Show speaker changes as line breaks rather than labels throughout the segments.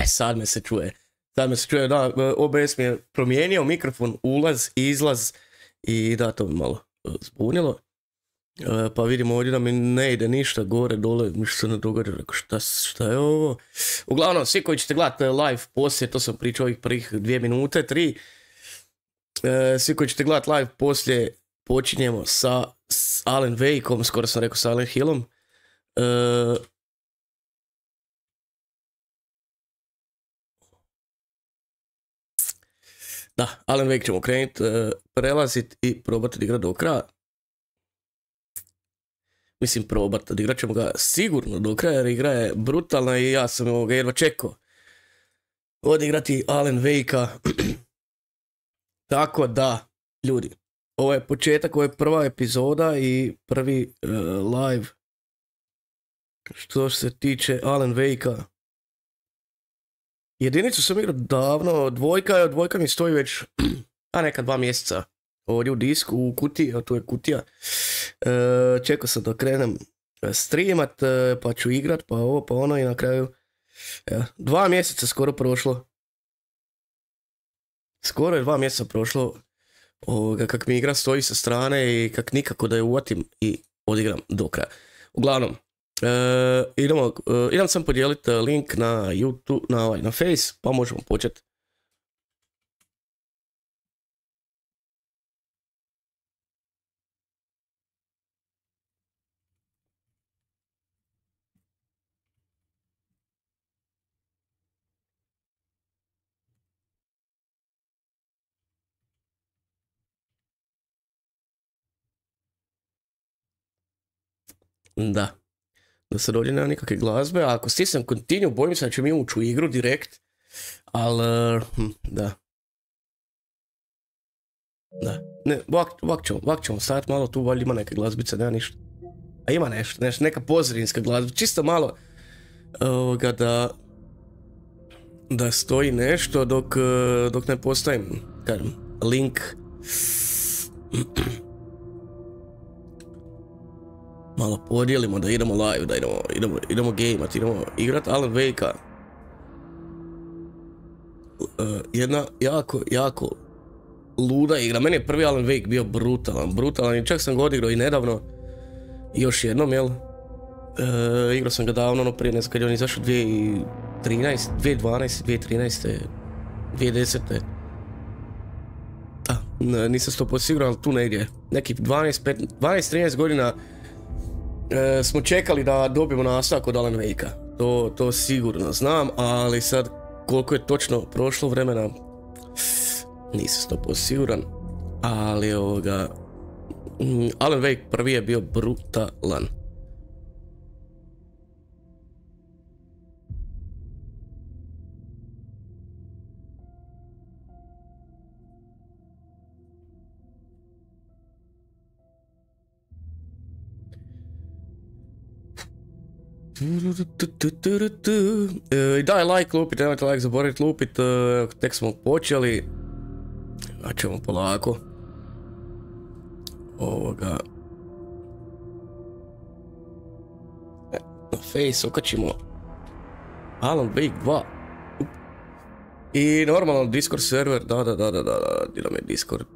Sad me se čuje. Sad me se čuje, da, OBS mi je promijenio mikrofon, ulaz, izlaz i da, to mi malo zbunilo. Pa vidimo ovdje da mi ne ide ništa gore, dole, ništa se ne događa, rekao šta je ovo? Uglavnom, svi koji ćete gledati live poslije, to sam pričao ovih prvih 2 minute, 3. Svi koji ćete gledati live poslije, počinjemo sa Alan Wakeom, skoro sam rekao sa Alan Hillom. Da, Alan Wake ćemo krenuti, prelaziti i probati da igra do kraja. Mislim probati, odigrat ćemo ga sigurno do kraja jer igra je brutalna i ja sam ovoga jedva čekao odigrati Alan Wakea. Tako da, ljudi, ovo je početak, ovo je prva epizoda i prvi live što se tiče Alan Wakea. Jedinicu sam igrao davno, dvojka mi stoji već neka 2 mjeseca ovdje u disku, u kutiji, a tu je kutija. Čekao sam da krenem streamat, pa ću igrat, pa ovo, pa ono i na kraju 2 mjeseca skoro prošlo. Skoro je 2 mjeseca prošlo kak mi igra stoji sa strane i kak nikako da je uvatim i odigram do kraja. Uglavnom, idem sam podijeliti link na YouTube, na Face, pa možemo početi. Da sad ovdje nema nikakve glazbe, a ako stisnem continue, bojim se da ću mi ući u igru direkt, ali da. Ne, ovak ćemo staviti malo tu, valjda ima neke glazbice, nema ništa. A ima nešto, neka pozadinska glazba, čisto malo da stoji nešto dok ne postavim, kažem, link. Malo podijelimo da idemo live, da idemo gameat, idemo igrat Alan Wakea. Jedna jako luda igra. Meni je prvi Alan Wake bio brutalan i čak sam ga odigrao i nedavno. Još jednom, jel? Igrao sam ga davno, ono prije, ne znam kad je on izašao 2013, 2012, 2013, 2010. Nisam 100% siguran, ali tu negdje. Nekih 12-13 godina smo čekali da dobijemo nastavak od Alan Wakea. To sigurno znam, ali sad koliko je točno prošlo vremena nisam 100% siguran, ali Alan Wake prvi je bio brutalan. I daj like lupit, nemojte like zaboraviti lupit, tek smo počeli, a ćemo polako na Face okačimo Alan Wake 2 i normalno Discord server, da, gdje nam je Discord.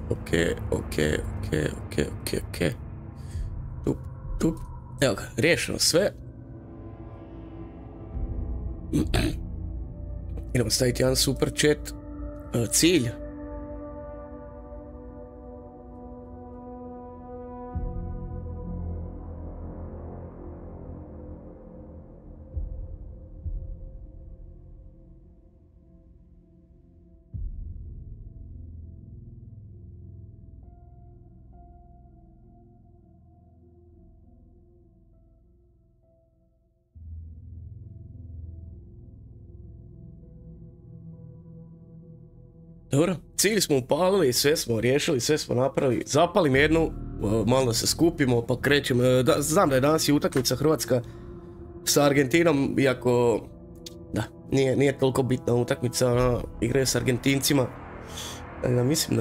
Ok. Tup. Evo ga, riješeno sve. Idemo staviti jedan super chat. Cilj. Dobro, cilj smo upalili, sve smo riješili, sve smo napravili. Zapalim jednu, malo da se skupimo pa krećemo. Znam da je danas i utakmica Hrvatska sa Argentinom, iako... Da, nije toliko bitna utakmica, igraju s Argentincima. Mislim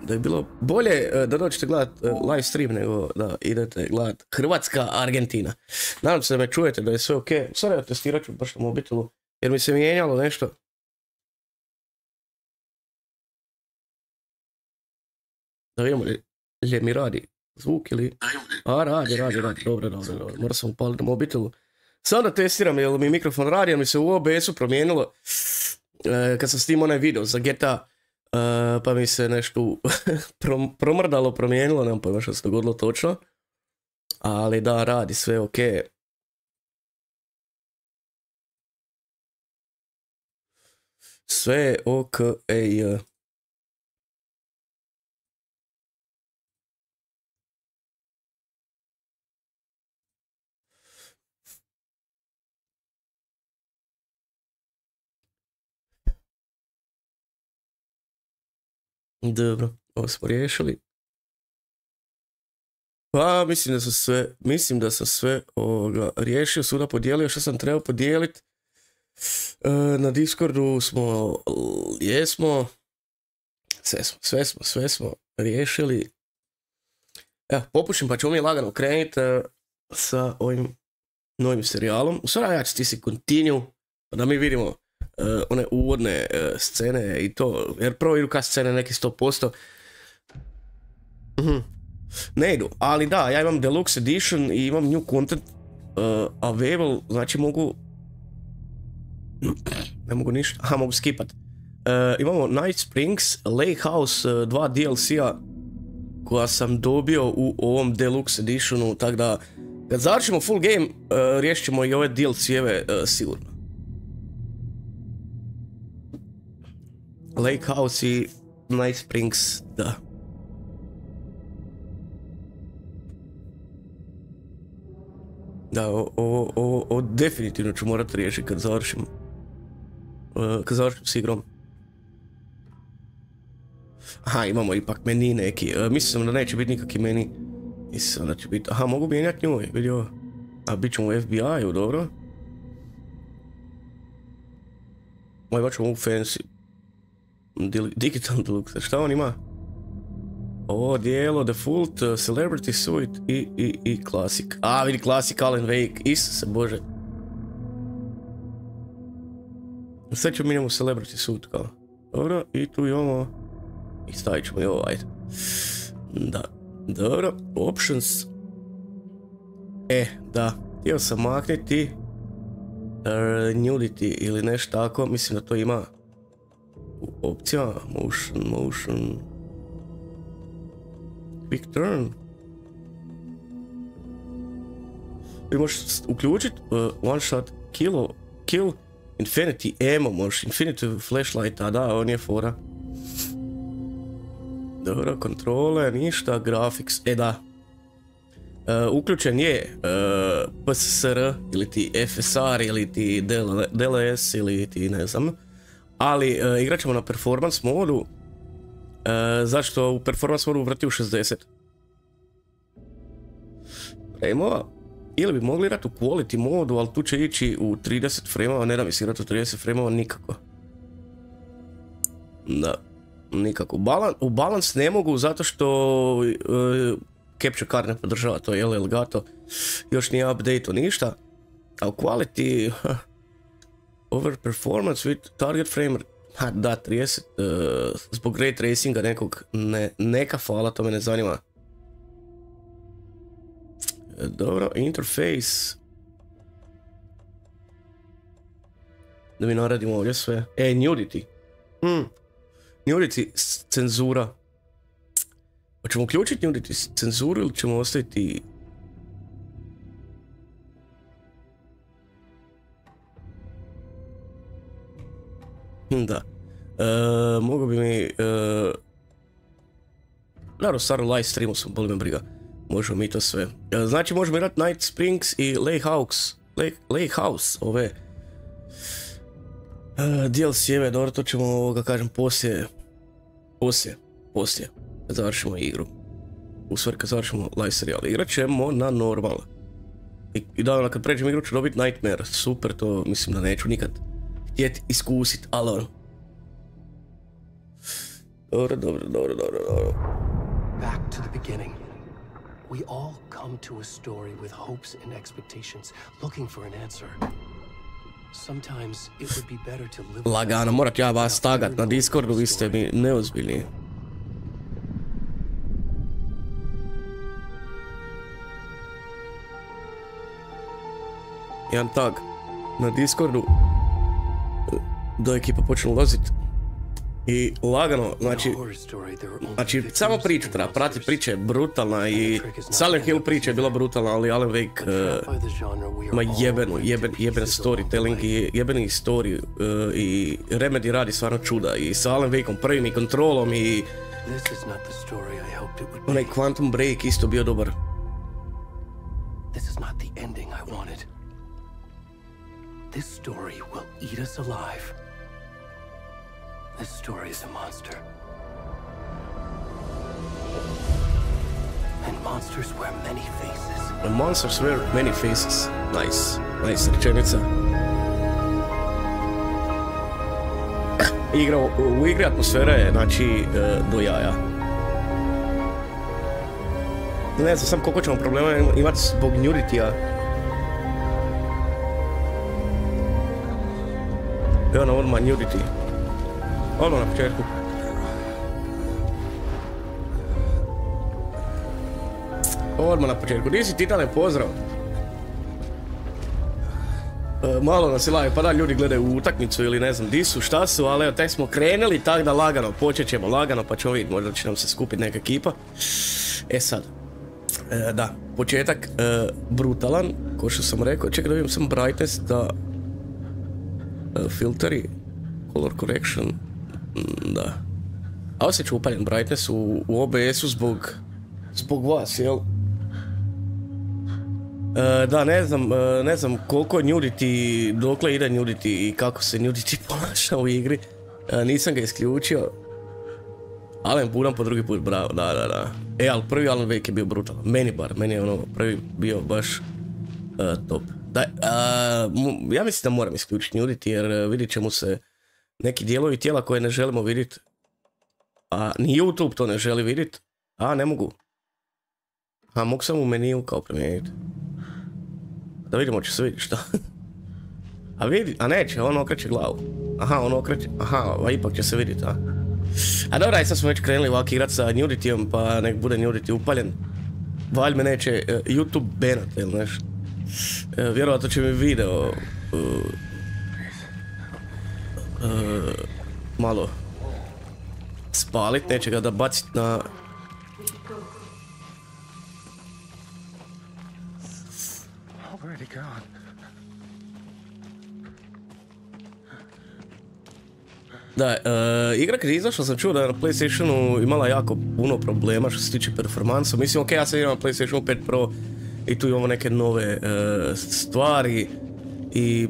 da je bilo bolje da dođete gledat live stream nego da idete gledat Hrvatska-Argentina. Nadam se da me čujete, da je sve ok. Sada ja testirat ću baš na mobitelu, jer mi se mijenjalo nešto. Da vidimo li mi radi zvuk ili... A, radi. Dobro. Moram sam upaliti na mobitelu. Sada testiram jel mi mikrofon radi, jer mi se u OBS-u promijenilo kad sam snimao onaj video za GTA, pa mi se nešto promrdalo, promijenilo, nemam pojma što se dogodilo točno. Ali da, radi sve ok. Sve ok. Dobro, ovo smo riješili. Pa mislim da sam sve riješio, svuda podijelio što sam trebao podijeliti. Na Discordu jesmo, sve smo riješili. Evo, popušim pa ćemo mi lagano krenuti sa ovim novim serijalom. U stvari ja ću stisnuti continue, pa da mi vidimo one uvodne scene i to, jer prvo idu ka scene neki 100%. Ne idu, ali da, ja imam deluxe edition i imam new content available, znači ne mogu ništa, mogu skipat. Imamo Night Springs, Lake House, 2 DLC-a koja sam dobio u ovom deluxe editionu, tako da kad završimo full game, riješit ćemo i ove DLC-eve sigurno. Lake House i Night Springs, da. Da, ovo definitivno ću morat riješiti kad završim s igrom. Aha, imamo ipak meni neki, mislim da neće biti nikakvi meni. Mislim da će biti, mogu mijenjati nju, vidio. A bit ćemo u FBI-u, dobro. Moj baćemo u fancy. Digital deluxe, šta on ima? Ovo dijelo, default, celebrity suite i classic. Vidi classic, Alan Wake, Isuse Bože. Sad ćemo minimum celebrity suite kao. Dobro, i tu imamo... I stavit ćemo i ovo, ajde. Da, dobro, options. Da, htio sam makniti nudity ili nešto tako, mislim da to ima u opcijama, motion, quick turn. Vi možeš uključiti one shot kill, infinity ammo, možeš infinity flashlight, a da, on je fora. Dobro, kontrole, ništa, graphics, da. Uključen je PSSR ili ti FSR ili ti DLS ili ti ne znam. Ali igrat ćemo na performance modu. Zašto u performance modu vrti u 60? Frame-ova. Ili bi mogli igrati u quality modu, ali tu će ići u 30 frame-ova, ne da mi se igrati u 30 frame-ova nikako. Da, nikako. U balance ne mogu zato što capture card ne podržava, to je Elgato. Još nije update-o ništa. A u quality... Over performance with target frame... Da, 30. Zbog ray tracinga nekog... Neka fala, to me ne zanima. Dobro, interface. Da mi naradimo ovdje sve. Nudity. Nudity cenzura. Hoćemo uključiti nudity cenzuru ili ćemo ostaviti... Da. Mogu bi mi... Naravno, staro live streamu sam, boli me briga. Možemo mi to sve. Znači možemo igrati Night Springs i Lake House, ove DLC-eve, dobro, to ćemo, kažem, poslije, kad završimo igru. U stvari, kad završimo live serijal. Igrat ćemo na normal. I da, kad pređem igru ću dobiti Nightmare, super, to mislim da neću nikad htjeti iskusit, ali ono. Dobro.
Back to the beginning. We all come to a story with hopes and expectations, looking for an answer. Sometimes it would be better to live.
Lagano, morat ja vas tagat na Discordu, vi ste mi neozbiljni. Jedan tag na Discordu do ekipa počne ulazit i lagano, znači samo priču treba pratiti, priča je brutalna i Silent Hill priča je bila brutalna, ali Alan Wake ima jeben storytelling i jebeni story i Remedy radi stvarno čuda i sa Alan Wakeom prvim i kontrolom i onaj Quantum Break isto bio dobar.
This is not the ending I wanted. This story will eat us alive. This story is a monster. And monsters wear many faces.
And monsters wear many faces. Nice rečenica. U igri atmosfera je, znači, do jaja. Ne znam sam koliko ćemo problema imati zbog nudity-a. Evo na odmah nudity. Odmah na početku. Odmah na početku. Di si Titane, pozdrav. Malo nas je live, pa da ljudi gledaju utakmicu ili ne znam di su, šta su, ali evo tek smo krenuli, tako da lagano, počet ćemo lagano, pa ćemo vidjeti, možda će nam se skupiti neka ekipa. E sad, da, početak brutalan, ko što sam rekao, čekaj da vidim sam brightness, da filteri, color correction, da. A osjeću upaljen brightness u OBS-u zbog vas, jel? Da, ne znam koliko je nudity, dokle ide nudity i kako se nudity ponaša u igri. Nisam ga isključio. Alan budam po drugi put, bravo, da. Ali prvi Alan Wake je bio brutalan. Meni je ono prvi bio baš top. Da, ja mislim da moram isključiti nudity jer vidit će mu se neki dijelovi tijela koje ne želimo vidjeti. A ni YouTube to ne želi vidjeti. A, ne mogu. A, mogu sam u meniju kao promijeniti. Da vidimo, će se vidjeti šta. A neće, on okreće glavu. A ipak će se vidjeti, a. A dobra, sad smo već krenuli ovak igrat sa nudity-om, pa nek bude nudity upaljen. Valj me neće YouTube banat, ili nešto. Vjerovatno će mi video malo spalit, neće ga da bacit na... Da, igra kad je izašla sam čuo da je na PlayStationu imala jako puno problema što se tiče performansa. Mislim, ok, ja sad imam PlayStation 5 Pro i tu imamo neke nove stvari i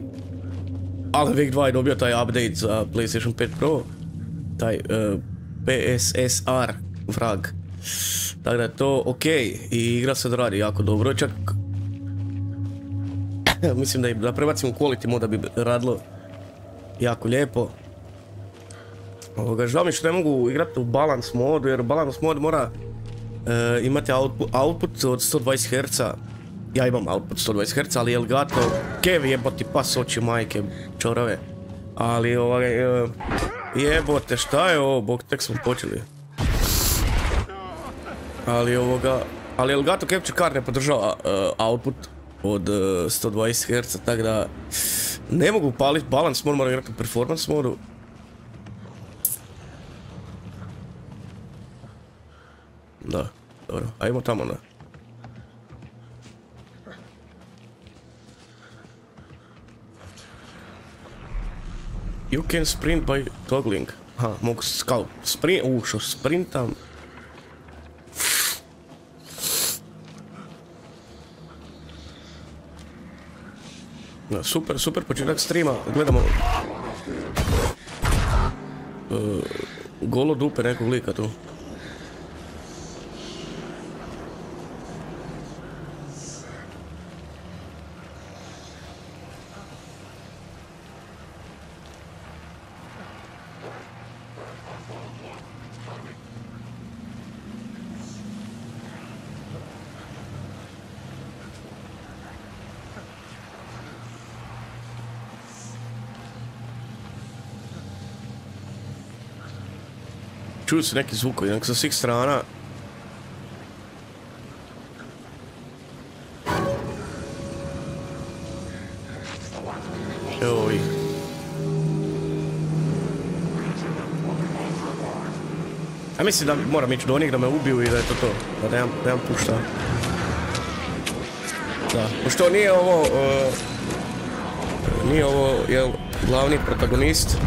Alan Wake 2 je dobio taj update za PlayStation 5 Pro, taj PSSR vrag. Tako da je to ok i igra se radi jako dobro, čak mislim da prebacim u quality mode da bi radilo jako lijepo. Žao mi što ne mogu igrati u balance modu jer balance mod mora imati output od 120 Hz. Ja imam output 120 Hz, ali Elgato, kev jeboti pas oči majke čorave. Ali jebote, šta je ovo, bog, tek smo počeli. Ali Elgato Capture Card ne podržava output od 120 Hz, tako da ne mogu paliti balance mod, moram igrati u performance modu. Da, dobro, ajmo tamo na. You can sprint by toggling. Aha, mogu što sprintam. Da, super početak streama, gledamo golo dupe nekog lika tu. Čuju se neki zvukovi, sa svih strana. Evo ih. Ja mislim da moram ići do njih da me ubiju i da je to to. Da nemam pušta. Da, pošto nije ovo... nije ovo, jel, glavni protagonist.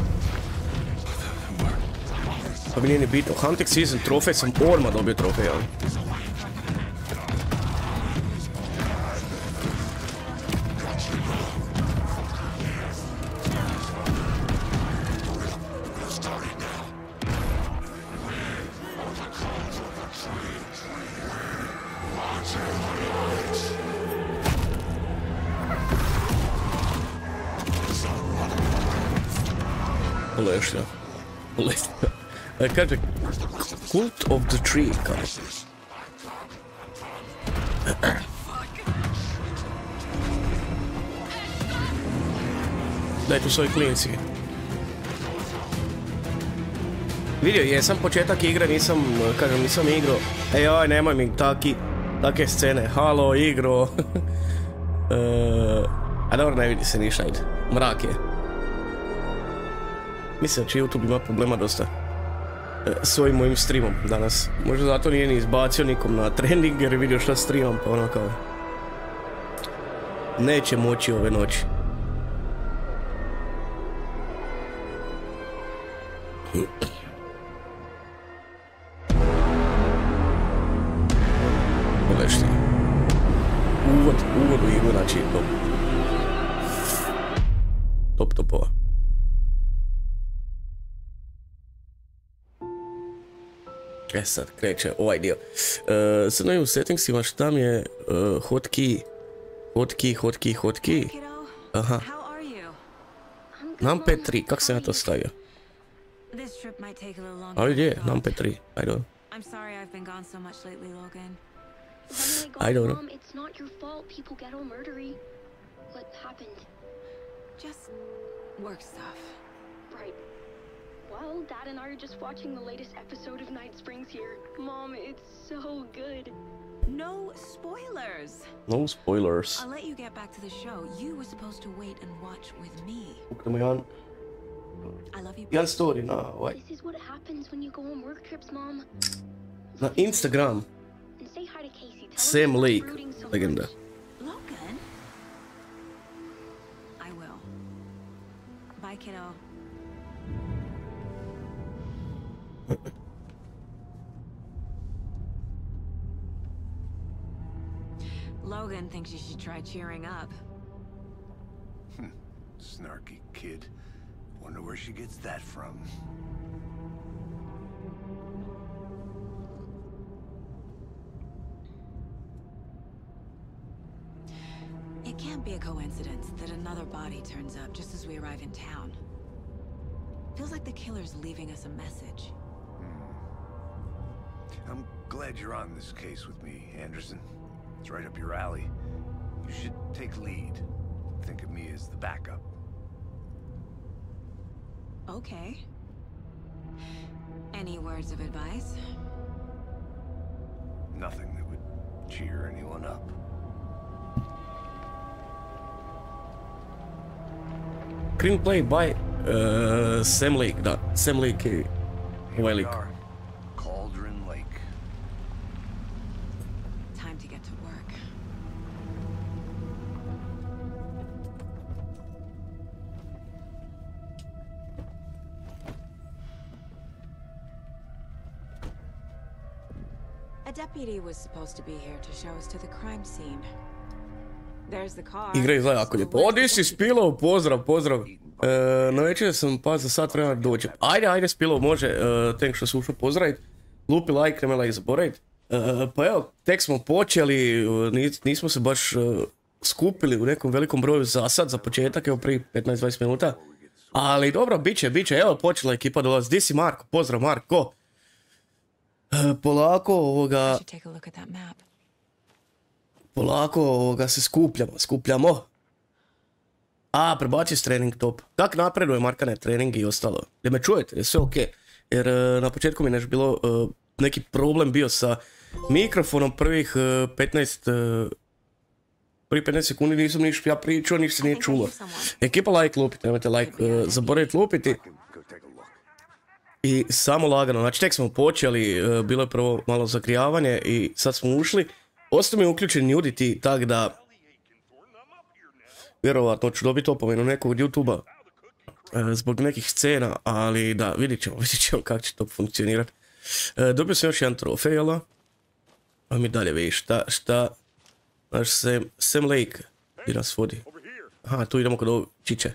Pa mi nije ni bitno. Hunting season trofej sam odmah dobio trofej, jel? Lešnja. Kaže, Cult of the Tree, kaže. Daj tu svoji klinci. Vidio, jesam početak igre, nisam igrao. Ej, nemoj mi take scene. Halo, igro. A dobro, ne vidi se ništa, ide. Mrak je. Mislim da će YouTube ima problema dosta s ovim mojim streamom danas. Možda zato nije ni izbacio nikom na trending jer je vidio šta streamam, pa ono kao... Neće moći ove noći. Pogledajte. Uvod u igru, znači topova. Sad kreće ovaj dio. Sad novim u settingsima šta mi je hotkey. Aha. Numpad 3, kako sam ja to stavio? Ali gdje je? Numpad 3, I don't know. I don't know.
It's not your fault people get all murdery. What happened?
Just work stuff.
Right. Well, Dad and I are just watching the latest episode of Night Springs here. Mom, it's so good.
No spoilers.
No spoilers.
I'll let you get back to the show. You were supposed to wait and watch with me. I love you.
Jan story na ovaj.
This is what happens when you go on work trips, Mom.
Na Instagram.
And say hi to Casey. Tell
Sam
her
Lake,
I'm rooting so
legenda.
much.
Logan? I will. Bye, kiddo. Logan thinks you should try cheering up.
Snarky kid. Wonder where she gets that from.
It can't be a coincidence that another body turns up just as we arrive in town. Feels like the killer's leaving us a message.
I'm glad you're on this case with me, Anderson. It's right up your alley. You should take lead. Think of me as the backup.
Okay. Any words of advice?
Nothing that would cheer anyone up.
Screenplay by Sam Lake, da. Sam Lake je ovaj lik.
Cauldron Lake.
Time to get to work. A deputy was supposed to be here to show us to the crime scene. There's the car.
Igra izgleda jako lijepo. O, di si Spilov, pozdrav. Na večer sam pa za sat vremena dođe. Ajde Spilov, može. Tek što se ušao pozdravit. Lupi like, nemoj like zaboravit. Pa evo, tek smo počeli, nismo se baš skupili u nekom velikom broju za sad, za početak, evo prije 15-20 minuta. Ali dobro, bit će, evo počela ekipa dolaz. Di si Marko? Pozdrav Marko. Polako se skupljamo. A, prebaci s trening top. Kak napreduje Markane trening i ostalo? Da me čujete, je sve okej? jer na početku mi je bilo neki problem bio sa mikrofonom prvih 15 sekundi nisam ništa ja pričao, ništa se nije čulo. Ekipa like lupiti, nemojte like zaboraviti lupiti. I samo lagano, znači tek smo počeli, bilo je prvo malo zagrijavanje i sad smo ušli. Ostao mi je uključen nudity, tak da vjerovatno ću dobiti opomenu nekog YouTube-a zbog nekih scena, ali da, vidit ćemo kako će to funkcionirati. Dobio sam još jedan trofej, jel? A mi dalje vidiš, šta, znaš, Sam Lake, gdje nas vodi. Aha, tu idemo kod ovog čiče.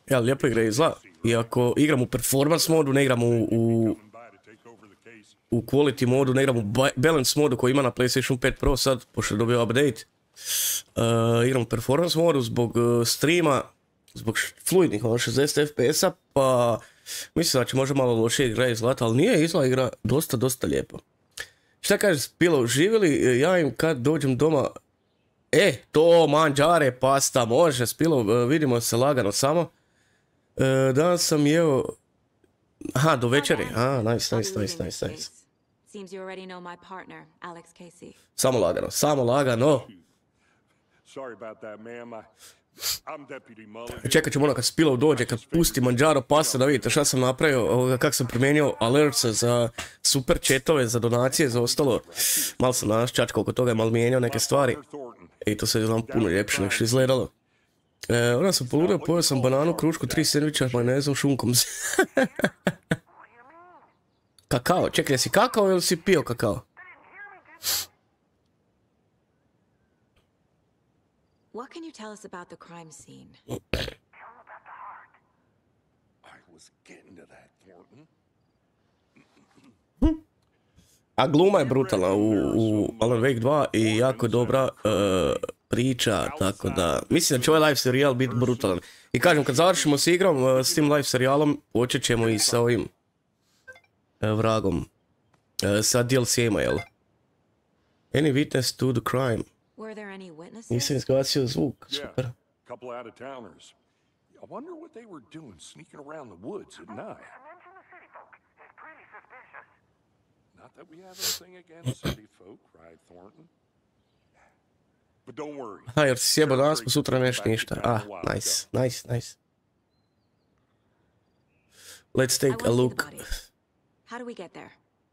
Ja, lijepo igra izgleda. Iako igram u performance modu, ne igram u quality modu, ne igram u balance modu koji ima na PlayStation 5 Pro sad, pošto je dobio update. Igram u performance modu zbog streama, zbog fluidnih 60 FPS-a, pa mislim da će možda malo lošije igra izgleda, ali nije izgleda igra dosta lijepo. Šta kaže Spilo, živjeli, ja im kad dođem doma, to manđare, pasta, može Spilo, vidimo se lagano samo. Danas sam jeo, aha, do večeri, nice. Samo lagano. Čekat ćemo ono kad Spilov dođe, kad pusti manđaro pasta da vidite šta sam napravio, kako sam primijenio alerts za super chatove, za donacije, za ostalo. Malo sam danas čačka oko toga, malo mijenjao neke stvari. I to se znam puno ljepše nego što izgledalo. Onda sam poludio, pojeo sam bananu, krušku, 3 sendviča, majonezom, šunkom. Kakao, čekaj, jesi kakao ili si pio kakao?
What can you tell us about the crime scene?
I was getting to that, Thornton.
A gluma je brutalna u Alan Wake 2 i jako dobra priča, tako da mislim da će ovaj live serijal biti brutalan. I kažem, kad završimo s igrom, s tim live serijalom, počet ćemo i sa ovim vragom, sa DLC-ima, jel? Any witness to the crime? Nisam izgasio zvuk, super.
Couple out of towners. I wonder what they were doing sneaking around the woods at night. Not that we have anything against city folk, right, Thornton? But don't worry.
Aha, jer si sjebao danas, pa sutra nešto ništa. Nice. Let's take a look.
How do we get there?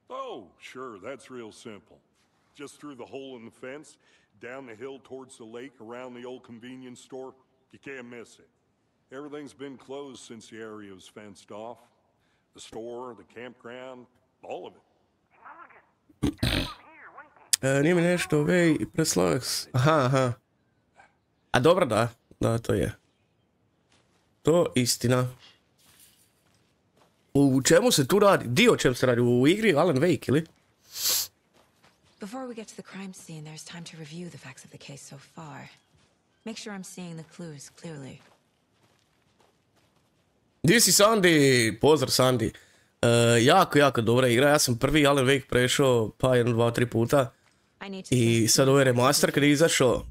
Oh, sure, that's real simple. Just through the hole in the fence, down the hill towards the lake, around the old convenience store. You can't miss it. Everything's been closed since the area was fenced off. The store, the campground, all of it.
Nije mi nešto, vej, preslags. Aha. A dobro, da, to je. To istina. U čemu se tu radi? Dio čem se radi? U igri Alan Wake, ili?
Before we get to the crime scene, there's time to review the facts of the case so far. Make sure I'm seeing the clues clearly.
Di si Sandy? Pozdrav Sandy. Jako dobra igra. Ja sam prvi Alan Wake prešao pa 1, 2, 3 puta. I sad ovaj remaster kad je izašao.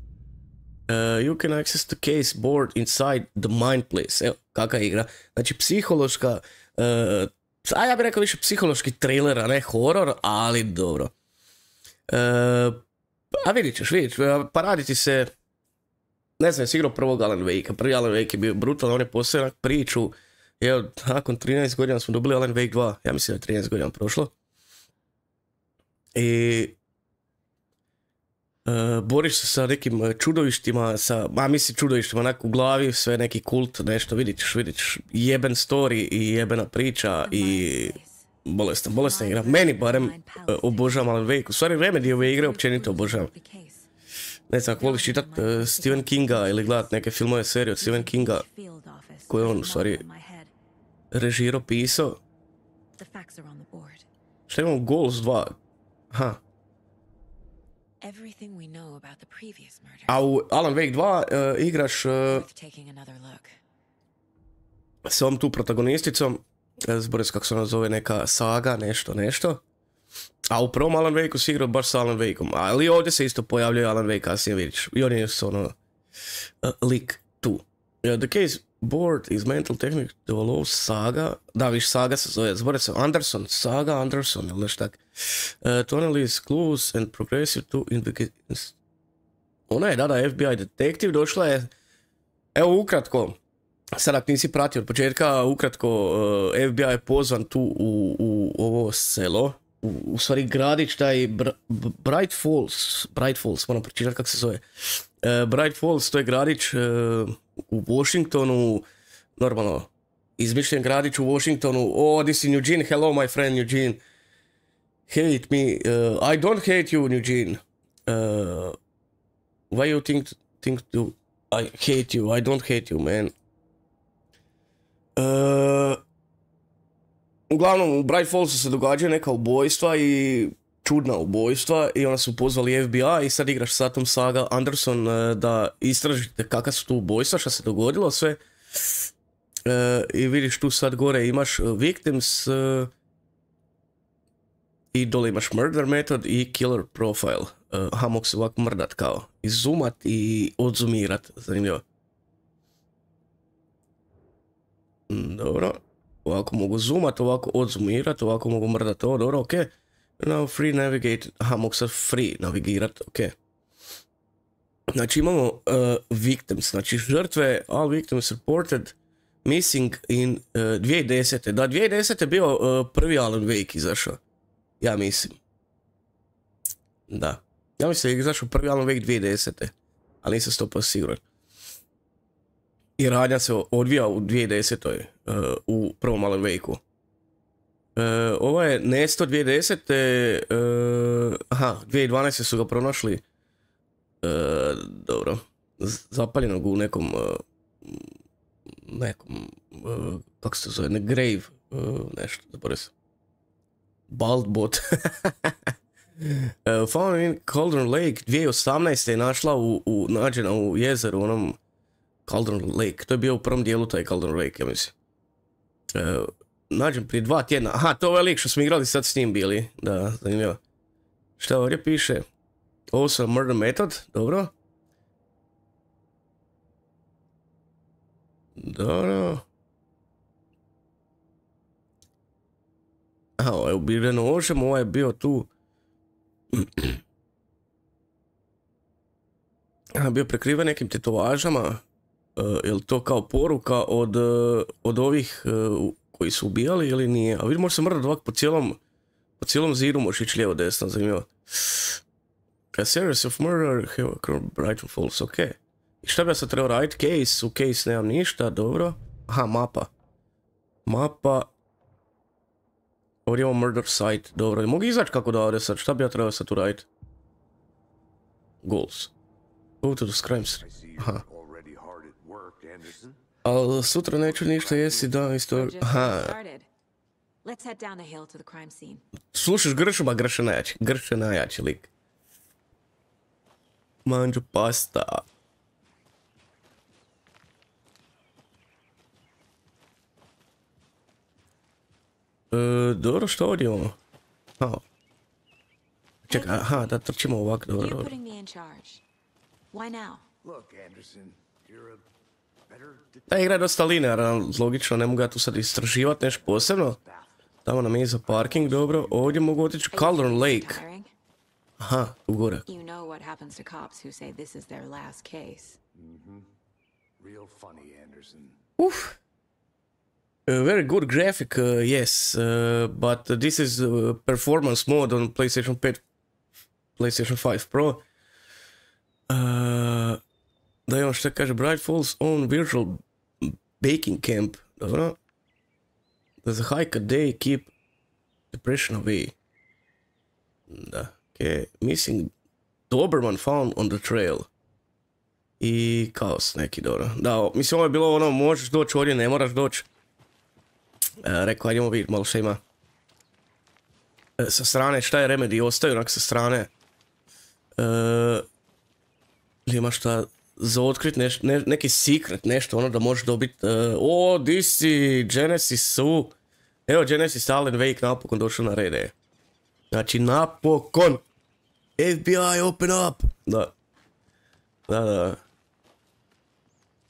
You can access the case board inside the mind place. Evo, kakva igra. Znači psihološka, ja bih rekao više psihološki thriller, a ne horor, ali dobro. A vidit ćeš, pa raditi se, ne znam, jesi igrao prvog Alan Wake-a. Prvi Alan Wake je bio brutalan, on je poslije priču. Evo, nakon 13 godina smo dobili Alan Wake 2, ja mislim da je 13 godina prošlo. I boriš se sa nekim čudovištima, čudovištima, onak u glavi, sve neki kult, nešto, vidit ćeš, jeben story i jebena priča i bolesna igra. Meni barem obožavam Alan Wake, u stvari Remedy-ove igre općenito obožavam. Ne znam, ako voliš čitat Stephen Kinga ili gledat neke filmove serije od Stephen Kinga, koje on u stvari režirao, pisao. Šta imamo? Goals 2. Aha. A u Alan Wake 2 igraš s ovom tu protagonisticom, zborim se kako se ona zove, neka saga, nešto. A u prvom Alan Wake-u si igrao baš s Alan Wake-om, ali ovdje se isto pojavljuje Alan Wake, kasnije vidiš. I on je ono lik tu. The case board is mental technique develop saga. Da, viš saga se zove, zbore se Anderson, saga Anderson, ili nešto tak. Tonally is clues and progressive to investigations. Ona je, da, FBI detektiv, došla je, evo ukratko, sad ako nisi pratio od početka, ukratko, FBI je pozvan tu u ovo selo, u stvari gradić, taj Bright Falls, moram pročitati kako se zove. Bright Falls, to je gradić u Washingtonu, normalno, izmišljen gradić u Washingtonu. Oh, this is Eugene, hello my friend Eugene. Hate me, I don't hate you Eugene. Why you think to I hate you, I don't hate you man. Uglavnom, u Bright Fallsu se događaju neka ubojstva i čudna ubojstva i onda su pozvali FBI i sad igraš sa tom Saga Anderson da istražite kakva su tu ubojstva, šta se dogodilo sve. I vidiš tu sad gore imaš victims i dole imaš murder method i killer profile. Aha, mogu se ovako mrdat kao, izumat i odzumirat, zanimljivo. Dobro. Ovako mogu zoomat, ovako odzumirat, ovako mogu mrdat ovo, dobro, ok. Now free navigate, aha, mogu sad free navigirat, ok. Znači imamo victims, znači žrtve, all victims reported missing in 2010. Da, 2010 je bio prvi Alan Wake izašao, ja mislim. Da, ja mislim da je izašao prvi Alan Wake 2010. Ali nisam 100% siguran. I radnja se odvija u 2010. U prvom Alan Wake-u. Ovo je nesto 2010. Aha, 2012. su ga pronašli. Dobro. Zapaljenog u nekom kako se to zove, ne grave, nešto, zaboravio sam. Bald bot. Found in Cauldron Lake 2018. je našla nađena u jezeru, onom Cauldron Lake. To je bio u prvom dijelu taj Cauldron Lake, ja mislim. Nađem prije 2 tjedna. Aha, to je ovaj lik što smo igrali sad s njim bili. Da, zanimljivo. Šta ovdje piše? Ovo su murder method, dobro. Dobro. Aha, ovo je ubiven nožem, ovo je bio tu. Bio prekriven nekim tetovažama. Je li to kao poruka od ovih koji su ubijali ili nije? A vidi, može se mrdati ovako po cijelom zidu, može ići lijevo desno, zanimljivo. A series of murder, Brighton Falls, ok. I šta bi ja sad trebao raditi? Case, u case nemam ništa, dobro. Aha, mapa. Mapa. Ovdje imamo murder site, dobro. I mogu izaći kako da ovdje sad, šta bi ja trebao sad tu raditi? Goals. Go to the crimes. Aha. Ali sutra neću ništa jesi da isto... Aha. Slušaš Gršuma, Grše najjači lik. Manđu pasta. Dobro, što ovdje imamo? Čekaj, aha, da trčimo ovako, dobro. Ta igra je dosta linearna, logično, ne mogu ja tu sad istraživati nešto posebno. Tamo nam je za parking, dobro. Ovdje mogu otići u Cauldron Lake. Aha, tu gore. Very good graphic, yes, but this is performance mode on PlayStation 5 Pro. Da imam šta kaže, Bright Falls own virtual baking camp, dobro. There's a hike a day, keep depression away. Da, okay. Missing Doberman found on the trail. I kaos neki, dobro. Da, mislim ovo je bilo ono, možeš doći ovdje, ne moraš doći. Rekao, ajdemo vidjeti malo šta ima. Sa strane, šta je Remedy, ostaju onak sa strane. Ili ima šta za otkrit, neki secret, nešto ono da možeš dobiti. O, di si, Genesis su. Evo Genesis Alan Wake napokon došao na red. Znači napokon. FBI open up. Da.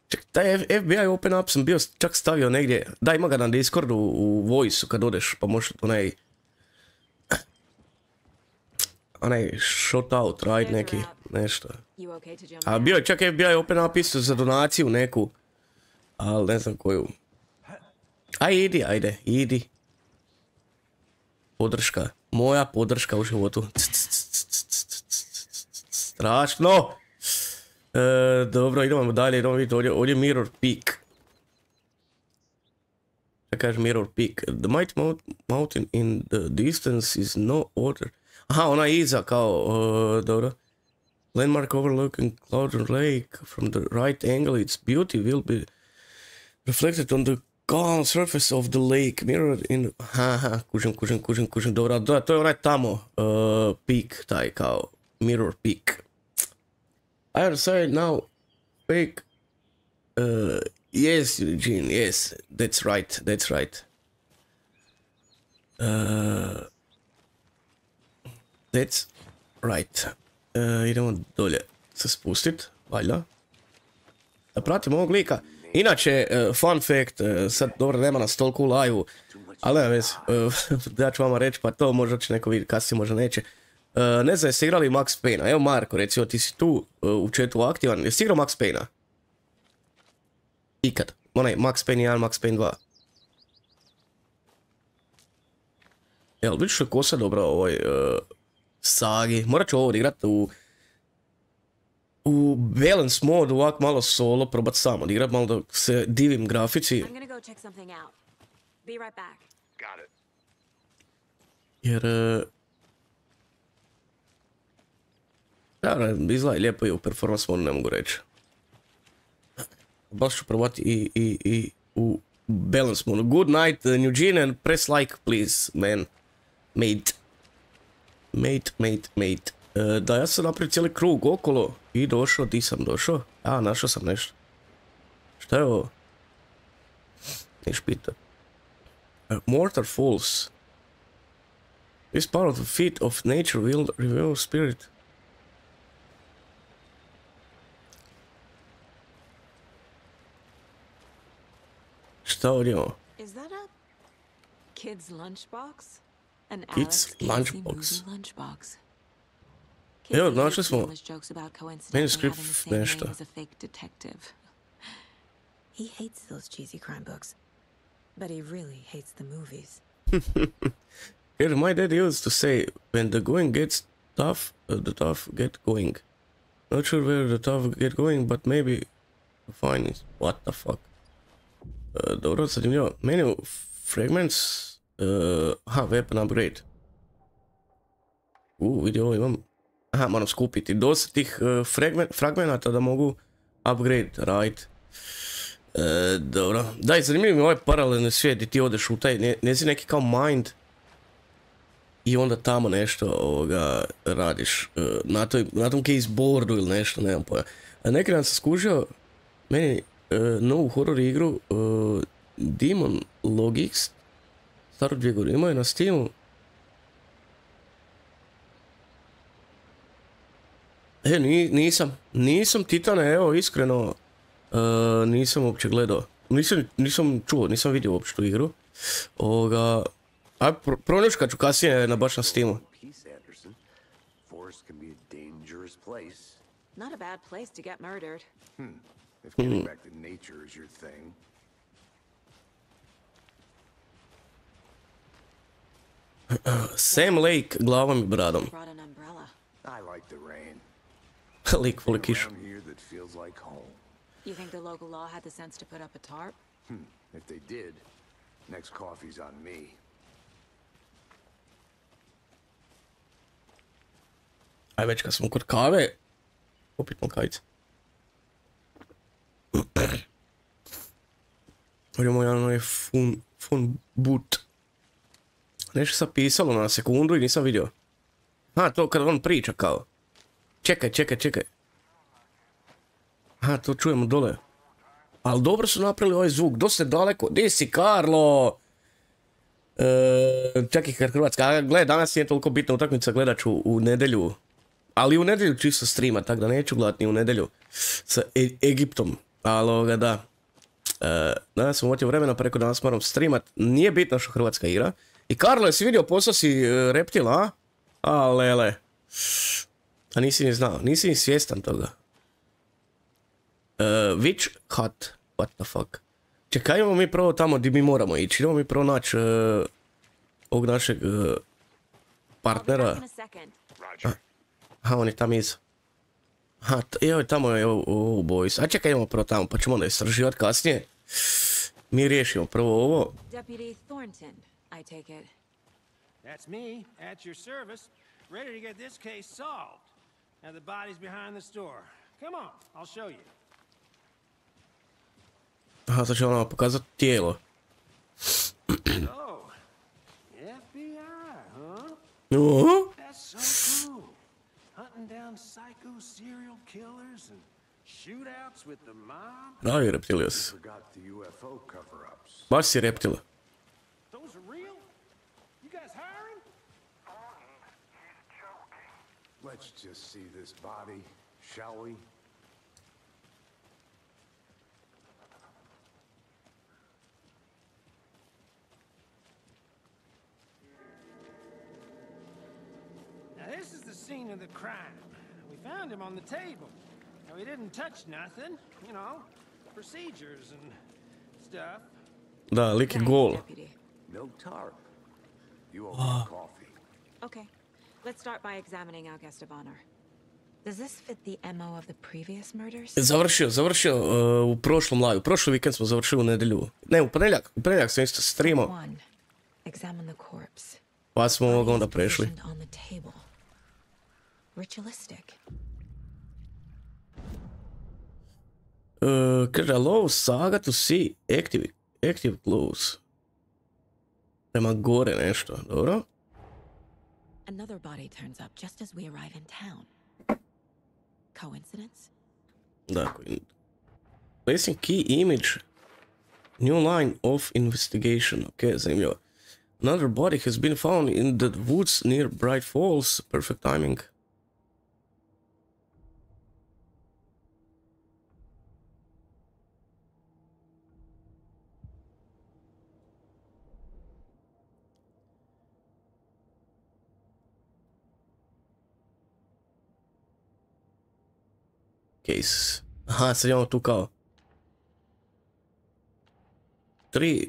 Ček, taj FBI open up sam bio čak stavio negdje. Da, ima ga na Discordu u Voice-u kad odeš, pa možeš onaj shot out, right, neki, nešto. A bio je čak FBI open up isto za donaciju neku. Ali ne znam koju. Ajde, idi. Podrška. Moja podrška u životu. Strašno. Dobro, idemo dalje, idemo vidjeti ovdje je Mirror Peak. Da kaže Mirror Peak. The mighty mountain in the distance is no other. Aha, ona je iza kao, dobro. Landmark overlooking Clouded Lake from the right angle, its beauty will be reflected on the calm surface of the lake, mirrored in... Aha, kužim, dobro, da, to je onaj tamo, peak, taj kao, Mirror Peak. I understand now, fake, yes, Eugene, yes, that's right. That's right. Idemo dolje se spustit, valjda. Da pratimo ovog lika. Inače, fun fact, sad dobro nema nas toliko u live-u, ali nema vez, da ću vama reći, pa to možda će neko vidjeti kasnije, možda neće. Ne znam, jeste igrali Max Payne-a? Evo Marko, recimo ti si tu u chatu aktivan, jeste igrao Max Payne-a? Ikad. Onaj, Max Payne 1, Max Payne 2. Jel, vidiš što kosa dobra ovoj sagi. Morat ću ovo odigrati u balance modu, ovak malo solo, probat sam odigrat, malo da se divim grafici. Jer... da, izgleda lijepo i u performance modu, ne mogu reći. Baš ću probati i u balance modu. Good night, Eugene, and press like, please, man. Mate. Da, ja sam napravio cijeli krug okolo i došao, di sam došao? A, našao sam nešto. Šta je ovo? Niš pita. Mortar Falls. This part of the feet of nature will reveal spirit. Šta ovdje imamo?
Is that a kid's lunchbox?
Kids lunchbox. Evo, našli smo manuscript nešto.
He hates those cheesy crime books, but he really hates the movies.
Here, my dad used to say, when the going gets tough, the tough get going. Not sure where the tough get going, but maybe fine. What the fuck? Dobro, zanimljivo. Menu fragments. Aha, weapon upgrade. Vidi ovo imam. Aha, moram skupiti dosta tih fragmenata da mogu upgrade, right. Dobro. Daj, zanimljiv mi ovaj paralelni svijet i ti odeš u taj, njezi neki kao mind i onda tamo nešto radiš na tom caseboardu ili nešto, nemam pojma. Neki dan sam skužio meni novu horror igru Demon Logics, staro 2 godine, imaju na Steamu. Nisam Titane, evo, iskreno, nisam uopće gledao. Nisam čuo, nisam vidio uopće tu igru. A pronjuškat ću kasnije baš na Steamu.
Not a bad place to get murdered.
If getting back to nature is your thing.
Sam Lake, glavom i bradom.
I like the rain.
Lik voli kišu.
That feels like home.
You think the local law had the sense to put up a tarp?
If they did, next coffee's on me.
Aj već kad smo kod kave, opet malo kavice. Idemo jedan onaj fun boot. Nešto sam pisalo na sekundu i nisam vidio. Ha, to kada on priča kao. Čekaj. Ha, to čujemo dole. Ali dobro su napravili ovaj zvuk, dosta daleko. Gdje si, Karlo? Čekaj, Hrvatska. Gledaj, danas nije toliko bitna utakmica, gledat ću u nedjelju. Ali u nedjelju čisto streama, tako da neću gledati ni u nedjelju sa Egiptom. Ali ovoga da. Danas sam uvatio vremena, preko danas moram streamat. Nije bitno što Hrvatska igra. I Karlo, jesi vidio posao si reptil, a? A lele. A nisi ni znao, nisi ni svjestan toga. Which hut? What the fuck? Čekaj, idemo mi prvo tamo gdje mi moramo ići. Idemo mi prvo naći ovog našeg partnera. Aha, on je tam iza. Aha, evo tamo je ovo boys. A čekaj, idemo prvo tamo, pa ćemo onda istraživati kasnije. Mi riješimo prvo ovo.
Deputy Thornton, I take it.
That's me, at your service, ready to get this case solved. Now the body's behind the store. Come on, I'll show you.
Aha, sad ćemo nam pokazati tijelo.
Oh, FBI, huh? That's so cool. Hunting down psycho serial killers and shootouts with the mob.
Pravi reptilius.
Forgot the UFO cover-ups.
Baš si reptila.
Those are real? You guys hiring?
Let's just see this body, shall we?
Now this is the scene of the crime. We found him on the table. Now he didn't touch nothing, you know, procedures and stuff.
Da, lik je gol.
Deputy.
No tarp. You owe me coffee.
Okay, let's start by examining our guest of honor. Does this fit the MO of the previous murders?
Završio u prošlom live. Prošli vikend smo završili u nedjelju. Ne, u ponedjeljak sam isto streamao.
One, examine the corpse.
Pa smo ovog onda
Body is
prešli.
positioned on the table. Ritualistic.
Kaže, allow saga to see active clues. Prema gore nešto, dobro.
Another body turns up just as we arrive in town. Coincidence?
Dakle, placing key image. New line of investigation. Ok, zanimljivo. Another body has been found in the woods near Bright Falls. Perfect timing. Case. Aha, sad imamo tu kao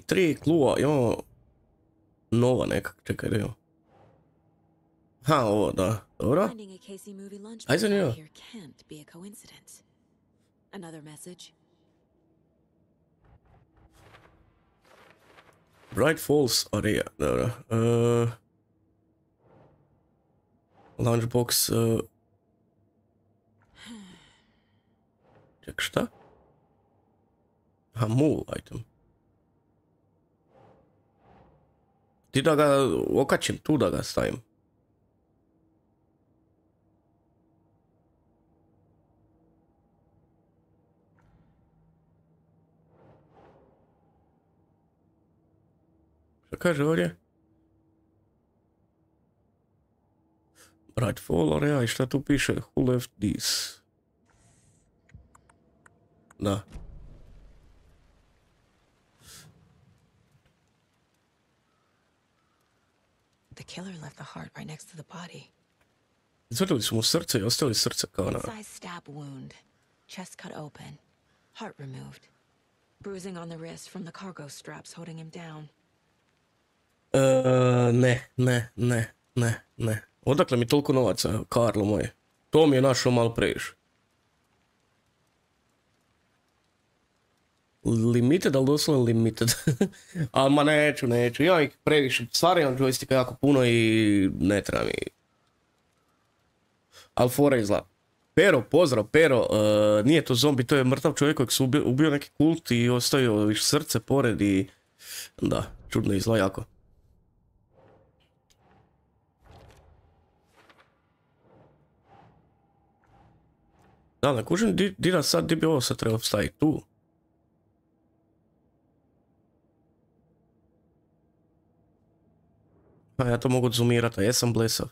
tri kluva, imamo nova nekak, čekaj da imamo. Aha, ovo, da, dobro.
Finding a Casey movie lunch
Aj, zanimljivo.
here can't be a coincidence. Another message.
Bright Falls area, dobro. Lunchbox, ček, šta? Aha, move item. Ti da ga okačim, tu da ga stavim. Šta kaže ovdje? Bright Fall area, i šta tu piše? Who left this? Da.
The killer left the heart right next to the body.
Izvadili su mu srce i ostavili srce kao na...
Size stab wound. Chest cut open. Heart removed. Bruising on the wrist from the cargo straps holding him down.
Ne. Odakle mi toliko novaca, Karlo moje? To mi je našlo malo previše. Limited, ali doslovno limited. Ali ma neću. Imam ih previše. Stvari imam joysticka jako puno i ne treba mi. Ali fora izgleda. Pero, pozdrav, Pero. Nije to zombi, to je mrtav čovjek kojeg su ubio neki kult i ostavio srce pored i... Da, čudno izgleda jako. Da, ne kužim di bi ovo sad trebalo staviti tu. A ja to mogu zoomirati, a jesam blesav.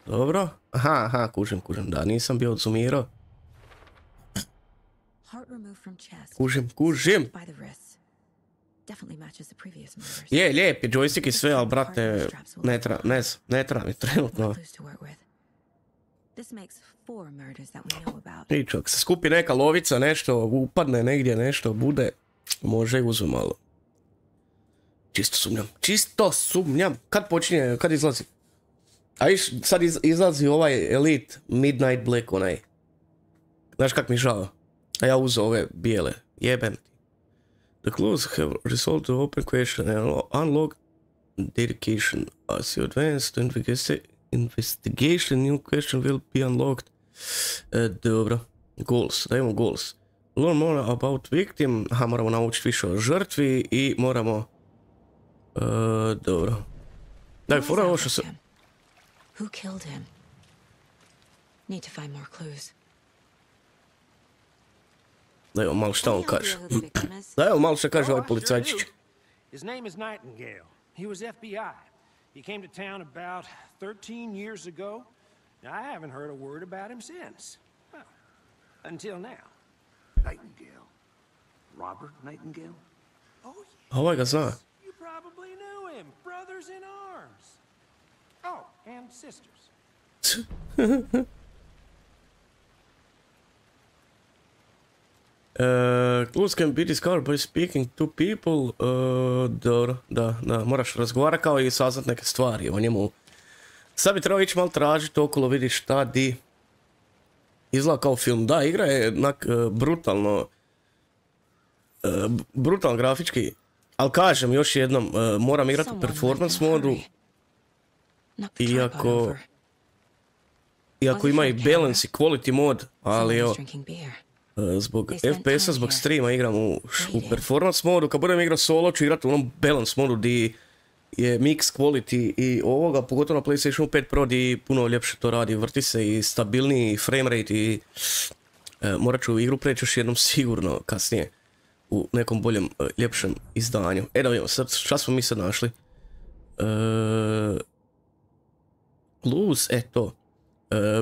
Dobro. Aha, kužim, da, nisam bio zoomirao. Kužim. Je, lijep je joystick i sve, ali brate, ne treba mi trenutno. I čak se skupi neka lovica, nešto upadne negdje, nešto bude, može i uzme malo. Čisto sumnjam. Kad počinje, kad izlazi? A viš, sad izlazi ovaj Elite Midnight Black, onaj. Znaš kak mi žao? A ja uzeo ove bijele. Jebem ti. The clues have resolved the open question and unlocked dedication. As you advance to investigation, new question will be unlocked. Dobro. Goals. Dajemo goals. Learn more about victim. Aha, moramo naučiti više o žrtvi i moramo... dobro. Daj, fora ovo što se...
Who killed him? Need to find more clues.
Da evo malo šta on kaže. Da evo malo šta kaže ovaj policajčić.
His name is Nightingale. He was FBI. He came to town about 13 years ago. I haven't heard a word about him since. Well, until now.
Nightingale. Robert Nightingale?
Oh,
Ovaj ga zna.
you probably knew him. Brothers in arms. Oh, and sisters.
Clues can be discovered by speaking to people. Dobro, da, moraš razgovarati kao i saznat neke stvari o njemu. Sad bi trebao ići malo tražiti okolo, vidiš šta di. Izgleda kao film. Da, igra je brutalno grafički. Ali kažem još jednom, moram igrati u performance modu. Iako ima i balance i quality mod, ali evo, zbog FPS-a, zbog streama igram u performance modu. Kad budem igrao solo ću igrati u onom balance modu di je mix quality i ovoga, pogotovo na PlayStation 5 Pro di puno ljepše to radi, vrti se i stabilniji frame rate i morat ću igru preći još jednom sigurno kasnije u nekom boljem, ljepšem izdanju. Da vidimo sad, šta smo mi sad našli? Clues, to.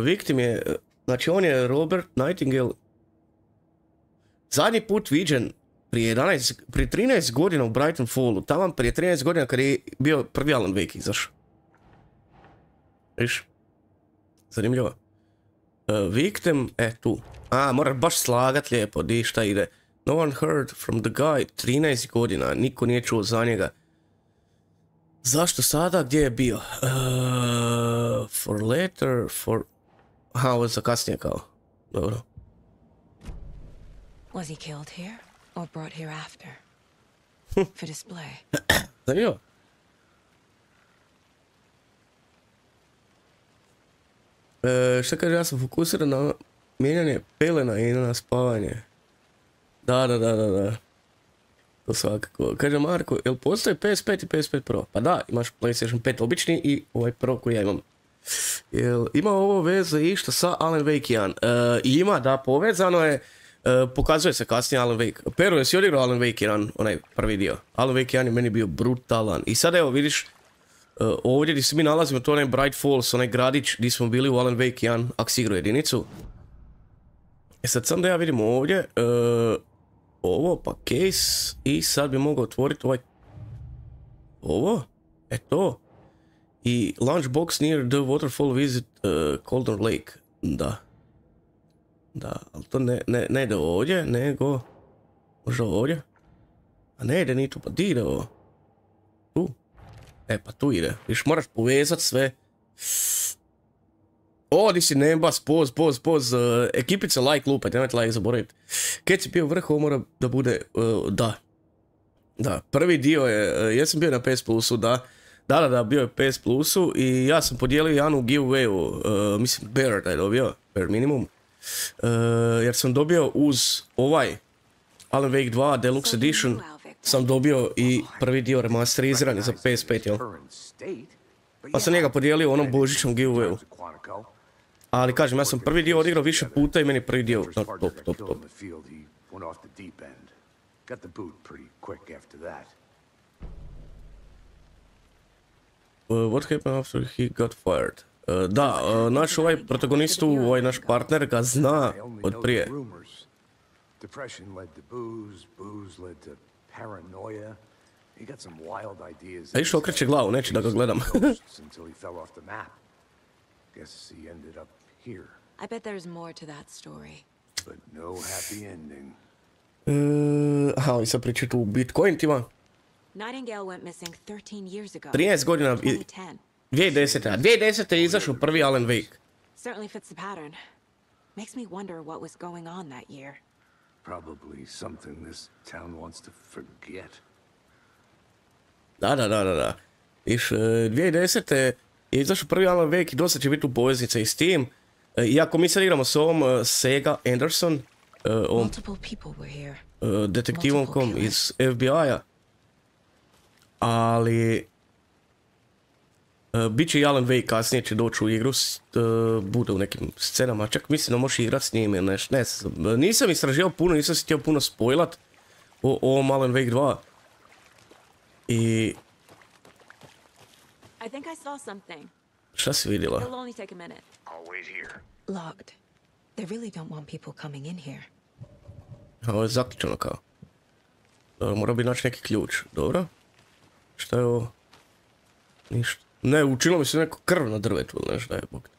Victim je, znači on je Robert Nightingale, zadnji put viđen prije 13 godina u Brighton Fallu, tamo prije 13 godina kad je bio prvi Alan Wake izašao. Viš? Zanimljivo. Victim, tu. Moraš baš slagat lijepo, di šta ide. No one heard from the guy, 13 godina, niko nije čuo za njega. Zašto sada? Gdje je bio? For later, for... ovo je za kasnije kao. Dobro.
Was he killed here or brought here after? For display.
Zanimljivo. Šta kaže, ja sam fokusiran na mijenjanje pelena i na spavanje. Da. To svakako. Kaže Marko, jel postoji PS5 i PS5 Pro? Pa da, imaš PlayStation 5 obični i ovaj Pro koji ja imam. Jel ima ovo veze išta sa Alan Wake 1? Ima, da, povezano je. Pokazuje se kasnije Alan Wake. Pero, jesi odigrao Alan Wake 1, onaj prvi dio? Alan Wake 1 je meni bio brutalan. I sad evo vidiš, ovdje gdje se mi nalazimo, to onaj Bright Falls, onaj gradić gdje smo bili u Alan Wake 1, ako si igrao jedinicu. Sad sam da ja vidim ovdje, ovo pa case i sad bi mogao otvoriti ovaj, ovo, to. I launch box near the waterfall visit Cauldron Lake, da, ali to ne ide ovdje, nego, možda ovdje, a ne ide ni tu, pa di ide ovo, tu, pa tu ide, viš moraš povezat sve. Di si Nembas, poz, ekipica like lupaj, nemojte like zaboraviti. Kad si bio vrh, ovo mora da bude, da, prvi dio je, ja sam bio na PS Plusu, da, bio je PS Plusu i ja sam podijelio Janu giveawayu, mislim Bear da je dobio, Bear minimum, jer sam dobio uz ovaj Alan Wake 2 Deluxe Edition, sam dobio i prvi dio remasterizirani za PS5, jel? Pa sam njega podijelio u onom božićnom giveawayu. Ali kažem, ja sam prvi dio odigrao više puta i meni prvi dio top. What happened after he got fired? Da, naš ovaj protagonistu, ovaj naš partner ga zna od prije.
Depression led to booze, booze led to paranoia. He got some wild ideas.
A išao okreće glavu, neće da ga gledam.
Until he fell off the map. Guess he ended up here.
I bet there's more to that story.
But no happy ending.
Aha, i sad pričaju tu u Bitcointima.
Nightingale went missing 13 years ago.
13 godina,
2010.
2010. je izašao prvi Alan Wake.
Certainly fits the pattern. Makes me wonder what was going on that year.
Probably something this town wants to forget.
Da. Iš, 2010. je izašao prvi Alan Wake i dosta će biti u poveznice i s tim. Iako mi sad igramo s ovom Sega Anderson, ovom detektivom iz FBI-a. Ali bit će i Alan Wake kasnije će doći u igru, bude u nekim scenama, čak mislim da možeš igrat s njim ili nešto, ne znam. Nisam istraživao puno, nisam se htio puno spoilat o ovom Alan Wake 2. I...
I think I saw something.
Šta si vidjela?
It'll only take a minute.
I'll wait here.
Logged. They really don't want people coming in here.
Ovo je zaključeno kao. Dobro, mora bi naći neki ključ, dobro. Šta je ovo? Ništa. Ne, učinilo mi se neko krv na drvetu ili nešto, je bog.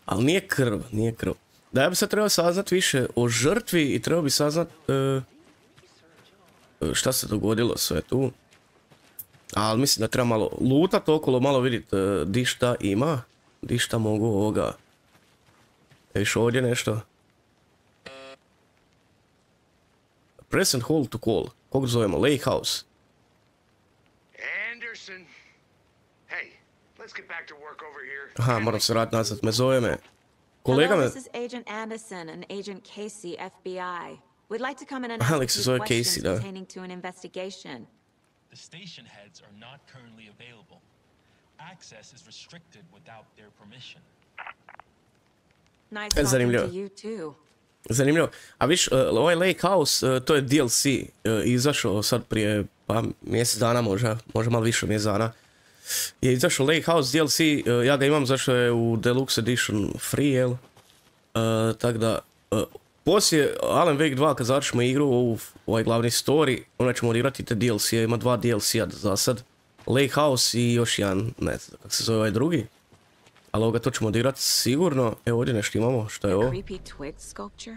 Ali nije krv. Da, ja bi sad trebao saznat više o žrtvi i trebao bi saznat šta se dogodilo sve tu. Ali mislim da treba malo lutat okolo, malo vidit di šta ima, di šta mogu ovoga. Viš ovdje nešto. Press and hold to call. Kog zovemo? Lake House.
Anderson. Hey, let's get back to work over here.
Aha, moram se vratiti nazad, me zove me. Kolega me...
Hello, this is Agent Anderson and Agent Casey, FBI. We'd like to come in and
Aha,
ask
lik se
a few
zove
questions
Casey, da.
pertaining to an investigation.
The station heads are not currently available. Access is restricted without their permission.
Nice talking
Zanimljivo.
to you too.
Zanimljivo. A viš, ovaj Lake House, to je DLC, izašao sad prije pa mjesec dana možda malo više mjesec dana. Je izašao Lake House DLC, ja ga imam zašto je u Deluxe Edition free, jel? Tako da, poslije Alan Wake 2 kad završimo igru, ovaj glavni story, onda ćemo odigrati te DLC-a, ima 2 DLC-a za sad. Lake House i još jedan, ne znam kako se zove ovaj drugi. Ali ovoga to ćemo odigrati sigurno. Evo ovdje nešto imamo, šta je ovo?
Creepy twig sculpture?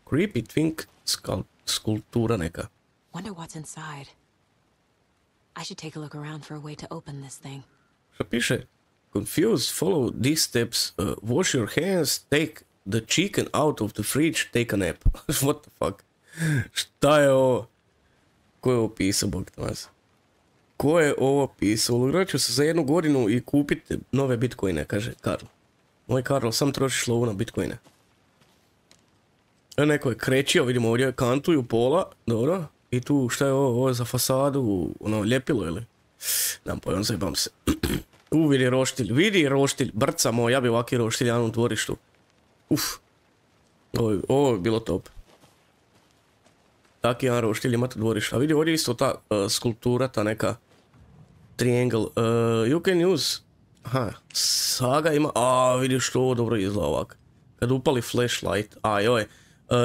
Creepy twig skulptura neka.
Wonder what's inside. I should take a look around for a way to open this thing.
Šta piše? Confused, follow these steps, wash your hands, take the chicken out of the fridge, take a nap. What the fuck? Šta je ovo? Ko je ovo pisao, bog te vas? Ko je ovo pisao? Ulograt ću se za 1 godinu i kupiti nove bitcoine, kaže Karl. Moj Karl, sam trošiš lovu na bitcoine. Neko je krećio, vidimo ovdje kantuju pola, dobro. I tu šta je ovo? Ovo je za fasadu, ono, ljepilo ili? Dam pojom, zajebam se. Vidi roštilj, brca moj, ja bi ovakvi roštilj jedan u dvorištu. Uf. Ovo je bilo top. Taki jedan roštilj imate dvorišta. A vidi ovdje isto ta skulptura, ta neka triangle. You can use... Aha, Saga ima... vidiš što ovo dobro izgleda ovak. Kad upali flashlight, joj.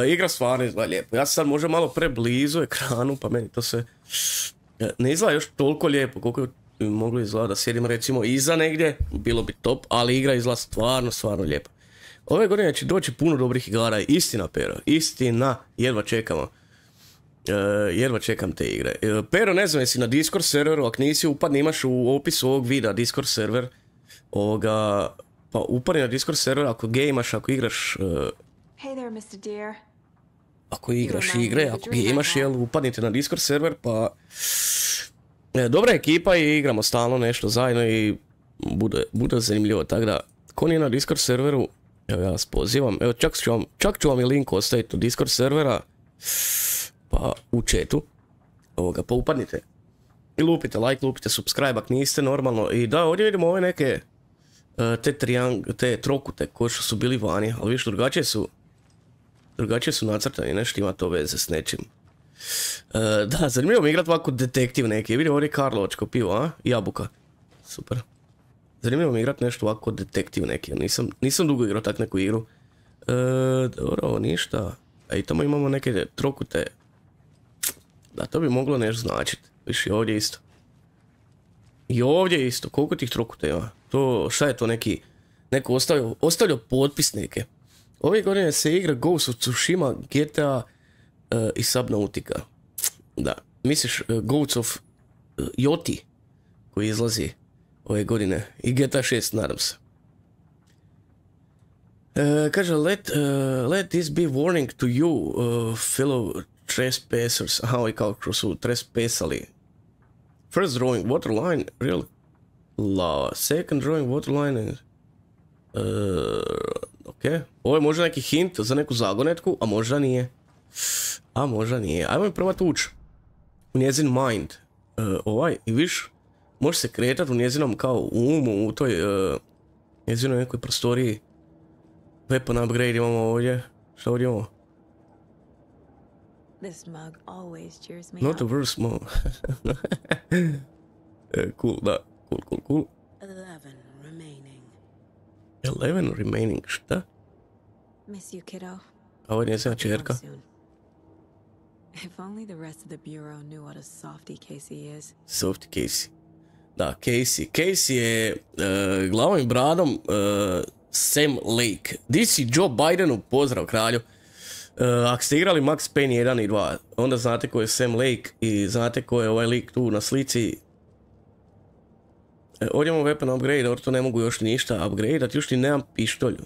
Igra stvarno izgleda lijepo. Ja sam sad možda malo preblizu ekranu, pa meni to se... Ne izgleda još toliko lijepo koliko bi moglo izgleda da sjedim recimo iza negdje, bilo bi top, ali igra izgleda stvarno lijepo. Ove godine će doći puno dobrih igara, istina Pero, istina, jedva čekamo. Jedva čekam te igre. Pero, ne znam jesi na Discord serveru, ako nisi upadni, imaš u opisu ovog videa Discord server. Pa upadni na Discord server ako gejmaš, ako igraš...
Hey there, Mr. Deer.
Ako igraš igre, ako gejmaš, jel, upadnite na Discord server, pa... Dobra ekipa i igramo stalno nešto zajedno i bude zanimljivo, tako da, ko nije na Discord serveru, evo ja vas pozivam, evo čak ću vam i link ostaviti u Discord servera, pa u chatu, pa upadnite. I lupite like, lupite subscribe ako niste normalno, i da, ovdje vidimo ove neke, te trokute koje su bili vani, ali viš drugačije su nacrtani, nešto ima to veze s nečim. Da, zanimljivo mi igrati ovako detektiv neki. Vidim ovdje karlovačko pivo, a? Jabuka. Super. Zanimljivo mi igrati nešto ovako detektiv neki. Nisam dugo igrao tak neku igru. Dobro, ovo ništa. A i tamo imamo neke trokute. Da, to bi moglo nešto značiti. Viš i ovdje isto. I ovdje isto. Koliko tih trokuta ima? To, šta je to neko ostavljao potpis neke. Ove godine se igra Ghost of Tsushima, GTA i Subnautica. Da, misliš Ghost of Yoti koji izlazi ove godine. I GTA 6, nadam se. Kaže, let this be warning to you, fellow trespassers. Aha, ovaj kako su trespassali. First drawing waterline, real la. Second drawing waterline. Ok. Ovo je možda neki hint za neku zagonetku, a možda nije. Ajmo mi probati ući u njezin mind. I viš, može se kretati u njezinom kao umu, u toj njezinoj nekoj prostoriji. Weapon upgrade imamo ovdje. Šta ovdje imamo? Not the worst mug. Cool, da. Cool. 11 remaining. Šta?
Miss you, kiddo.
A ovo je njezina čerka.
If only the rest of the bureau knew what a softy Casey is.
Softy Casey. Da, Casey. Casey je glavom i bradom Sam Lake. Di si Joe Bidenu, pozdrav kralju. Ako ste igrali Max Payne 1 i 2, onda znate ko je Sam Lake i znate ko je ovaj lik tu na slici. Ovdje imamo weapon upgrade, ovdje to ne mogu još ništa upgradeat, još ni nemam pištolj.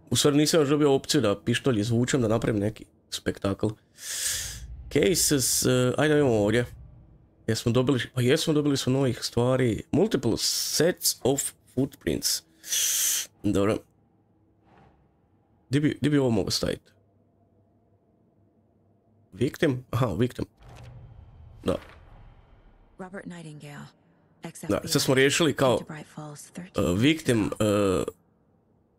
U stvari nisam još dobio opciju da pištolj izvučem, da napravim neki spektakl. Cases, ajde imamo ovdje. Dobili smo novih stvari. Multiple sets of footprints. Dobro. Di bi ovo mogo staviti? Victim? Aha, victim. Da. Da, sad smo riješili kao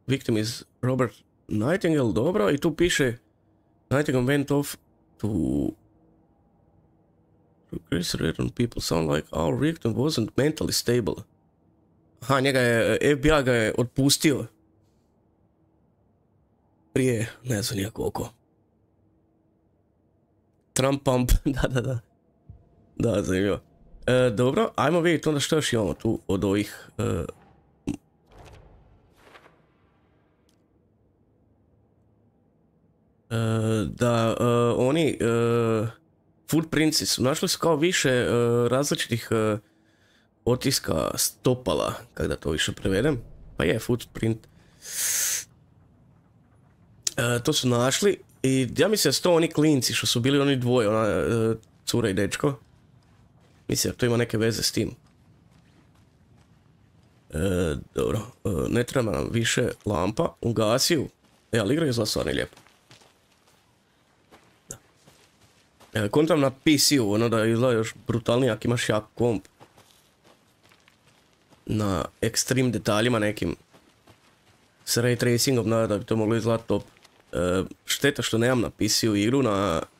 victim is Robert Nightingale, dobro, i tu piše Nightingale went off to certain people sound like our victim wasn't mentally stable. Aha, FBI ga je otpustio prije, ne znam nijako oko. Trump pump, da. Da, zanimljivo. Dobro, ajmo vidjeti onda što još imamo tu od ovih... oni footprintsi su našli su kao više različitih otiska stopala, kako da to više prevedem. Pa je footprint. To su našli i ja mislim da su to oni klinci što su bili oni dvoje, ona cura i dečko. Mislim da to ima neke veze s tim. Dobro, ne treba nam više lampa, ugasiju. Ali igra izgleda stvarno lijepo. Kontam na PC-u, ono da izgleda još brutalnije ako imaš jak komp. Na extreme detaljima nekim. S ray tracingom, da bi to moglo izgledati top. Šteta što nemam na PC-u igru,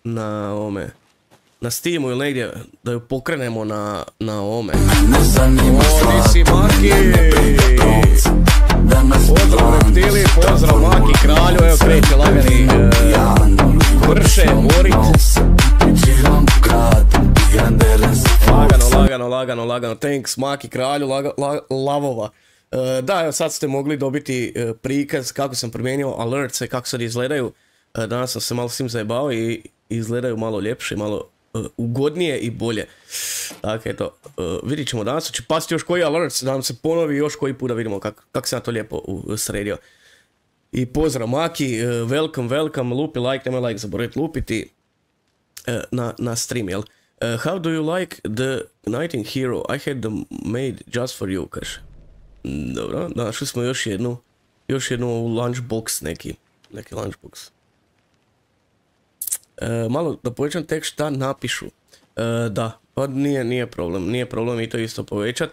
na ovome. Na Steamu ili negdje, da ju pokrenemo na ovome. O, nisi Maki! Pozdrav reptili, pozdrav Maki kralju, evo kreće lagani vrše, borit. Lagano, thanks Maki kralju, lavova. Da, evo sad ste mogli dobiti prikaz kako sam promijenio alertse, kako sad izgledaju. Danas sam se malo s tim zajebao i izgledaju malo ljepše, malo ugodnije i bolje. Dakle, eto, vidit ćemo danas, će pasti još koji alerts, da nam se ponovi još koji put da vidimo kako sam ja to lijepo sredio. I pozdrav Maki, welcome, lupi like, nemoj like zaboraviti lupiti na stream, jel? How do you like the Nighting Hero? I had them made just for you, kaže. Dobro, našli smo još jednu lunchbox, neki lunchbox. Malo da povećam tek šta napišu. Da, pa nije problem i to isto povećat.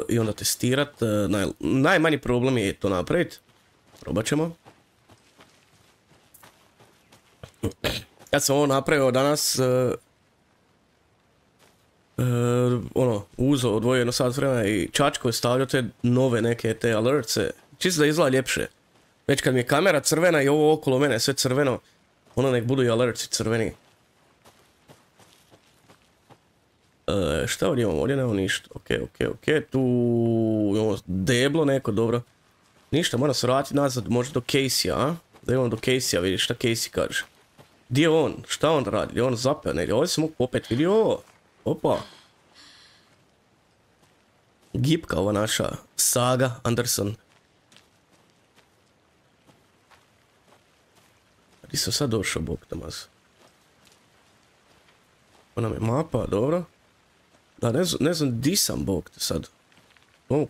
I onda testirat. Najmanji problem je to napraviti. Probat ćemo. Ja sam ovo napravio danas, odvojio jedno sat vremena i čačko je stavljao te nove neke te alertse, čisto da izgleda ljepše. Već kad mi je kamera crvena i ovo okolo mene sve crveno, Ono nek budu i alertsi crveni. Šta ovdje imamo? Ovdje nemamo ništa. Ok. Tu imamo deblo neko, dobro. Ništa, moram se vratiti nazad, možda do Casey-a, a? Da imamo do Casey-a, vidiš šta Casey kaže. Gdje je on? Šta on radi? Je on zapeo negdje? Ovdje se mogu popet, vidi ovo. Opa. Gipka ova naša Saga Anderson. Gdje sam sad došao, bog tamaz? Ona mi je mapa, dobro. Da, ne znam di sam, bog te sad. Mogu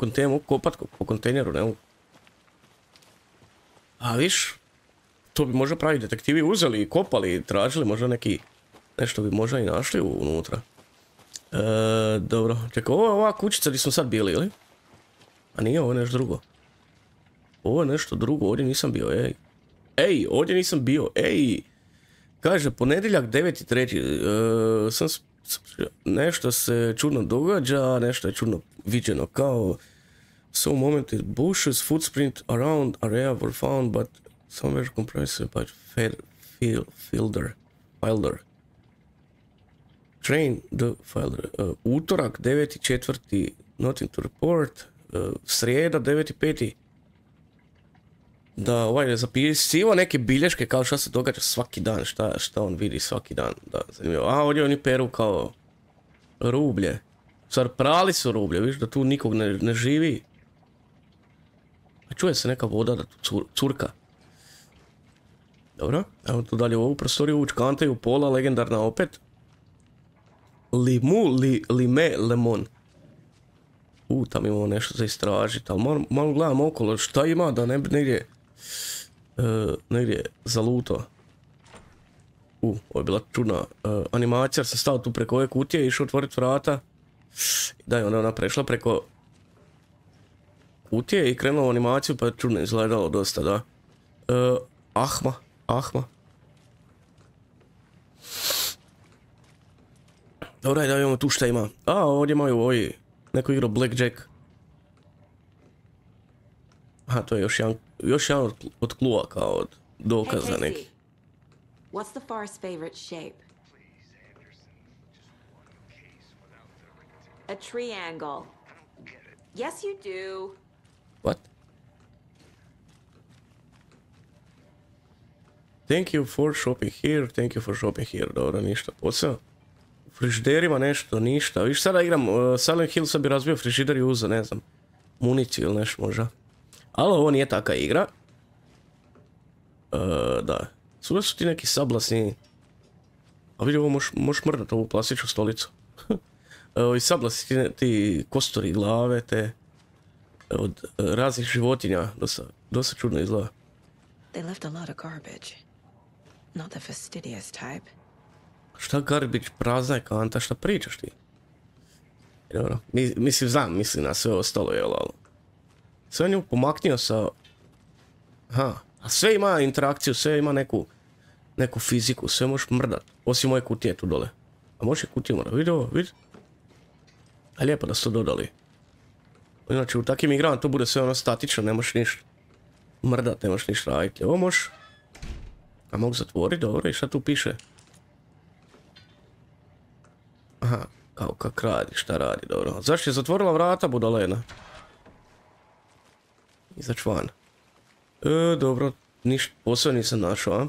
kopat po kontejneru, ne mogu. A viš, to bi možda pravi detektivi uzeli i kopali i tražili možda nešto bi možda i našli unutra. Dobro, čekaj, ovo je ova kućica gdje smo sad bili, ili? A nije, ovo je nešto drugo. Ovo je nešto drugo, ovdje nisam bio, ej. Ej, ovdje nisam bio, ej. Kaže, ponedjeljak 9.3. Nešto se čudno događa, nešto je čudno viđeno kao... So momented bushes, footprint around area were found, but somewhere compressed by Fielder. Train the Fielder. Utorak 9.4. Nothing to report. Srijeda 9.5. Da, ovaj je zapisivo neke bilješke kao šta se događa svaki dan, šta on vidi svaki dan. Da, zanimljivo. A ovdje oni peru kao rublje. Stvar, prali su rublje, viš da tu nikog ne živi. A čuje se neka voda da tu curka. Dobro, evo tu dalje u ovu prostoriju učkantaju pola, legendarna opet. Lime, lemon. Tam imamo nešto za istražiti, ali malo gledam okolo šta ima da ne bi negdje zaluto. Ovo je bila čudna animacija, sam stao tu preko ove kutije i išao otvoriti vrata. Da je ona prešla preko kutije i krenula u animaciju pa je čudno izgledalo dosta, da. Ahma. Dobro, da vidimo tu šta ima. Ovdje imaju ovi, neko igrao Blackjack. Aha, to je još jedan od klua kao od dokaza neki.
What's the far's favorite shape? A triangle. Yes, you do.
What? Thank you for shopping here. Dobro, ništa posao. U frižiderima nešto, ništa. Viš, sada igram Silent Hill, sad bi razbio frižider i uzeo, ne znam, municiju ili nešto možda. Ali ovo nije taka igra. Da. Svuda su ti neki sablasni... A vidi, ovo možeš mrdati ovu plastičnu stolicu. Ovi sablasni ti kostori glave, te... od raznih životinja. Dosta čudno izgleda.
They left a lot of garbage. Not the fastidious type.
Šta garbage, prazna je kanta, šta pričaš ti? Dobro, mislim na sve ostalo, jel, ali... Sve nju pomaknio sa... Aha, a sve ima interakciju, sve ima neku fiziku, sve možeš mrdat. Osim moje kutije tu dole. A možeš i kutiju mrdat, vidi ovo, vidi. A lijepo da su to dodali. Inače, u takvim igrama to bude sve ono statično, ne možeš ništa mrdat, ne možeš ništa raditi. Ovo možeš... A mogu zatvoriti, dobro, i šta tu piše? Aha, kao kak radi, šta radi, dobro. Zašto je zatvorila vrata, budalena? Izaći van. Dobro, ništa posao nisam našao, a?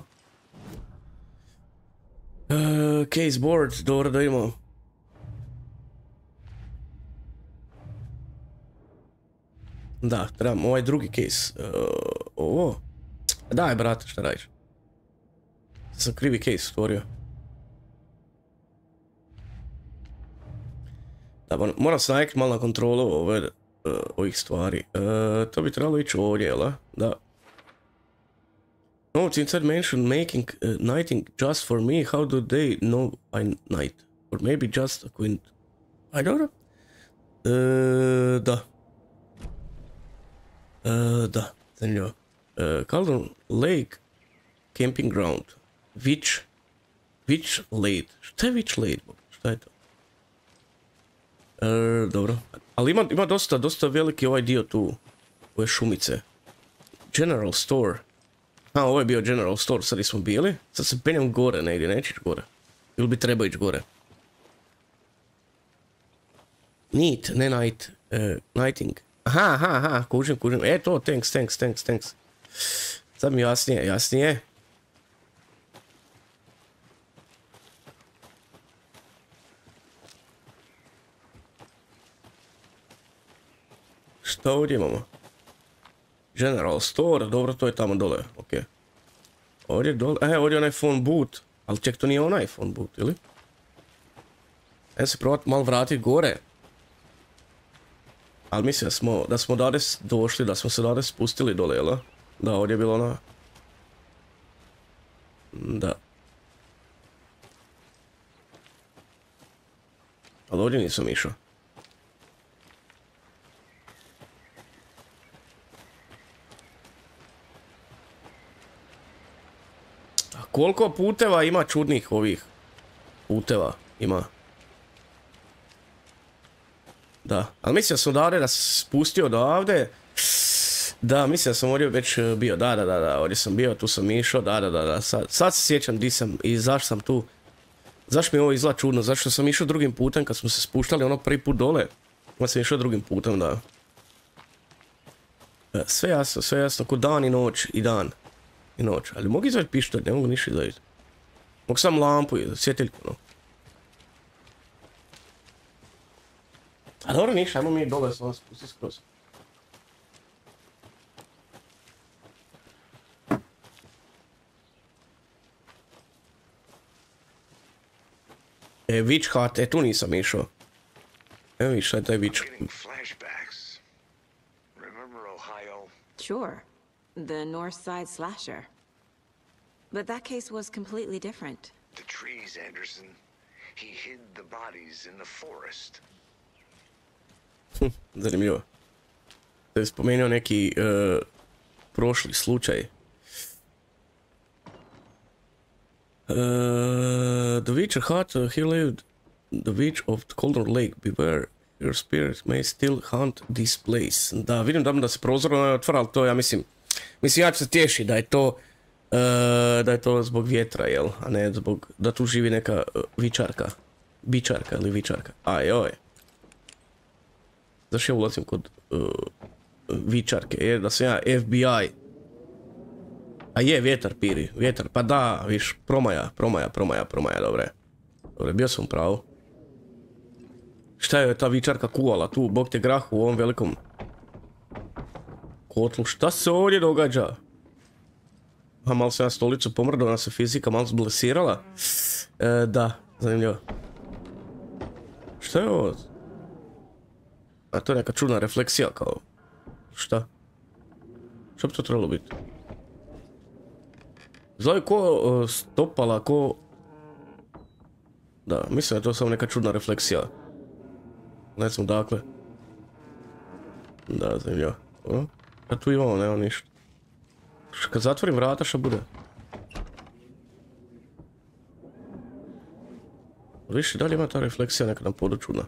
Case board, dobro da imamo. Da, trebam ovaj drugi case. Ovo? Daj, brate, šta radiš? Sam krivi case stvorio. Da, moram se naviknuti malo na kontrolu ovih stvari. To bi trebalo ići ovdje, jel? Da. Notes inside mention making nighting just for me. How do they know I night? Or maybe just a quint. I don't know. Da. Da, zanimljivo. Caldron Lake Camping Ground. Witch Lake. Šta je Witch Lake? Šta je to? Dobro. Ali ima dosta veliki ovaj dio tu. Ove šumice. General Store. A, ovo je bio General Store, sad smo bili. Sad se penjam gore negdje, neće ići gore. Ili bi trebao ići gore. Neat, ne night. Nighting. Aha, kužim. To, thanks. Sad mi jasnije. Šta ovdje imamo? General Store, dobro, to je tamo dole, ok. Ovdje dole, ovdje je onaj phone booth, ali ček, to nije onaj phone booth, ili? Ajde se probati malo vratiti gore. Ali mislim da smo dade došli, da smo se dade spustili dole, jel? Da, ovdje je bilo ona... Da. Ali ovdje nisam išao. A koliko puteva ima čudnih ovih puteva ima? Da, ali mislim da sam odavde da se spustio odavde. Da, mislim da sam ovdje već bio, da, ovdje sam bio, tu sam išao, da, sad se sjećam di sam i zašto sam tu. Zašto mi ovo izgleda čudno, zašto sam išao drugim putem kad smo se spuštali ono prvi put dole. Onda sam išao drugim putem, da. Sve jasno, ko dan i noć, i dan i noć. Ali mogu izvaditi pištolj, ne mogu ništa izvaditi. Mogu sam lampu i svjetiljku, no. A dobro, ništa, ajmo mi dole, sam vas spustiti skroz. Witch Hut, tu nisam išao. Evo viš, šta je taj Witch?
Sure. The North Side slasher. But that case was completely different.
The trees, Anderson. He hid the bodies in the forest.
Zanimljivo. Da je spomenuo neki prošli slučaj. The Witcher Hut, he lived the witch of the Cauldron Lake. Beware, your spirit may still haunt this place. Da, vidim da se prozor otvara, ali to ja mislim ja ću se tješi da je to zbog vjetra, jel? A ne zbog da tu živi neka vičarka. Bičarka ili vičarka. Ajoj. Zašto ja ulazim kod vičarke? Da sam ja FBI. A je, vjetar piri, vjetar, pa da, viš, promaja, dobre. Dobre, bio sam u pravu. Šta je ta vičarka kuvala tu, bog te grahu u ovom velikom kotlu, šta se ovdje događa? A malo sam na stolicu pomrdao, ona se fizika malo zblesirala. Da, zanimljivo. Šta je ovo? A to je neka čudna refleksija kao... Šta? Šta bi to trebalo biti? Zove ko stopala, ko... Da, mislim da je to samo neka čudna refleksija. Ne znam dakle. Da, zanimljivo. A tu imamo, nema ništa. Kad zatvorim vrata, šta bude? Viši, da li ima ta refleksija neka na podu čudna?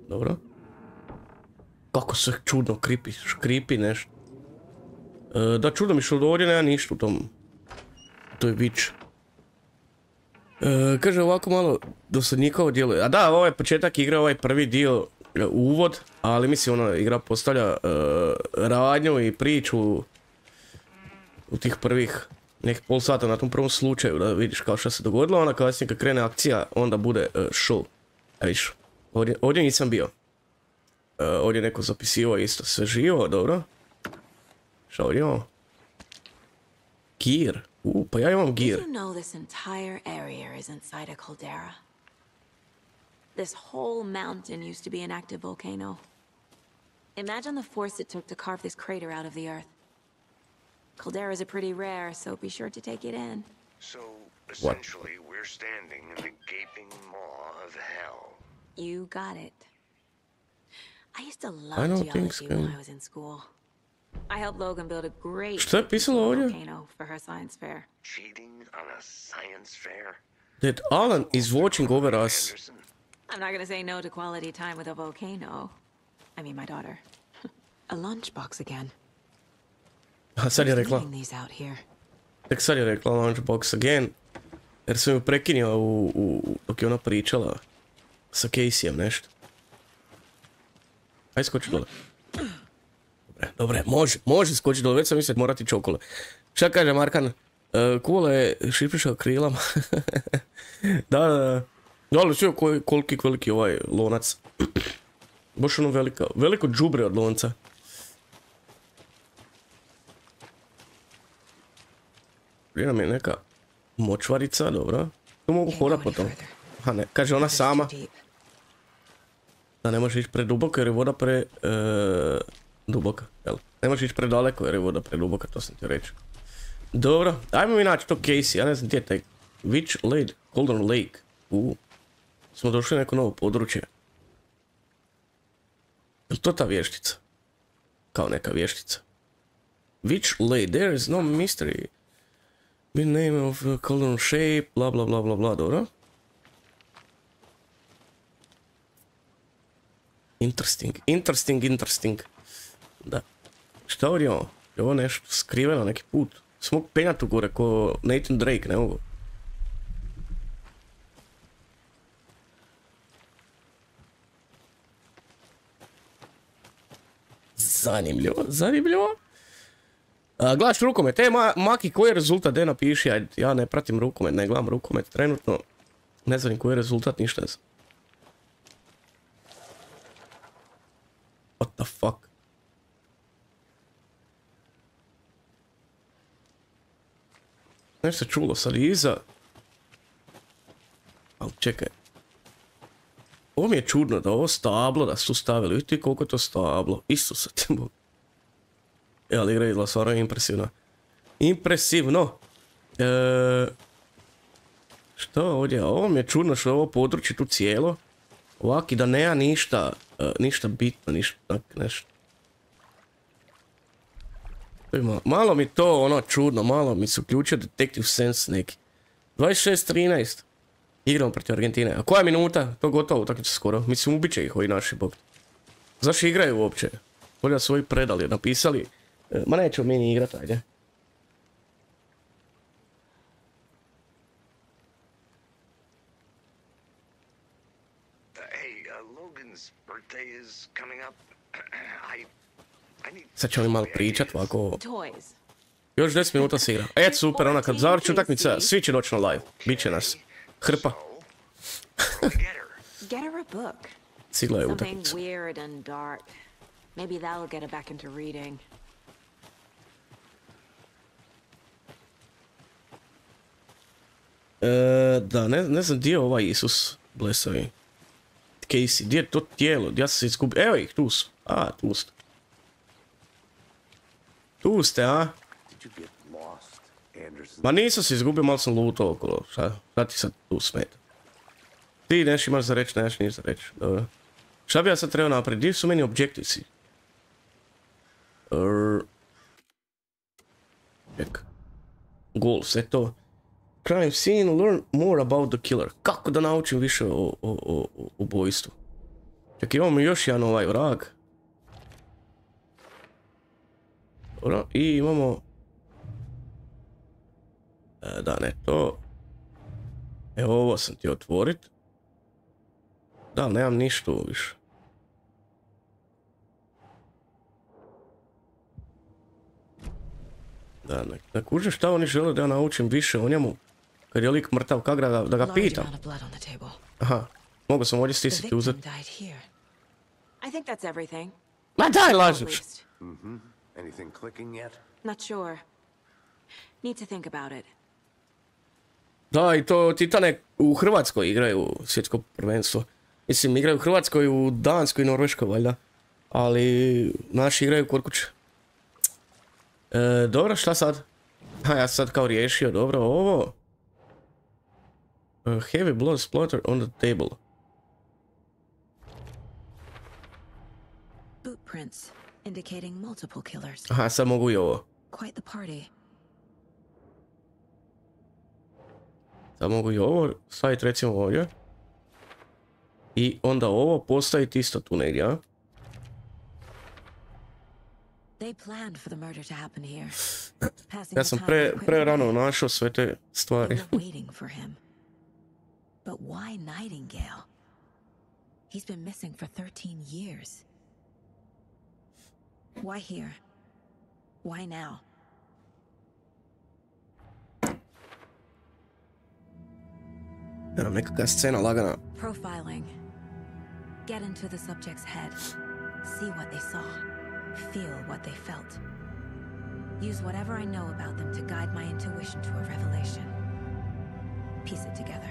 Dobro. Kako se čudno škripi nešto. Da, čudno mi što ovdje nema ništa u tom. To je bić. Kaže ovako malo dosadnjikovo djeluje. A da, ovaj početak igra, ovaj prvi dio uvod, ali mislim ona igra postavlja radnju i priču u tih prvih nekih pol sata na tom prvom slučaju, da vidiš kao što se dogodilo, onda kasnije kad krene akcija, onda bude show. A viš, ovdje nisam bio. Ovdje neko zapisivao isto sve živo, dobro. Šta ovdje imamo? Gear. Pa ja imam gear.
Did you know this entire area is inside a caldera? This whole mountain used to be an active volcano. Imagine the force it took to carve this crater out of the earth. Calderas are pretty rare, so be sure to take it in.
So, essentially, we're standing in the gaping maw of hell.
You got it. I used to love geology when I was in school. I helped Logan build a great volcano for her science fair.
Cheating on a science fair?
That Alan is watching over us.
I'm not gonna say no to quality time with a volcano. I mean, my daughter. A lunchbox again.
A sad je rekla. Tek sad je rekla lunchbox again. Jer sam ju prekinio dok je ona pričala sa Caseyem nešto. Aj skoči dole. Dobre, može skoči dole, već sam mislio morati čokole. Šta kaže Markan? Kula je šiprišao krilama. Da. Ali sve koliki veliki ovaj lonac. Baš ono veliko džubre od lonca. Prije nam je neka močvarica, dobro. Tu mogu hodat po tom. Aha ne, kaže ona sama. Da ne može ići preduboko jer je voda duboka. Ne može ići predaleko jer je voda preduboka, to sam ti reći. Dobro, ajmo mi naći to Casey, ja ne znam gdje je taj Witch Lake, Golden Lake. Smo došli u neko novo područje. Je li to ta vještica? Kao neka vještica. Witch Lake, there is no mystery. The name of golden shape, bla bla bla bla bla, dobro. Interesting. Da. Šta ovdje imamo? Je ovo nešto skriveno, neki put? Smog penjati u gore, ko Nathan Drake, ne mogu. Zanimljivo. Gledaš rukomet, Maki, koji je rezultat, de napiši, ja ne pratim rukomet, ne gledam rukomet trenutno. Ne znam koji je rezultat, ništa ne znam. What the fuck? Nešto se čulo sad iza. Ali čekaj. Ovo mi je čudno da ovo stablo da su stavili. Vidite koliko je to stablo. Isusa ti Bog. Ali igra izgleda stvarno impresivno. Što ovdje? Ovo mi je čudno što je ovo područje tu cijelo. Ovaki da nema ništa bitno, nešto. Malo mi to ono čudno, malo mi se uključio Detective Sense neki. 26-13. Igramo protiv Argentine. A koja je minuta? To gotovo, utakmica skoro. Mislim, ubit će ih ovi naši bog. Zašto igraju uopće? Bolje da su ovi predali, napisali. Ma nećemo mi ni igrat, ajde. Sad ćemo mi malo pričat ovako. Još 10 minuta se igra. Eto super, ona kad završi utakmica, svi će doći na live. Biće nas. Hrpa. Sigla je utakmica. Da, ne znam gdje je ovaj Isus, blesavi. Casey, gdje je to tijelo, gdje se izgubio? Evo ih, tu su. A, tu ste. Tu ste, a? Ma nisam se izgubio, malo sam lutao okolo. Šta ti sad tu smeta? Ti nešto imaš za reći, nešto niš za reći. Dobro. Šta bi ja sad trebao napraviti? Gdje su meni objektivci? Ček. Goals, eto. Crime scene, learn more about the killer. Kako da naučim više o ubojstvu? Ček, imamo još jedan ovaj vrag. Dobro, i imamo... Da, ne, to... Evo, ovo sam ti otvorit. Da, nemam ništa više. Da, ne kužim šta oni žele da ja naučim više o njemu. Kad je lik mrtav, kak da ga pitam. Aha, mogu sam ovdje stisiti uzeti. Ma daj, lažeš. Da, i to Titane u Hrvatskoj igraju svjetsko prvenstvo. Mislim, igraju u Hrvatskoj, u Danskoj i Norveškoj, valjda. Ali naši igraju kod kuće. Dobro, šta sad? Ha, ja sad kao riješio, dobro, ovo. Heavy blood splatter on the table.
Footprints indicating multiple killers.
Aha, sad mogu i ovo.
Quite the party.
Sad mogu i ovo staviti recimo ovdje. I onda ovo postaviti isto tu negdje, a?
They planned for the murder to happen here.
Ja sam prerano našao sve te stvari.
Waiting for him. But why Nightingale? He's been missing for 13 years. Why here? Why now?
Nekakva scena lagana.
Profiling. Get into the subject's head. See what they saw. Feel what they felt. Use whatever I know about them to guide my intuition to a revelation. Piece it together.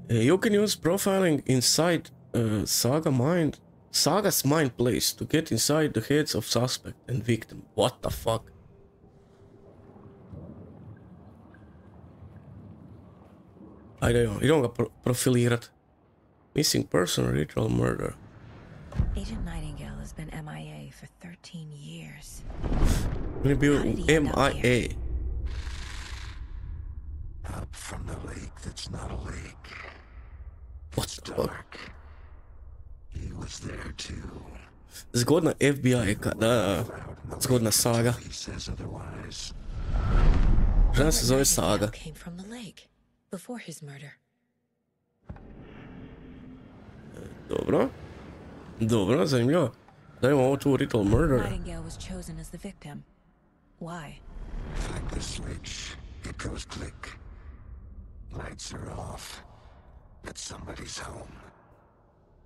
You can use profiling inside Saga's mind place to get inside the heads of suspect and victim. What the fuck? Ajde, idemo ga profilirat. Missing person, ritual murder.
Agent Nightingale has been MIA for 13 years.
On je bio MIA.
Up from the lake that's not a lake.
What the fuck?
He was there too.
Zgodna FBI-eka, da. Zgodna saga.
He says otherwise.
Žena se zove Saga.
Came from the lake before his murder.
Dobro. Dobro, zanimljivo. Dajmo ovo tu ritual murder.
Nightingale was chosen as the victim. Why?
Like the switch, it goes click. Lights are off. But somebody's home.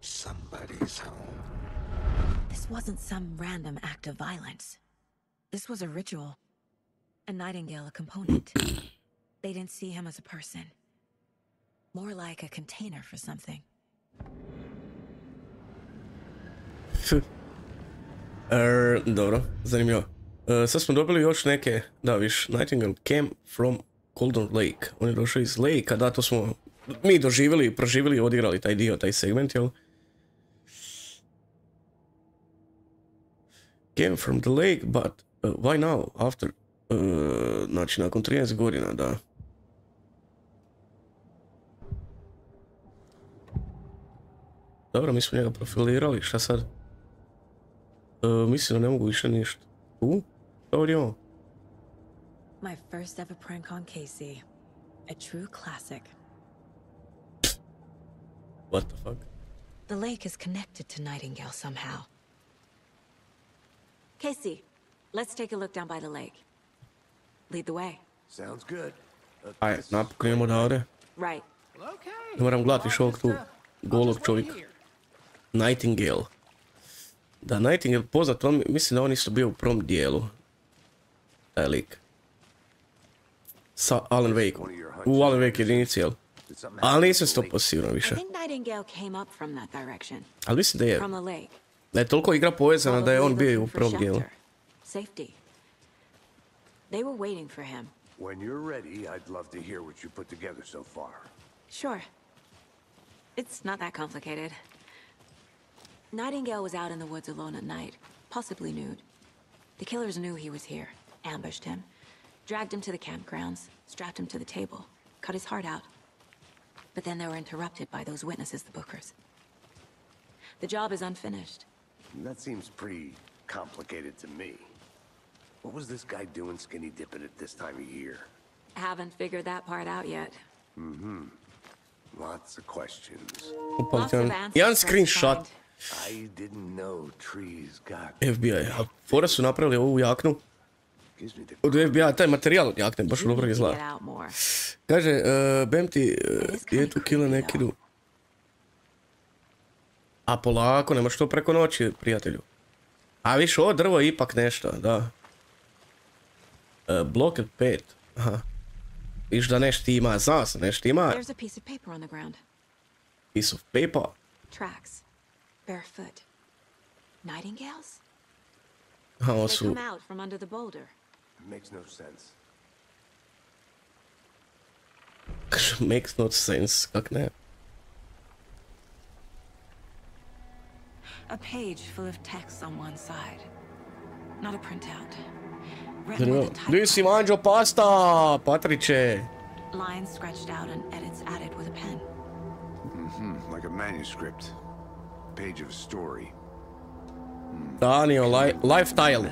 Somebody's home.
This wasn't some random act of violence. This was a ritual. A Nightingale a component. They didn't see him as a person. More like a container for something.
Dobro, zanimljivo. Sad smo dobili još neke, da viš, Nightingale came from Golden Lake. On je došao iz Lake-a, da, to smo mi doživjeli, proživjeli, odigrali taj dio, taj segment, jel? Came from the lake, but why now? After, znači nakon 13 godina, da. Dobro, mi smo njega profilirali, šta sad? Mislim da ne mogu više ništa. Šta ovdje imamo?
My first ever prank on Casey. A true classic.
What the fuck?
The lake is connected to Nightingale somehow. Casey, let's take a look down by the lake. Lead the way.
Sounds good.
Ajde, napokrenemo da ode.
Right.
Ne moram gledati više ovog tu golog čovjeka. Nightingale. Da, Nightingale poznat, on, mislim da on isto bio u prvom dijelu. Taj lik. Sa Alan Wake. U Alan Wake jedinici, jel? Ali nisam 100% sigurno više. Ali mislim da je. Da je toliko igra povezana da je on bio u prvom dijelu.
They were waiting for him.
When you're ready, I'd love to hear what you put together so far.
Sure. It's not that complicated. Nightingale was out in the woods alone at night, possibly nude. The killers knew he was here, ambushed him, dragged him to the campgrounds, strapped him to the table, cut his heart out. But then they were interrupted by those witnesses, the Bookers. The job is unfinished.
That seems pretty complicated to me. What was this guy doing skinny dipping at this time of year?
Haven't figured that part out yet.
Lots of questions.
Jedan screenshot.
I didn't know trees got...
FBI, a fora su napravili ovu jaknu. Od FBI, taj materijal od jakne, baš dobro izgleda. Kaže, Bemti, je tu kile nekidu. A polako, nemaš to preko noći, prijatelju. A viš, ovo drvo je ipak nešto, da. Blocket 5, aha. Viš da nešto ima, znao sam, nešto ima.
There's a piece of paper on the ground.
Piece of paper?
Tracks. Barefoot. Nightingales?
Aha, ovo
They
su...
come out from under the boulder.
Makes no sense.
Makes no sense, kak ne.
A page full of text on one side. Not a printout.
Gdje si manđo pasta, Patriće?
Lines scratched out and edits added with a pen.
Like a manuscript. Page of a story.
Danio, lifestyle.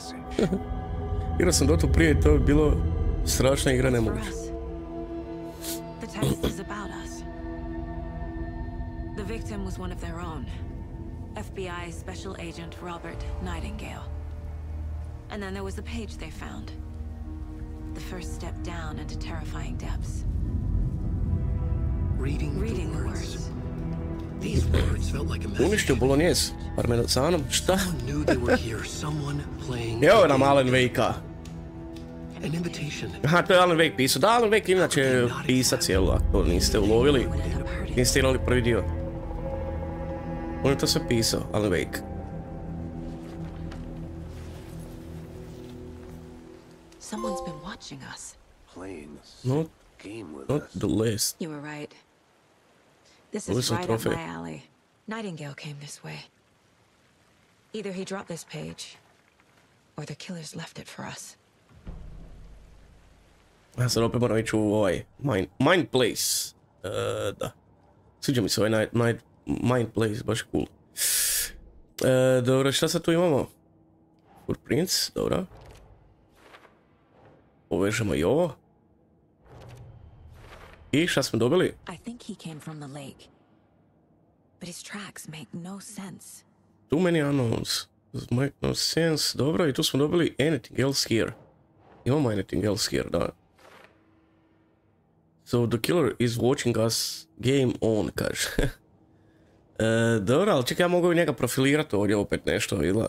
Igrao sam Dotu prije, to je bilo strašna igra, ne moguće.
The text is about us. The victim was one of their own. FBI Special Agent Robert Nightingale. And then there was the page they found. The first step down into terrifying depths.
Reading the words. These words felt like a message.
Uništio Bolognese, parmezanom, šta?
Someone knew they were here, someone playing.
Evo nam Alan Wake-a.
An invitation.
Aha, to je Alan Wake pisao. Da, Alan Wake inače pisac, jel, ako to niste ulovili. Niste igrali prvi dio. On je to sve pisao, Alan Wake.
Someone's been watching us.
Playing this
Not
game with
Not
us.
the list.
You were right. This
What
is
was the
right up
trophy?
my alley. Nightingale came this way. Either he dropped this page, or the killers left it for us.
Ja sad opet moram ići u ovaj Mind Place. Da. Sviđa mi se ovaj Mind Place, baš cool. Dobro, šta sad tu imamo? Footprints, dobro. Povežemo i ovo. I šta smo dobili?
I think he came from the lake. But his tracks make no sense.
Too many unknowns. Does make no sense. Dobro, i tu smo dobili anything else here. Imamo anything else here, da. So the killer is watching us, game on, kaže. Dobro, ali čekaj, ja mogu njega profilirati ovdje opet nešto, vidjela.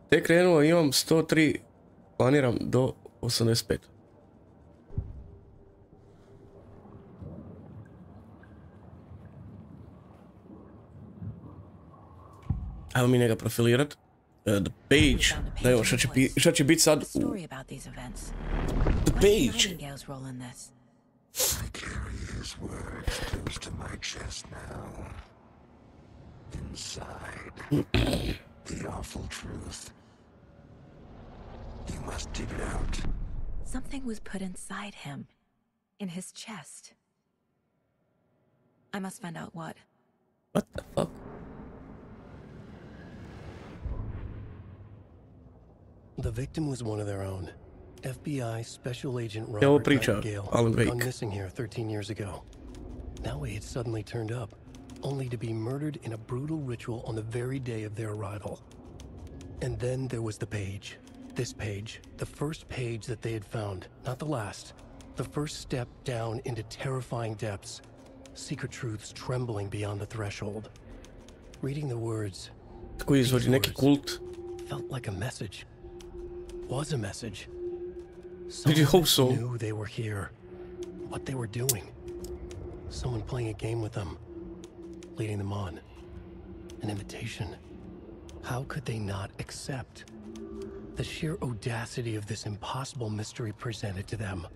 Tek krenuo, imam 103, planiram do 85. Ajmo mi njega profilirat. The page. Da evo, šta će biti sad? The page.
I carry his words close to my chest now. Inside, the awful truth. You must dig it out.
Something was put inside him. In his chest. I must find out what.
What the fuck?
The victim was one of their own. FBI Special Agent
Evo
Robert
priča,
Nightingale
Alan
gone
Wake.
missing here 13 years ago. Now he had suddenly turned up, only to be murdered in a brutal ritual on the very day of their arrival. And then there was the page. This page, the first page that they had found, not the last. The first step down into terrifying depths. Secret truths trembling beyond the threshold. Reading the words,
Koji izvodi neki kult.
felt like a message. Was a message.
Did you hope so?
Knew they were here, what they were doing. Someone playing a game with them, leading them on. An invitation. How could they not accept? The sheer audacity of this impossible mystery presented to them,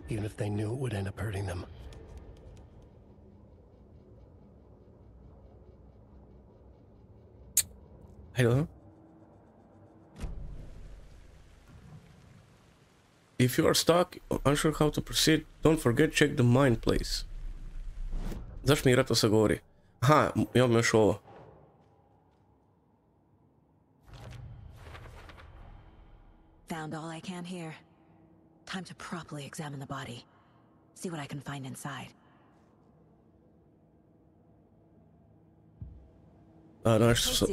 even if they knew it would end up hurting them.
I don't know. If you are stuck, unsure how to proceed, don't forget check the mind place. Zašto mi igra to se govori? Aha, imam još ovo.
Found all I can here. Time to properly examine the body. See what I can find inside.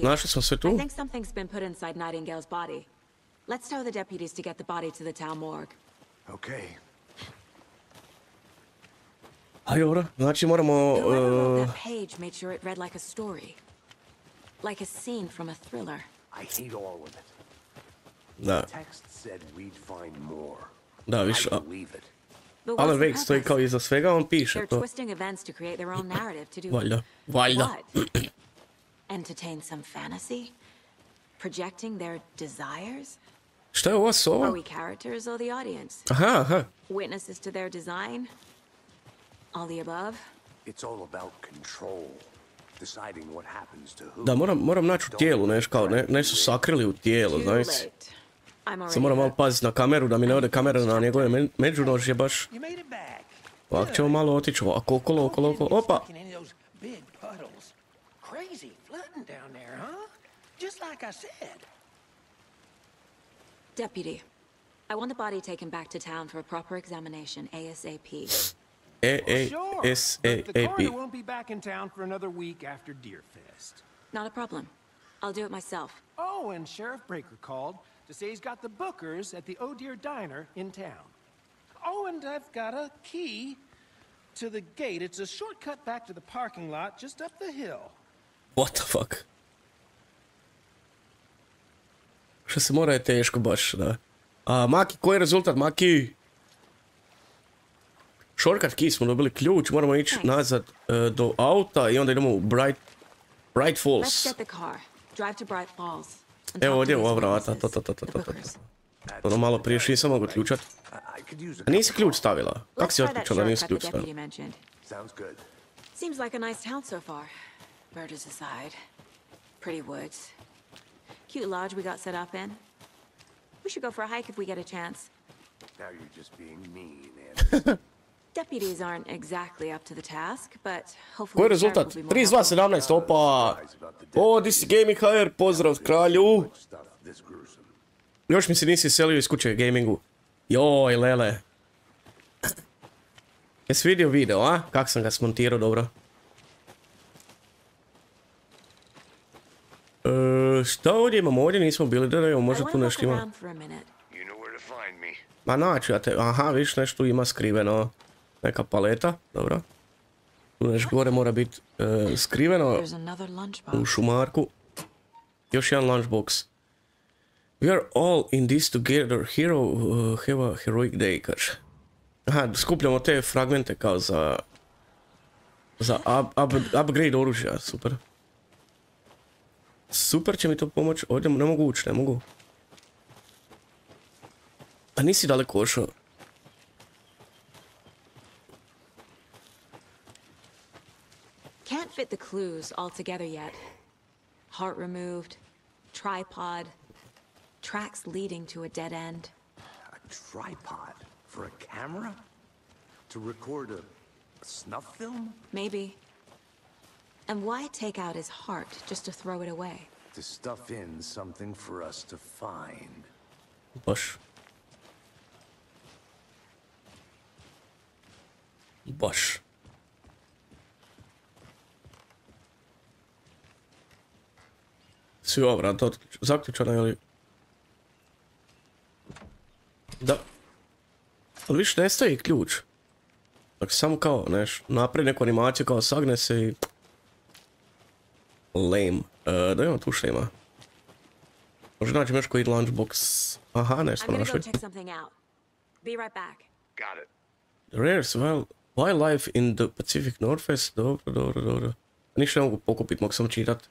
Našli smo sve
I
tu.
think something's been put inside Nightingale's body. Let's tell the deputies to get the body to the town morgue.
Okay.
Ajde, dobro. Znači moramo...
Whoever wrote that page made sure it read like a story. Like a scene from a thriller.
I hate all of it.
Da,
Text said we'd find more.
da, više.
I believe it.
But
Alan
what's the
Wake stoji
purpose?
kao iza svega, on piše
They're
to.
twisting events to create their own narrative to do
Valjda.
what? Entertain some fantasy? Projecting their desires?
Šta je ovo s ovo?
Are we characters or the audience?
Aha.
Witnesses to their design? All the above?
It's all about control. Deciding what happens to who.
Da, moram naći u tijelu nešto, kao nešto sakrili u tijelu,
Too
znaš.
late.
Sam moram malo paziti na kameru, da mi ne ode kamera na njegove međunožje baš. Ovako ćemo malo otići ovako, okolo, opa!
Deputy, I want the body taken back to town for a proper examination, ASAP.
ASAP.
The coroner won't be back in town for another week after Deerfest.
Not a problem. I'll do it myself.
Oh, and Sheriff Breaker called to say he's got the bookers at the Oh Dear Diner in town. Oh, and I've got a key to the gate. It's a shortcut back to the parking lot just up the hill.
What the fuck? Što se mora je teško baš, da. Maki, koji je rezultat, Maki? Shortcut key smo dobili ključ, moramo ići nazad do auta i onda idemo u Bright Falls. Evo ovdje ova vrata, ono malo prije što nisam mogu ključat. A nisi ključ stavila? Kako si otključala da nisi ključ stavila?
Seems like a nice town so far. Murders aside. Pretty woods. Cute lodge we got set up in. We should go for a hike if we get a chance.
Now you're just being mean, Anderson.
Deputies aren't exactly up to the task, but hopefully...
Koji je rezultat? 32-17, opa! O, this is Gaming HR, pozdrav kralju! Još mi se nisi selio iz kuće gamingu. Joj, lele. Jesi vidio video, a? Kako sam ga smontirao, dobro. Šta ovdje imamo? Ovdje nismo bili, da evo, možda tu nešto ima. Ma naći, aha, viš nešto ima skriveno. Neka paleta, dobro. Tu nešto gore mora biti skriveno u šumarku. Još jedan lunchbox. We are all in this together. Hero have a heroic day, kaže. Aha, skupljamo te fragmente kao za upgrade oružja, super. Super će mi to pomoći. Ovdje ne mogu ući, ne mogu. A nisi daleko ošao.
Can't fit the clues all together yet. Heart removed, tripod, tracks leading to a dead end.
A tripod for a camera? To record a snuff film?
Maybe. And why take out his heart just to throw it away?
To stuff in something for us to find.
Baš. Baš. Svi ova vrata zaključana, ili... Da. Ali više ne stoji ključ. Dakle, samo kao, neš, naprijed neku animaciju kao sagne se i... Lame. Da imamo tu što ima. Možda naći još koji lunchbox. Aha, nešto našli. Rares wildlife in the Pacific Northwest. Dobro. Ništa ne mogu pokupiti, mogu samo čitat.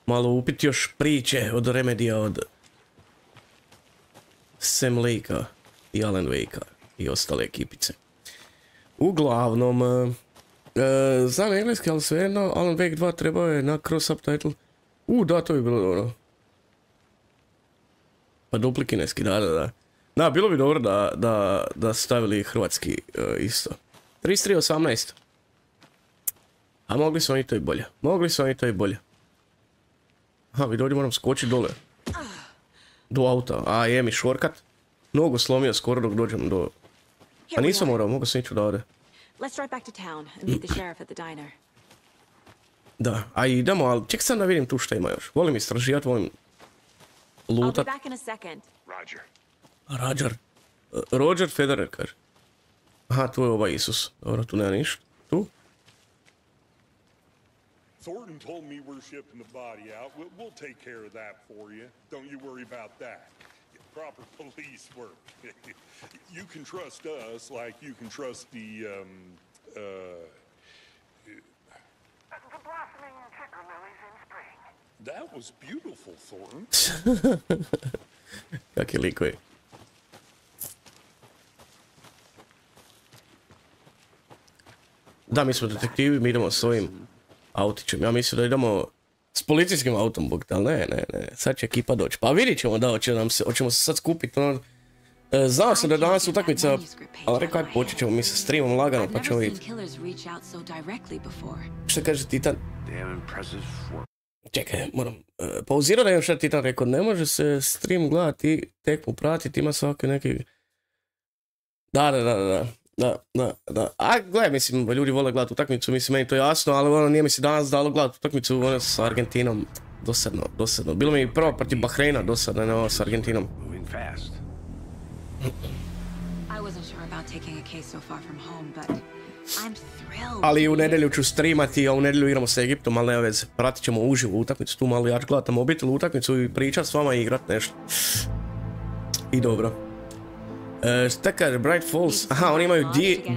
Malo upiti još priče od Remedija, od Sam Lakea i Alan Wakea i ostale ekipice. Uglavnom, znam engleski, ali svejedno, Alan Wake 2 trebao je na cross subtitle. Da, to bi bilo dobro. Pa dupli kineski, da. Da, bilo bi dobro da stavili hrvatski isto. 33.18. A mogli su oni to i bolje. Aha, vidio ovdje moram skočiti dole. Do auta. A, je mi šorkat. Nogu slomio skoro dok dođem do... A nisam morao, mogu sam ići odavde. Da, a idemo, ali ček sam da vidim tu šta ima još. Volim istraživati, volim lutat. Roger Federer, kaže. Aha, tu je ovaj Isus. Dobro, tu nema ništa. Tu?
Thornton told me we're shipping the body out. We'll take care of that for you. Don't you worry about that. Proper police work. You can trust us like you can trust the blossoming ticker lilies in spring. That was beautiful, Thornton.
Kaki likovi. Da, mi smo detektivi, mi idemo s ovim autićem. Ja mislim da idemo S policijskim autom, bog, ali ne, sad će ekipa doći. Pa vidit ćemo da hoćemo se sad skupiti. Znao sam da je danas utakmica, ali rekao, ajde počet ćemo mi sa streamom lagano, pa ćemo vidjeti. Što kaže Titan? Čekaj, moram pauzirati da imam šta Titan rekao, ne može se stream gledati, tekmu pratiti, ima svaki neki... Da. A gledaj, mislim, ljudi vole gledati utakmicu, mislim, meni to jasno, ali ono nije mi se danas dalo gledati utakmicu ono, s Argentinom. Dosadno. Bilo mi prva protiv Bahreina dosadno, ne ovo s Argentinom. Ali u nedjelju ću streamati, a u nedjelju igramo sa Egiptom, ali nema veze. Pratit ćemo uživo utakmicu tu malo, ja ću gledati na mobitel utakmicu i pričat s vama i igrat nešto. I dobro. Šta kaže, Bright Falls, aha, oni imaju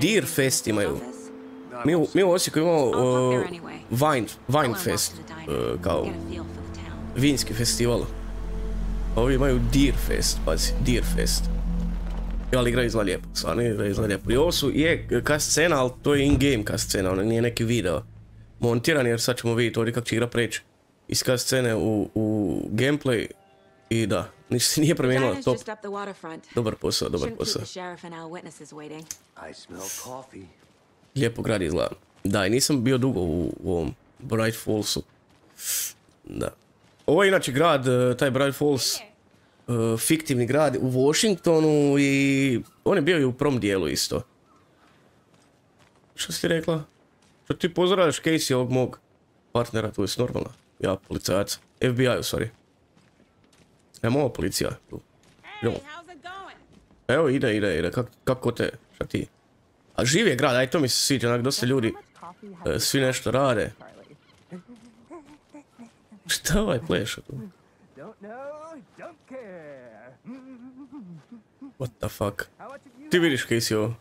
Deer Fest imaju. Mi u Osijeku imamo Wine Fest, kao vinski festival. Ovi imaju Deer Fest, pazi, Deer Fest. Ali igra izgleda lijepo, stvarno igra izgleda lijepo. I ovo je cutscena, ali to je in-game cutscena, ono nije neki video montiran, jer sad ćemo vidjeti ovdje kako će igra preći iz cutscene u gameplay. I da, ništa se nije promijenilo, top. Dobar posao. Lijepo grad izgleda. Da, i nisam bio dugo u ovom Bright Fallsu. Da. Ovo je inače grad, taj Bright Falls, fiktivni grad u Washingtonu i on je bio i u prvom dijelu isto. Što si ti rekla? Što ti pozdravljaš Casey, ovog mog partnera, tu je normalno. Ja, policajac. FBI u stvari. Nemo ovo policija tu. Evo ide. Kako te, šta ti? A živ je grad, aj to mi se sviđa, onak dosta ljudi. Svi nešto rade. Šta ovaj pleša tu? What the fuck? Ti vidiš Casey ovo?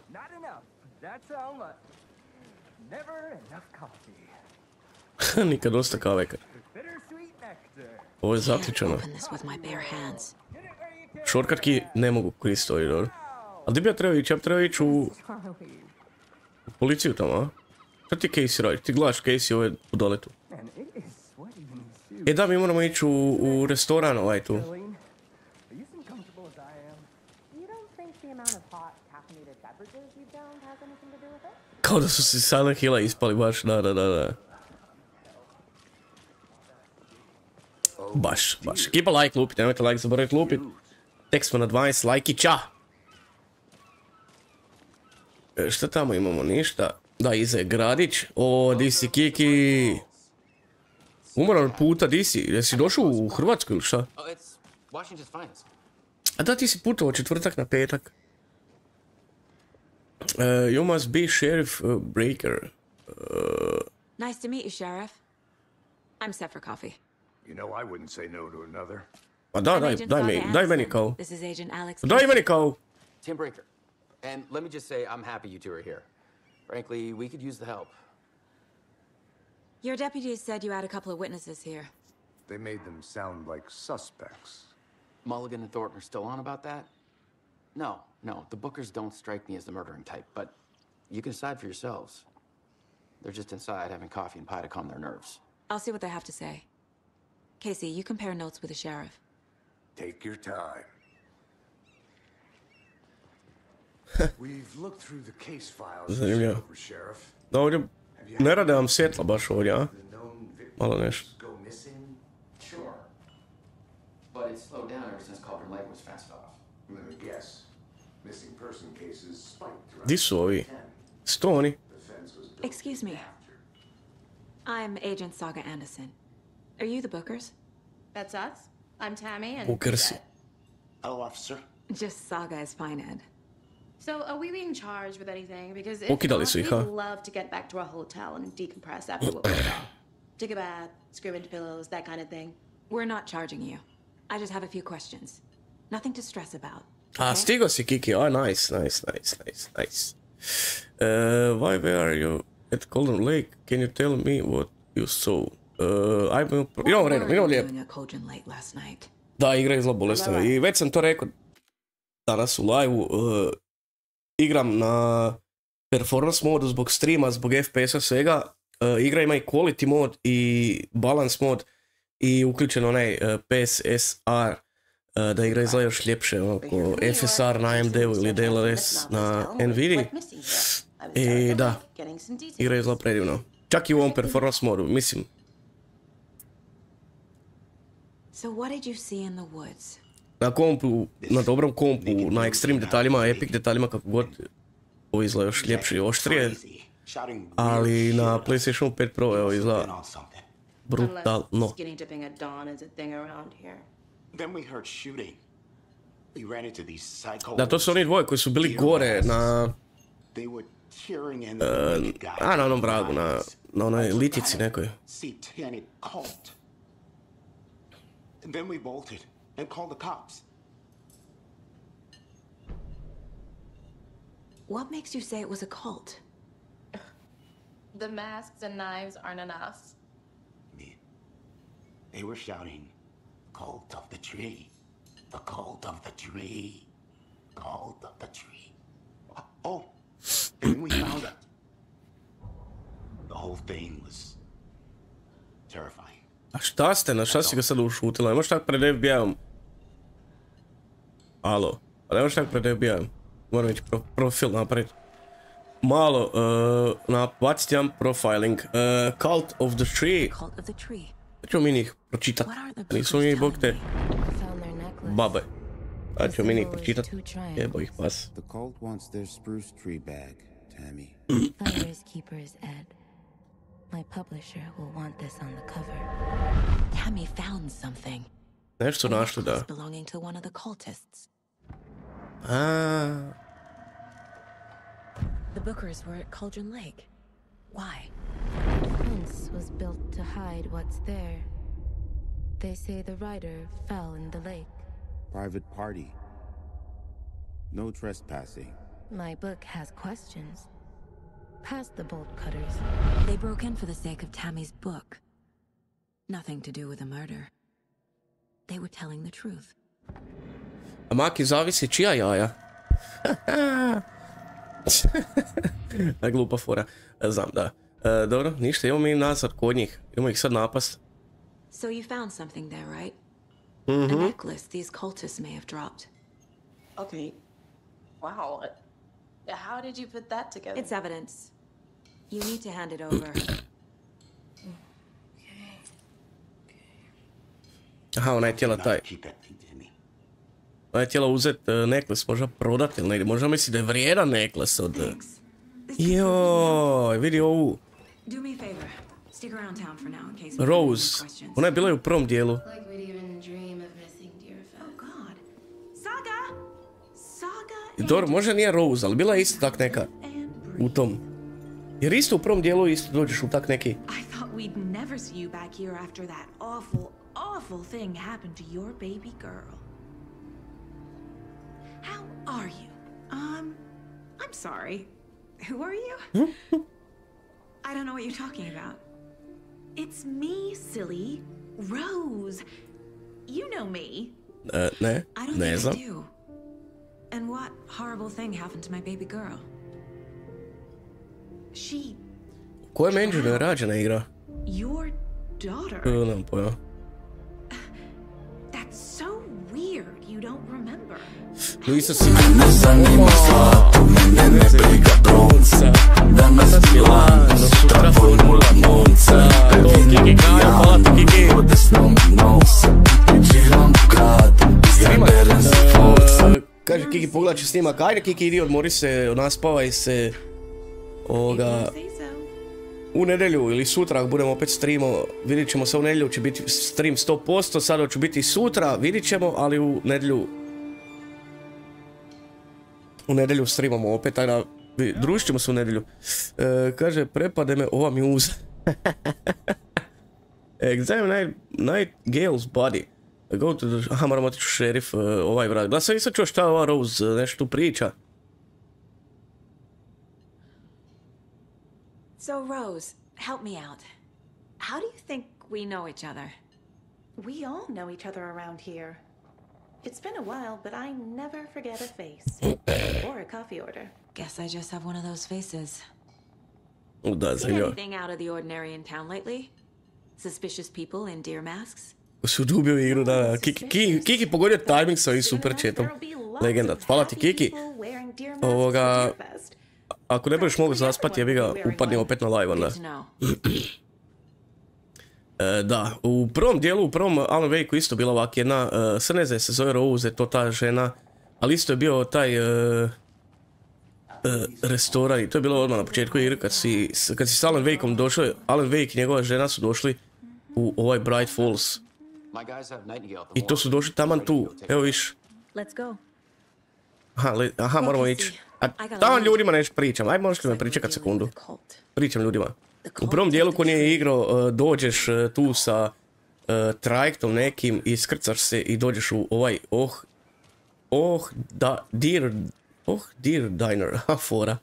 Nikad dosta kave. Ovo je zaključano. Shortcut key ne mogu koristiti ovdje, dobro. Ali di bi ja trebao ići? Ja bi trebao ići u policiju tamo, a? Šta ti Casey radi? Ti gledaš Casey ove u doletu. Da, mi moramo ići u restoran ovaj tu. Kao da su si Silent Hilla ispali baš, da. Baš. Ekipa like lupite, nemojte like zaboraviti lupit. Tek smo na 12 lajkića. Šta tamo imamo? Ništa. Da, iza je gradić. O, di si Kiki? Umoran puta, di si? Jesi došao u Hrvatsku ili šta? A da, ti si putovao četvrtak na petak. You must be Sheriff Breaker.
Nice to meet you, Sheriff. I'm set for coffee.
You know I wouldn't say no to another.
Pa da, daj meni kao. Daj meni kao.
Tim Breaker. And let me just say I'm happy you two are here. Frankly, we could use the help.
Your deputies said you had a couple of witnesses here.
They made them sound like suspects.
Mulligan and Thornton are still on about that? No. The Bookers don't strike me as the murdering type, but you can decide for yourselves. They're just inside having coffee and pie to calm their nerves.
I'll see what they have to say. Casey, you compare notes with the sheriff.
Take your time. We've looked through the case files, Sheriff.
Da, ovdje ne rade vam svjetla baš ovdje, a? Malo nešto.
Sure. But it's slowed down ever since Cauldron Lake was fenced off.
Let me guess. Missing person cases spiked.
Di su ovi? Sto oni?
Excuse me. I'm Agent Saga Anderson. Are you the Bookers?
That's us. I'm Tammy and...
Bookers.
Hello, officer.
Just Saga is fine, Ed.
So, are we being charged with anything? Because if
Pokidali
not,
su ih,
we'd
ha?
love to get back to our hotel and decompress after what we saw. Take a bath, scream into pillows, that kind of thing.
We're not charging you. I just have a few questions. Nothing to stress about.
Ah, stigo si, Kiki. Oh, nice. Why were you at Golden Lake? Can you tell me what you saw? Idemo lijepo. Da, igra izgleda bolesno. I već sam to rekao danas u live-u. Igram na performance modu zbog streama, zbog FPS-a svega. Igra ima i quality mod i balance mod. i uključen onaj PSSR da igra izgleda još ljepše, oko FSR na AMD-u ili DLSS na Nvidia. I da, igra izgleda predivno. Čak i u ovom performance modu, mislim. Na kompu, na dobrom kompu, na extreme detaljima, epic detaljima, kako god, ovo izgleda još ljepše i oštrije. Ali na PlayStation 5 Pro, evo, izgleda brutalno. Da, to su oni dvoje koji su bili gore na onom vragu, na onoj litici nekoj.
What makes you say it was a cult?
The masks and knives aren't enough.
They were shouting, "Cult of the tree, the cult of the tree, cult of the tree." Oh, and we found it. The whole thing was terrifying.
A šta ste, na šta si ga sad ušutila? Ne možeš tak pred FBI-om. Alo, a ne možeš tak pred FBI-om. Moram ići profil napraviti. Malo, baciti jedan profiling. Cult of the Tree. Ćemo mi njih pročitat. Nisu mi bog te babe. Ćemo mi njih pročitat. Jebo ih pas.
The cult wants their spruce tree bag, Tammy.
Finders keepers, Ed. My publisher will want this on the cover.
Tammy found something.
Nešto našli, da.
Belonging to one of the cultists. The Bookers were at Cauldron Lake. Why?
The fence was built to hide what's there. They say the rider fell in the lake.
Private party. No trespassing.
My book has questions. Past the bolt cutters.
They broke in for the sake of Tammy's book. Nothing to do with a murder. They were telling the truth.
A Maki zavisi čija jaja. Glupa fora. Znam, da. Dobro, ništa, imamo mi nazad kod njih. Imamo ih sad napast.
So you found something there, right?
Mm-hmm.
A necklace these cultists may have dropped.
Okay. Wow. How did you put that together?
It's evidence. You need to hand it over.
Aha, ona je htjela ona je htjela uzet nekles, možda prodat ili negdje. Možda misli da je vrijedan nekles od... Joj, vidi ovu. Rose. Ona je bila i u prvom dijelu. Dobro, možda nije Rose, ali bila je isto tak neka u tom. Jer isto u prvom dijelu isto dođeš u tak neki...
Awful thing happened to your baby girl. How are you? I'm sorry. Who are you? I don't know what you're talking about. It's me, silly. Rose. You know me.
Ne, ne znam.
I do. And what horrible thing happened to my baby girl? She...
Koje menđu ne rađena igra?
Your daughter?
Nemam pojma.
So weird, you don't remember.
Luisa si... Ne zanima zlatu, mene ne briga bronca. Danas Milano, sutra Formula Monza. Kiki, hvala ti Kiki. Ode snom nosa, čiram gradu, ja berem za forca. Kaže Kiki, pogledat će snimak, ajde Kiki, idi odmori se, naspavaj se. U nedjelju ili sutra budemo opet streamo, vidit ćemo se u nedjelju, će biti stream 100%, sada će biti sutra, vidit ćemo, ali u nedjelju streamamo opet, tako da družit ćemo se u nedjelju. Kaže, prepade me ova muza. Examine Nightingale's body. Go to the... Aha, moramo otići u šerif, ovaj vrat. Gledaj, sam nisam čuo šta ova Rose nešto tu priča.
So, Rose, help me out. How do you think we know each other?
We all know each other around here. It's been a while, but I never forget a face. Or a coffee order.
Guess I just have one of those faces.
Da,
Seen anything out of the ordinary in town lately? Suspicious people in deer masks?
Su dubio igru, da. Kiki pogodio timing sa ovim super chatom. Legenda. Hvala ti, Kiki. Ako ne budeš mogu zaspati, ja bi ga upadni opet na live onda. Da, u prvom dijelu, u prvom Alan Wake-u isto bila ovak jedna, sad ne znam se zove Rose, to ta žena, ali isto je bio taj restoran i to je bilo odmah na početku igre kad si s Alan Wake-om došao, Alan Wake i njegova žena su došli u ovaj Bright Falls. I to su došli taman tu, evo viš. Aha, moramo ići. A taman ljudima nešto pričam, aj možeš li me pričekat sekundu. Pričam ljudima. U prvom dijelu ko nije igrao, dođeš tu sa trajektom nekim i skrcaš se i dođeš u ovaj Deer Diner, fora.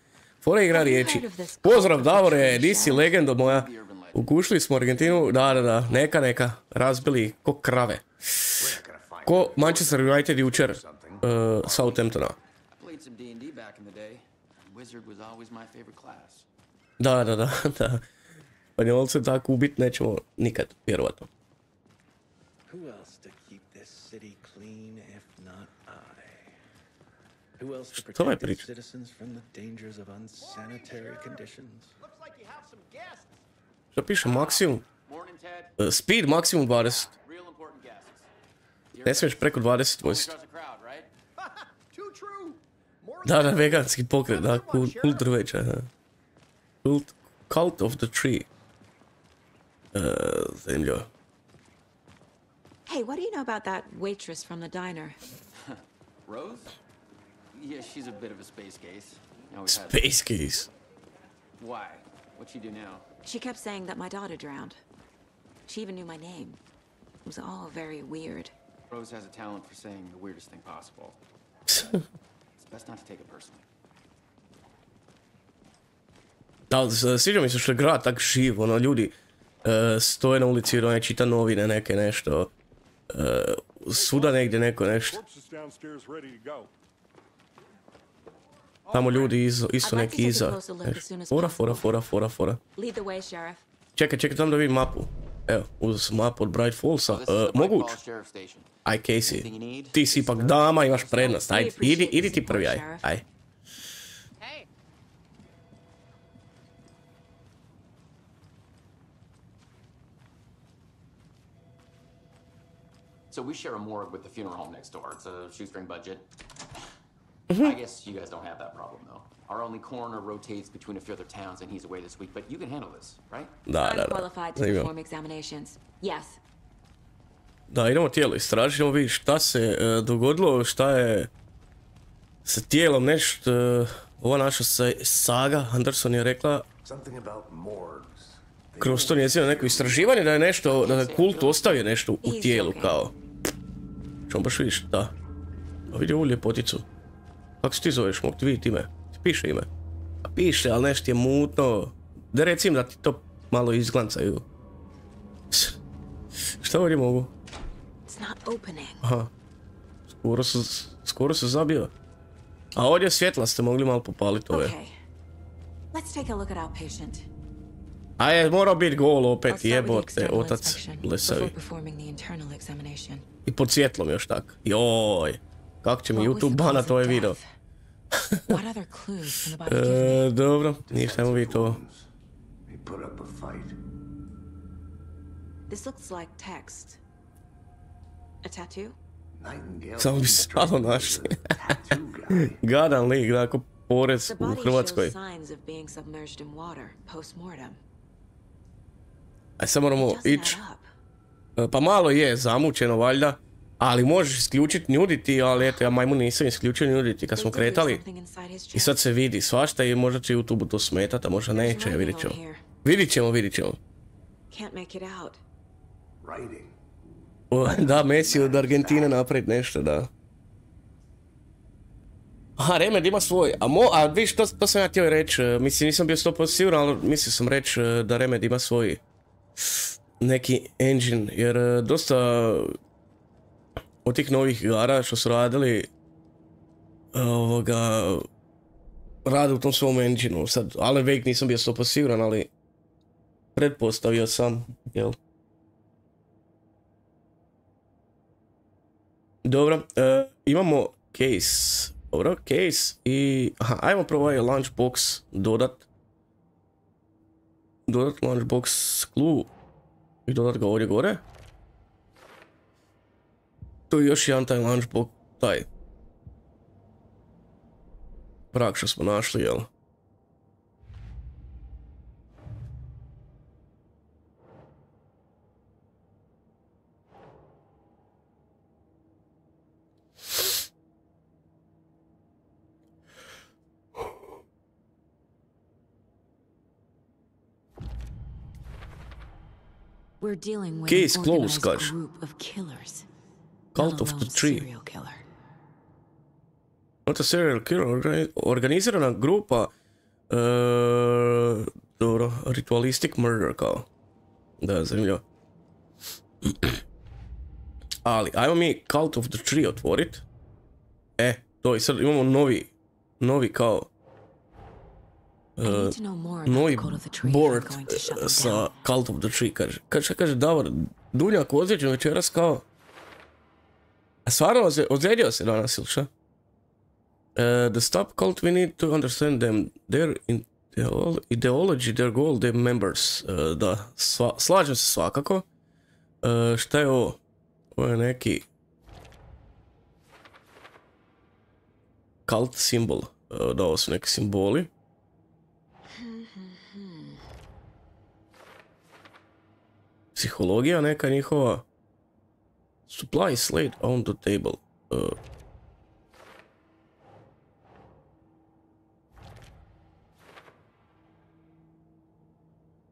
Fora igra riječi. Pozdrav Davore, di si legendo moja. Ugušili smo Argentinu, da, neka, razbili ko krave. Ko Manchester United jučer Southamptona. Da. Španjolce tako ubit nećemo nikad, vjerovatno. Što je priča? Što piše maksimum? Speed maksimum 20. Ne smiješ preko 20 voziti. Da, veganski pokret, da, kult drveća. Cult of the tree. Zanimljivo.
Hey, what do you know about that waitress from the diner?
Rose? Yeah, she's a bit of a space case.
Space case?
Why? What'd she do now?
She kept saying that my daughter drowned. She even knew my name. It was all very weird.
Rose has a talent for saying the weirdest thing possible. It's best not to take it personally.
Da, sviđa mi se što je grad tak živ, ono, ljudi stoje na ulici, ono, čita novine, neke nešto, svuda negdje neko nešto. Tamo ljudi isto neki iza. Fora. Čekaj, tamo da vidim mapu. Evo, uzeo sam mapu od Bright Fallsa. Moguć? Aj, Casey, ti si ipak dama, imaš prednost, ajde, idi ti prvi, aj.
So we share a morgue with the funeral home next door. It's a shoestring budget. I guess you guys don't have that problem, though. Our only coroner rotates between a few other towns, and he's away this week. But you can handle this, right?
I'm qualified to perform examinations. Yes.
Da, idemo tijelo istražiti, idemo vidjeti šta se dogodilo, šta je sa tijelom, nešto. Ova naša saga, Anderson je rekla, kroz to njezino neko istraživanje da je nešto, da je kult ostavio nešto u tijelu, kao. Čemo baš vidiš, da. A vidi ovu ljepoticu. Kako se ti zoveš, mogu ti vidjeti ime? Ti piše ime? A piše, ali nešto je mutno. Da recim da ti to malo izglancaju. Šta ovdje mogu? Aha. Skoro se zabio. A ovdje svjetla ste mogli malo popaliti ove. A je morao biti gol opet, jebote, otac blesavi. I pod svjetlom još tak. Joj, kako će mi YouTube banat ovaj video. Dobro, ništa ajmo vidjeti ovo. Samo bi stalo našli. Gadan lik, da, ako porez u Hrvatskoj. Aj sad moramo ići. Pa malo je zamučeno valjda, ali možeš isključiti nuditi, ali eto ja majmun nisam isključio nuditi kad smo kretali. I sad se vidi svašta i možda će YouTube to smetat, a možda neće, vidit ćemo. Vidit ćemo. Da, Messi od Argentine napraviti nešto, da. Aha, Remed ima svoj, a viš, to sam ja htio reći, mislim nisam bio 100% siguran, ali mislio sam reći da Remed ima svoj neki engine, jer dosta od tih novih igara što su radili rade u tom svom engineu, sad Alan Wake nisam bio 100% siguran, ali pretpostavio sam, jel? Dobro, imamo case. Dobro, case i... Aha, ajmo prvo ovaj lunchbox dodat. Dodat lunchbox clue i dodat ga ovdje gore. To je još jedan taj lunchbox, taj prag što smo našli, jel?
We're dealing with
Case
an
closed,
organized
guys.
group of killers.
Cult
Not
of
a
the
lone
Tree.
serial killer.
Not a serial killer, organizirana grupa, dobro, ritualistic murder kao. Da, zanimljivo. Ali, ajmo mi Cult of the Tree otvorit. To i sad imamo novi kao, novi board sa Cult of the Tree, kaže. Šta kaže Davor, Dunjak ozlijeđen večeras kao... A stvarno ozlijedio se danas, ili šta? The stop cult, we need to understand them, their ideology, their goal, their members. Da, slažem se svakako. Šta je ovo? Ovo je neki cult simbol. Da, ovo su neki simboli. Psihologija neka njihova. Supplies laid on the table.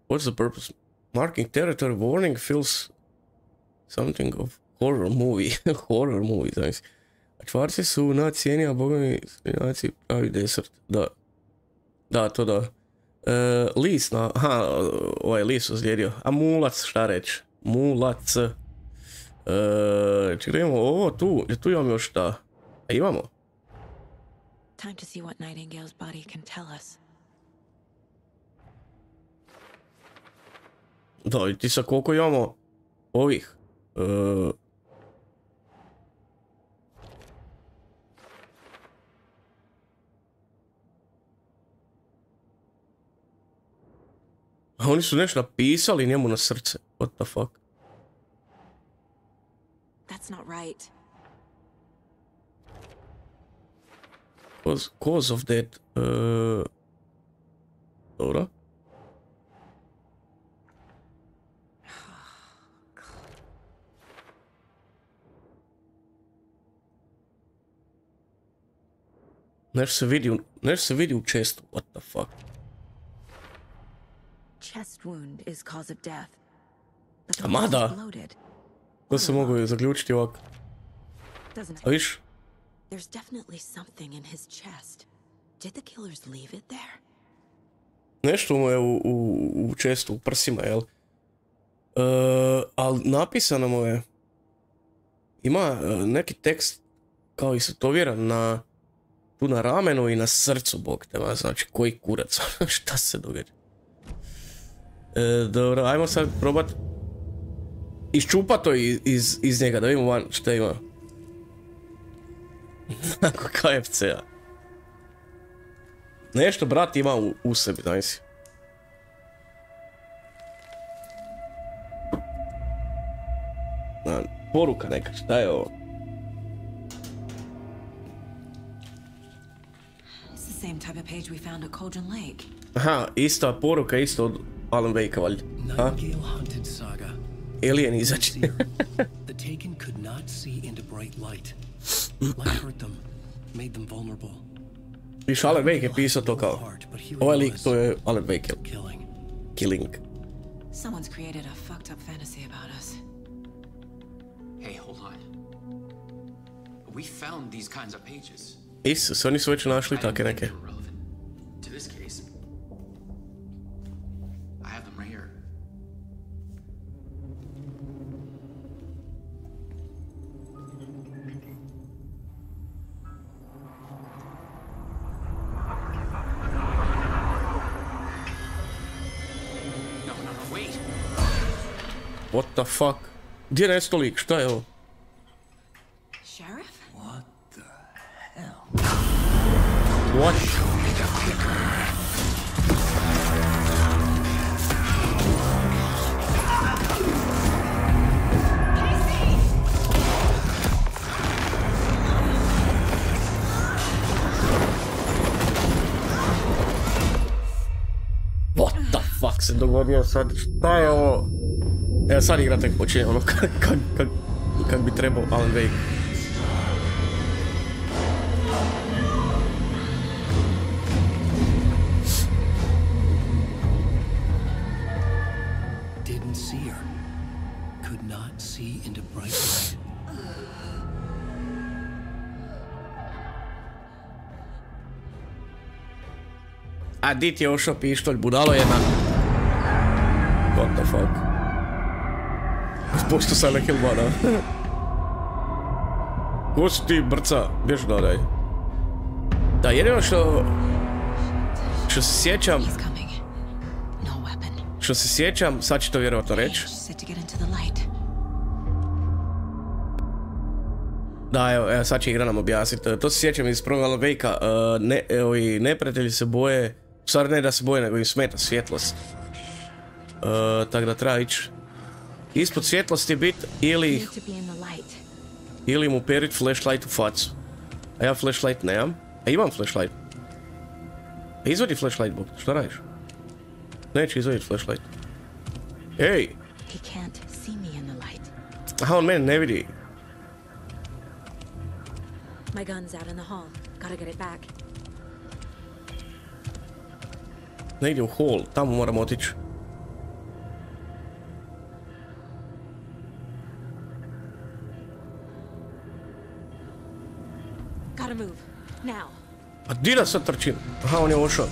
What's the purpose? Marking territory, warning feels something of horror movie. Horror movie, znači. A čvarci su na cijeni, a boga mi naci pravi desert. Da. Da, to da. Lis, aha, ovaj lis ozlijedio. A mulac, šta reći? Mulac. Čekaj, imamo ovo tu. Tu imamo još šta. A imamo.
Time to see what Nightingale's body can tell us.
Da, i ti sa koliko imamo ovih. A oni su nešto napisali njemu na srce. What the fuck?
That's not right.
Cause of that. Dobro. Nešto se vidi u čestu. What the fuck?
Chest wound is cause of death.
A mada. To se mogu zaključiti ovako. A viš?
There's definitely something in his chest. Did the killers leave it there?
Nešto mu je u čestu, u prsima, jel? Ali napisano mu je... Ima neki tekst kao istetoviran na... Tu na ramenu i na srcu, bog te ma, znači koji kurac, šta se događa? Dobro, ajmo sad probat iščupat to iz njega, da vidimo van šta ima. Nakon KFC-a. Nešto brat ima u sebi, znaš si. Poruka neka, šta je ovo?
Same type of page we found at Cauldron Lake.
Aha, ista poruka, isto od Alan Wakea, valjda. Alien izaći.
The Taken could not see into bright light. Light hurt them, made them vulnerable.
Viš, Alan Wake je pisao to kao. Ovaj lik, to je Alan Wake. Killing.
Someone's created a fucked up fantasy about us.
Hey, hold on. We found these kinds of pages.
Isus, oni su već našli take neke.
To this case, I have them right here. No, wait.
What the fuck? Gdje je nesto lik? Šta je ovo? What? What the fuck se dogodio sad? Šta je ovo? Evo sad igra tek počinje, ono kak bi trebao Alan Wake.
Didn't see her. Could not see into bright light.
A di ti je ošao pištolj, budalo jedna? What the fuck? Pošto sam neki ilmana. Ko si ti brca? Bjež dodaj. Da, jedino što se sjećam... Što se sjećam, sad ću to vjerojatno reći. Da, evo, sad će igra nam objasniti. To se sjećam iz prvog Alan Wake-a. Neprijatelji se boje... U stvari ne da se boje, nego im smeta svjetlost. Tako da treba ići ispod svjetlosti bit ili mu perit flashlight u facu. A ja flashlight nemam. A imam flashlight. A izvodi flashlight, bok. Šta radiš? Neće izvoditi flashlight. Ej! Aha, on mene ne vidi.
My gun's out in the hall. Gotta get it back.
Ne ide u hall, tamo moram otići.
Gotta move. Now.
A di da sad trčim? Aha, on je ošao.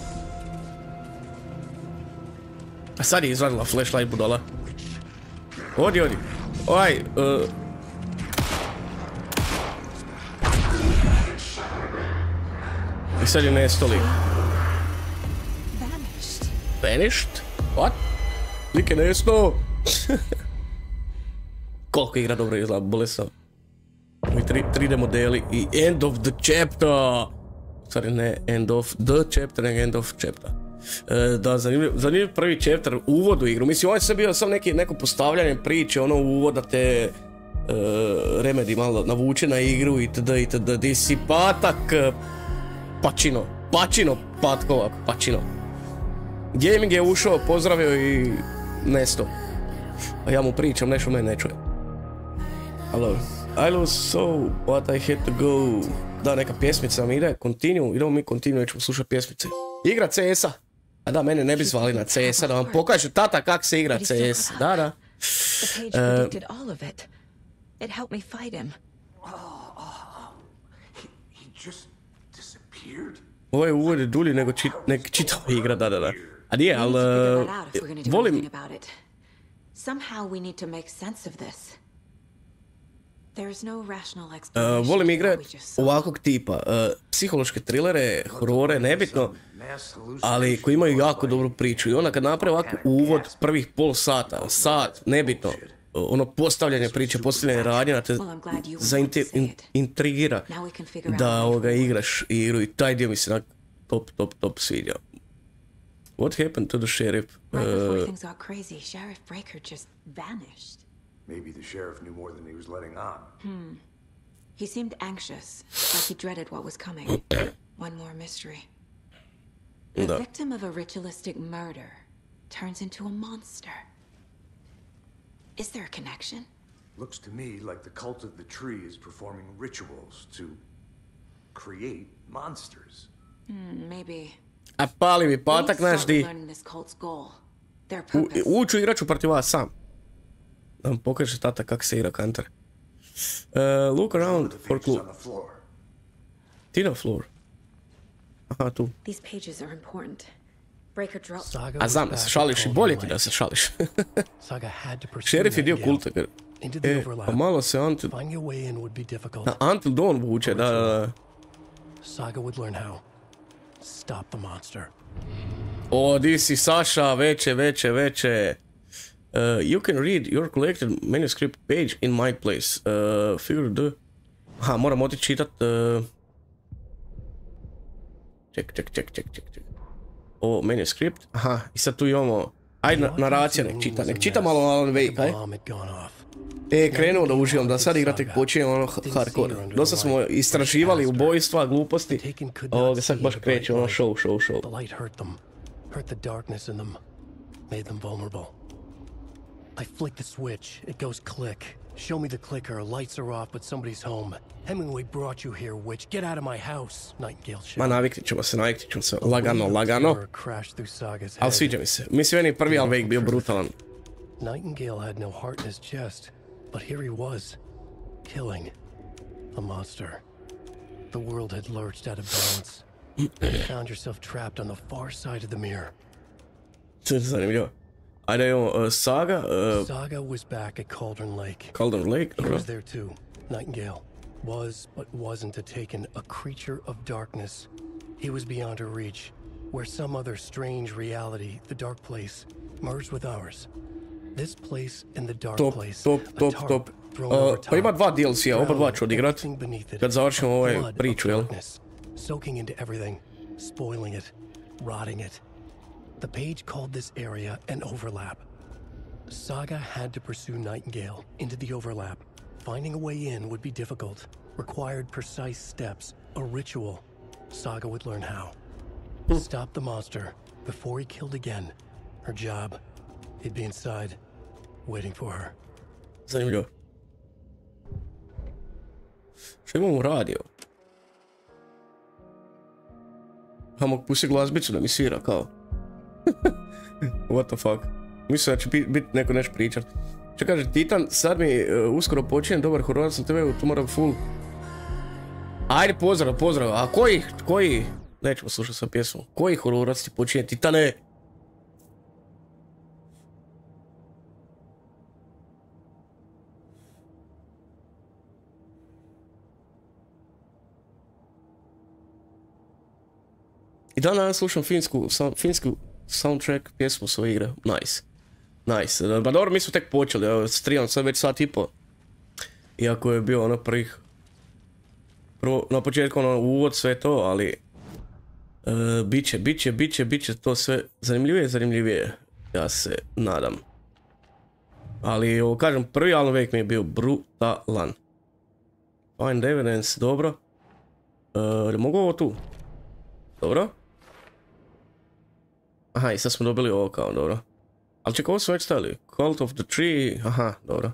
A sad je izvadila flashlight budala. Odi. I sad je nestoli. Vanished? What? Lik je nestao? Koliko igra dobro izgleda, bolesno. Ovi 3D modeli i end of the chapter. Sorry, ne end of the chapter, nego end of chapter. Da, zanimljiv prvi chapter, uvod u igru. Mislim, ovo je sve bio samo neko postavljanje priče, ono uvoda te Remedy malo navuče na igru itd. Di si patak, Pačino, patkova, Pačino. Gaming je ušao, pozdravio i nesto. A ja mu pričam, nešto mene ne čuje. Hello. I lose so, but I had to go. Da, neka pjesmica mi ide, idemo mi continue, ćemo slušati pjesmice. Igra CS-a. A da, mene ne bi zvali na CS-a, da vam pokažu tata kak se igra CS. Da.
It helped me fight him.
He just disappeared.
Ovo je uvod dulji nego čitava igra, da. A nije, ali volim...
Somehow we need to make sense of this.
Volim igre ovakvog tipa, psihološke trilere, horore, nebitno, ali koji imaju jako dobru priču. I ona kad napravi ovako uvod prvih pol sata, sat, nebitno, ono postavljanje priče, postavljanje radnje, te intrigira da igraš igru i taj dio mi se top svidio. What happened to the sheriff?
Right before things got crazy, Sheriff Breaker just vanished.
Maybe the sheriff knew more than he was letting on.
He seemed anxious, like he dreaded what was coming. One more mystery. The victim of a ritualistic murder turns into a monster. Is there a connection?
Looks to me like the cult of the tree is performing rituals to create monsters.
Maybe.
A pali mi patak, znaš di. Uću igraću protiv vas sam. Da vam pokaže tata kak se igra Counter. Look around for clue. Ti na floor. Aha, tu. A znam da se šališ i bolje ti da se šališ. Šerif je dio kulta. Pa malo se Until Dawn vuče, da. O, di si Saša, veće. You can read your collected manuscript page in my place. Figure the... Aha, moram otići čitat... Ček. Ovo, manuscript. Aha, i sad tu imamo... Ajde, naracija nek čita malo Alan Wake, aj? Krenuo da uživam, da sad igra tek počinje ono hardcore. Dosta smo istraživali ubojstva, gluposti. Ovoga sad baš kreće ono show.
The light hurt the darkness in them, made them vulnerable. I flick the switch, it goes click. Show me the clicker, lights are off, but somebody's home. Hemingway brought you here, witch. Get out of my house, Nightingale shouted.
Ma naviknit ćemo se, lagano. Ali sviđa mi se. Mislim, meni prvi Alan Wake bio brutalan.
Nightingale had no heart in his chest, but here he was, killing a monster. The world had lurched out of balance. You found yourself trapped on the far side of the mirror.
Zanimljivo. Ajde, imamo Saga.
Saga was back at Cauldron Lake.
He
was there too. Nightingale was, but wasn't taken, a creature of darkness. He was beyond her reach, where some other strange reality, the dark place, merged with ours. This place and the dark place.
Top. Pa ima 2 DLC-a, oba 2 ću odigrat. Kad završimo ovaj priču, jel?
Soaking into everything, spoiling it, rotting it. The page called this area an overlap. Saga had to pursue Nightingale into the overlap. Finding a way in would be difficult, required precise steps, a ritual. Saga would learn how. Stop the monster before he killed again. Her job, he'd be inside, waiting for her.
Zanimljivo. Što imamo radio? Mogu pusti glazbicu da mi svira kao. What the fuck. Mislim da će biti neko nešto pričat. Što kaže Titan, sad mi uskoro počinjem dobar horor na TV-u, tu moram full. Ajde, pozdrav. A koji? Nećemo slušati sa pjesmom. Koji hororac ti počinje, Titane? I danas slušam finsku soundtrack pjesmu svoje igre. Nice. Pa dobro, mi smo tek počeli, streamam sad već sat i po. Iako je bio ono prvo, na početku ono uvod sve to, ali biće to sve zanimljivije, ja se nadam. Ali ovo kažem, prvi Alan Wake mi je bio brutalan. Find evidence, dobro. Mogu ovo tu? Dobro. Aha, i sad smo dobili ovo kao, dobro. Ali čekaj, ovo smo već stavili. Cult of the Tree, aha, dobro.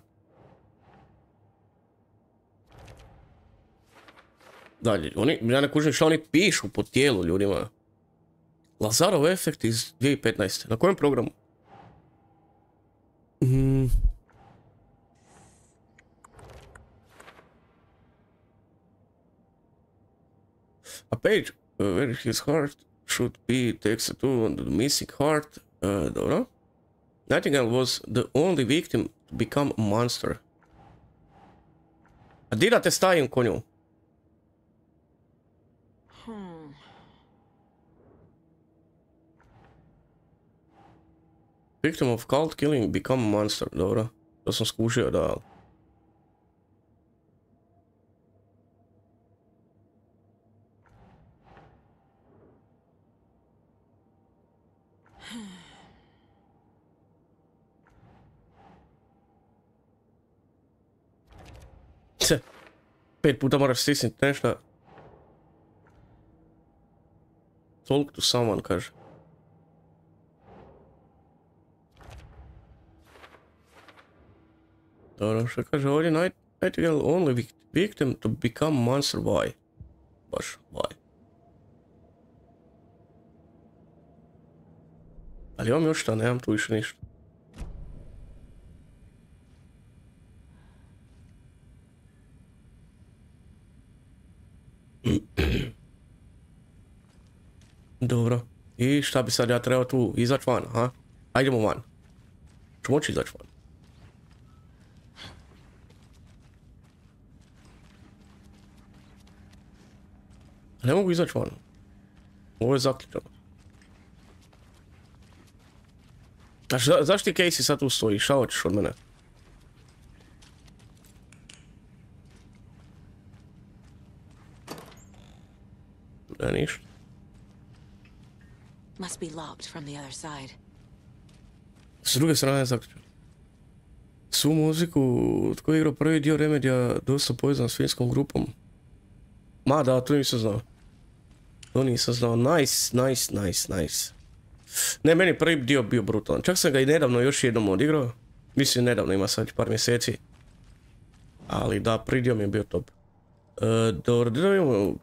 Dalje, ja ne kužim što oni pišu po tijelu ljudima. Lazarov efekt iz 2015. Na kojem programu? A page where his heart should be takes to on the missing heart. Dobro. Nightingale was the only victim to become a monster. A di da te stavim konju? Victim of cult killing become a monster. Dobro. To sam skužio, da. Se. 5 puta moraš stisniti nešto. Talk to someone, kaže. Dobro, što kaže ovdje, Nightingale only victim to become monster, why? Baš, why? Ali imam još šta, nemam tu više ništa. Dobro. I šta bi sad ja trebao tu izaći van, ha? Ajdemo van. Ću moći izaći van. Ne mogu izaći van. Ovo je zaključano. Znači, zašto ti Casey sad tu stoji? Šta hoćeš od mene? Ne, ništa.
Must be locked from the other side.
S druge strane zaključio. Svu muziku, tko je igrao prvi dio Remedija, dosta povezan s filmskom grupom. Ma da, to nisam znao. To nisam znao. Nice. Ne, meni prvi dio bio brutalan. Čak sam ga i nedavno još jednom odigrao. Mislim nedavno, ima sad par mjeseci. Ali da, prvi dio mi je bio top. Dobro, da vidimo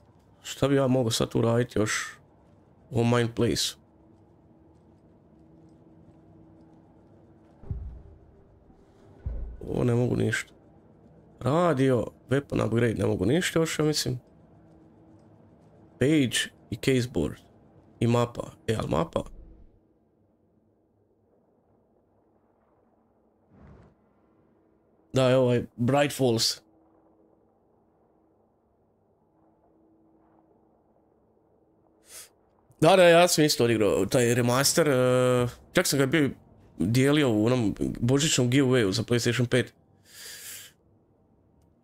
šta bi ja mogao sad uraditi još u Mind Place-u. Ovo ne mogu ništa. Radio, weapon upgrade, ne mogu ništa još, ja mislim. Page i caseboard. I mapa. Ali mapa? Da, je ovaj Bright Falls. Da, ja sam isto odigrao taj remaster. Čak sam ga bio dijelio u onom božićnom giveawayu za PlayStation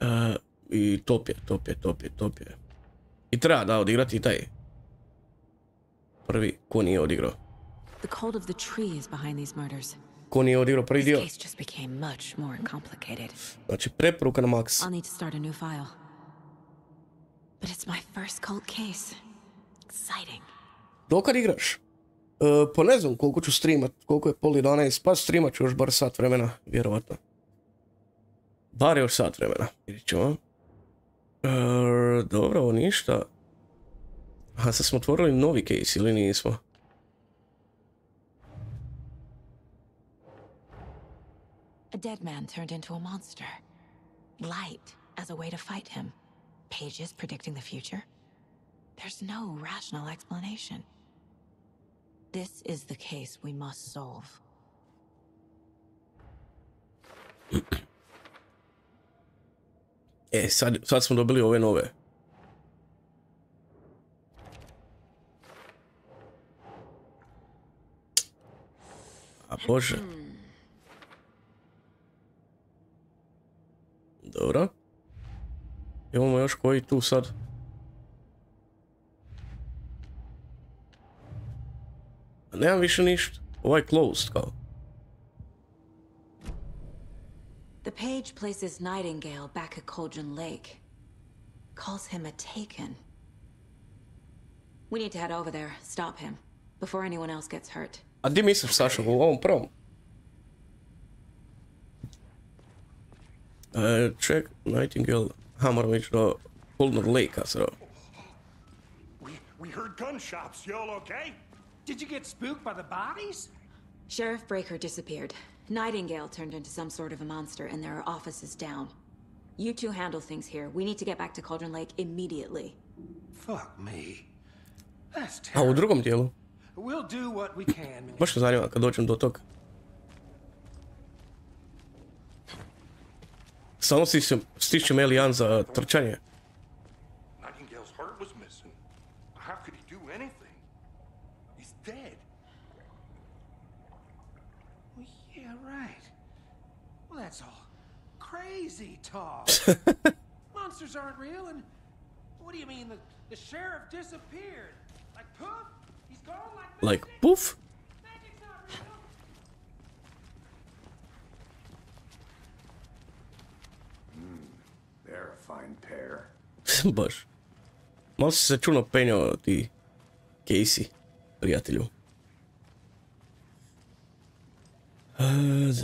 5. I top je. I treba da odigrati i taj prvi, ko nije odigrao.
The cold of the tree is behind these murders.
Ko nije odigrao prvi dio.
This case just became much more complicated.
Znači, preporuka na max.
I'll need to start a new file. But it's my first cold case. Exciting.
Dokad igraš? Pa ne znam koliko ću streamat, koliko je 10:30, pa streamat ću još bar sat vremena, vjerovatno. Bar još sat vremena, vidit ćemo. Dobro, ovo ništa. Aha, sad smo otvorili novi case ili nismo?
A dead man turned into a monster. Light as a way to fight him. Pages predicting the future. There's no rational explanation. This is the case we must solve.
Sad smo dobili ove nove. A bože. Dobro. Imamo još koji tu sad. Nemam više ništa. Ovaj closed kao.
The page places Nightingale back at Cauldron Lake. Calls him a taken. We need to head over there, stop him, before anyone else gets hurt.
A di misliš, Saša, u ovom prvom? Check Nightingale. Moram ići do Cauldron Lake-a, so.
We heard gunshots, y'all okay?
Did you get spooked by the bodies?
Sheriff Breaker disappeared. Nightingale turned into some sort of a monster and there are offices down. You two handle things here. We need to get back to Cauldron Lake immediately.
Fuck me. That's
A
terrible.
u drugom dijelu?
We'll do what we can.
Baš me zanima kad dođem do toga. Samo stišćem L1 za trčanje.
Nightingale's heart was missing. How could he do anything? He's dead.
Well, yeah, right. Well, that's all crazy talk. Monsters aren't real, and what do you mean? The sheriff disappeared? Like poof? He's gone like magic?
Like poof?
Magic's not real.
They're a fine pair.
Baš. Malo si se čudno penjao ti Casey, prijatelju.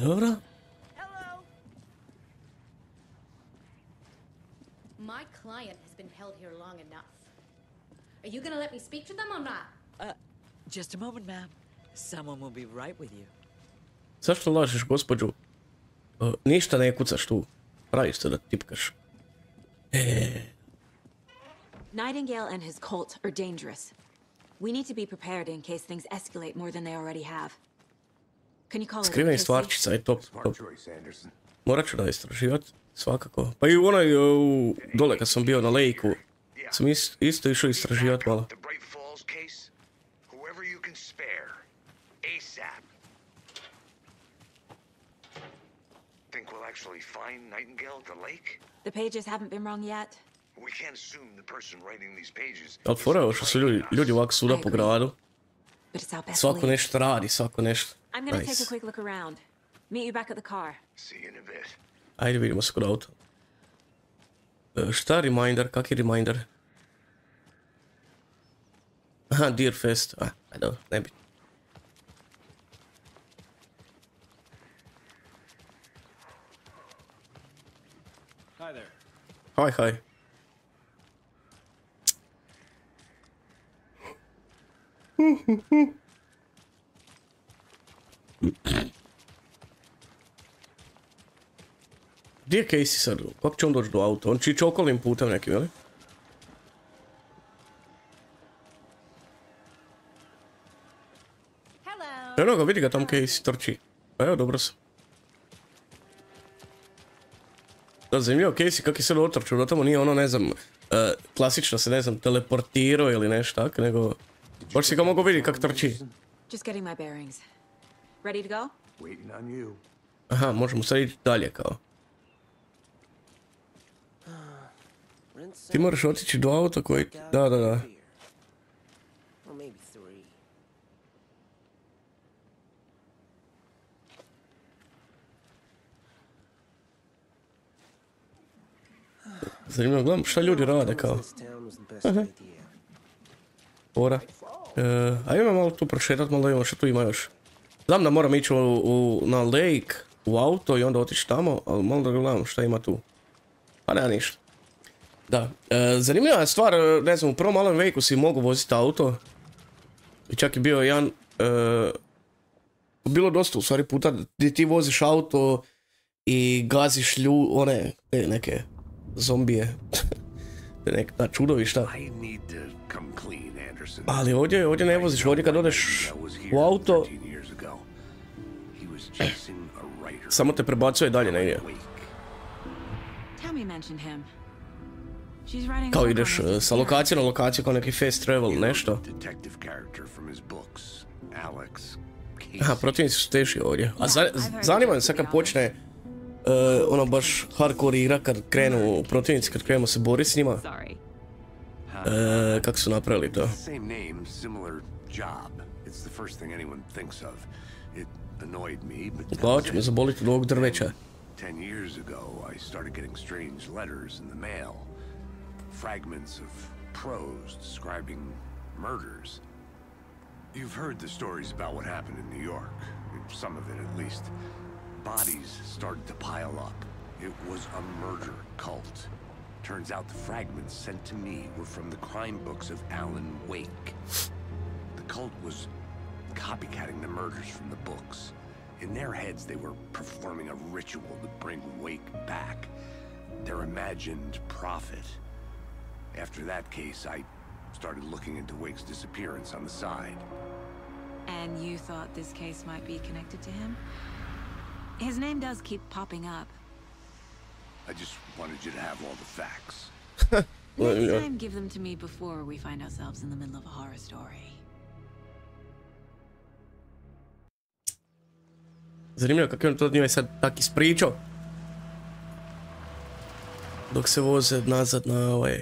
Dobro.
Hello. My client has been held here long enough. Are you gonna let me speak to them or not?
Just a moment, ma'am. Someone will be right with you.
Zašto lažeš, gospođu? Ništa ne kucaš tu. Praviš se da tipkaš.
Nightingale and his cult are dangerous. We need to be prepared in case things escalate more than they already have. Can you call it?
Skriveni stvarčica je top. Morat ću da istraživat, svakako. Pa i onaj dole kad sam bio na lejku, sam isto išao istraživat malo.
Think we'll actually find Nightingale at the lake?
The pages haven't been wrong yet.
We can't assume the person writing these pages.
Ali fora je što su ljudi ovako svuda po gradu.
but it's out best.
Svako nešto radi, svako nešto.
I'm gonna take a quick look around. Meet you back at the car.
See you in a bit.
Ajde vidimo se kod auta. Šta reminder? Kak je reminder? Aha, Deer Fest. Ajde, dobro, ne bi.
Hi there.
Hi. Gdje je Casey sad? Kako će on doći do auta? On će ići okolnim putem nekim, jel? Evo ga, vidi ga tam Casey trči. Evo, dobro sam. Da, zanimljivo Casey kak je sad otrčao, da tamo nije ono, ne znam, klasično se, ne znam, teleportirao ili nešto tak, nego... Baš si ga mogu vidjeti kak trči.
Just getting my bearings. Ready to go?
Waiting on you.
Aha, možemo sad ići dalje kao. Ti moraš otići do auta koji... Da. Zanimljivo, gledam šta ljudi rade kao. Ora. Ajde malo tu prošetat, malo da imamo što tu ima još. Znam da moram ići na lake, u auto i onda otići tamo, ali malo da gledam šta ima tu. Pa nema ništa. Da, zanimljiva je stvar, ne znam, u prvom malom veku si mogu voziti auto. I čak je bio jedan... bilo dosta u stvari puta gdje ti voziš auto i gaziš one neke zombije. Neka čudovišta. Ali ovdje ne voziš, ovdje kad odeš u auto samo te prebacuje dalje negdje. Kao ideš sa lokacije na lokaciju kao neki fast travel, nešto. Aha, protivnici su teži ovdje. A zanima me sad kad počne ono baš hardcore igra, kad krenu protivnici, kad krenemo se boriti s njima. Kako su napravili to? Glava će me zaboliti od ovog drveća.
10 years ago, I started getting strange letters in the mail. Fragments of prose describing murders. You've heard the stories about what happened in New York. Some of it, at least. Bodies started to pile up. It was a murder cult. Turns out the fragments sent to me were from the crime books of Alan Wake. The cult was copycatting the murders from the books. In their heads, they were performing a ritual to bring Wake back. Their imagined prophet. After that case, I started looking into Wake's disappearance on the side.
And you thought this case might be connected to him? His name does keep popping up.
I just wanted you to have all the facts.
Next time, give them to me before we find ourselves in the middle of a horror story.
Zanimljivo kako je on to njoj sad tak ispričao. Dok se voze nazad na ovaj...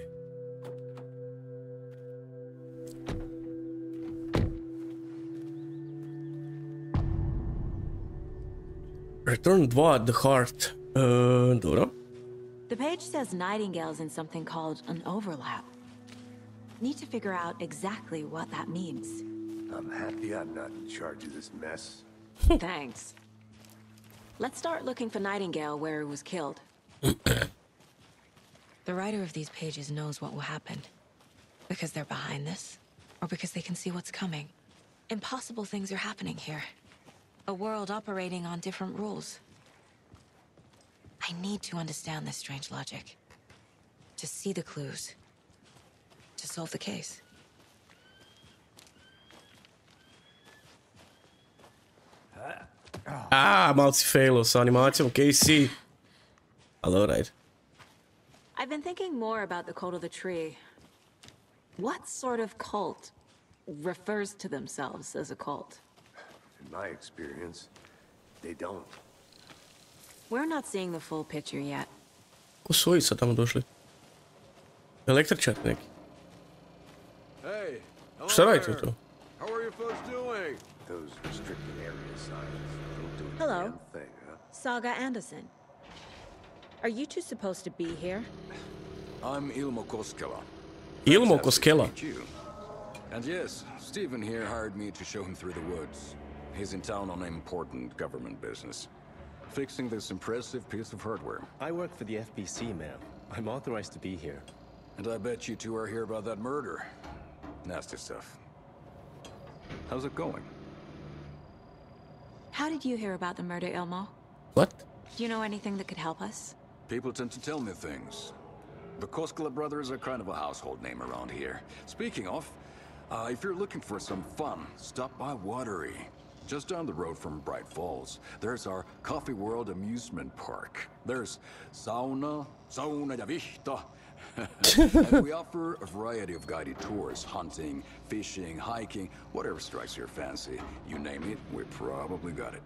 Return 2, The Heart. Dobro.
The page says Nightingale's in something called an overlap. Need to figure out exactly what that means.
I'm happy I'm not in charge of this mess.
Thanks. Let's start looking for Nightingale where he was killed. The writer of these pages knows what will happen. Because they're behind this, or because they can see what's coming. Impossible things are happening here. A world operating on different rules. I need to understand this strange logic. To see the clues. To solve the case.
Malo si failo sa animacijom, Casey. Ali alright.
I've been thinking more about the cult of the tree. What sort of cult refers to themselves as a cult?
In my experience, they don't.
We're not seeing the full picture yet.
Ko su ovi sad tamo došli? Električar neki. Šta radite tu?
How are you folks doing?
Those restricted area signs don't do a
Hello.
damn thing, huh?
Saga Anderson. Are you two supposed to be here?
I'm Ilmo Koskela.
Ilmo Koskela.
And yes, Stephen here hired me to show him through the woods. He's in town on important government business, fixing this impressive piece of hardware.
I work for the FBC, ma'am. I'm authorized to be here.
And I bet you two are here about that murder. Nasty stuff. How's it going?
How did you hear about the murder, Ilmo?
What?
Do you know anything that could help us?
People tend to tell me things. The Koskela brothers are kind of a household name around here. Speaking of, if you're looking for some fun, stop by Watery. Just down the road from Bright Falls, there's our Coffee World amusement park. There's sauna ja vihta. And we offer a variety of guided tours, hunting, fishing, hiking, whatever strikes your fancy. You name it, we probably got it.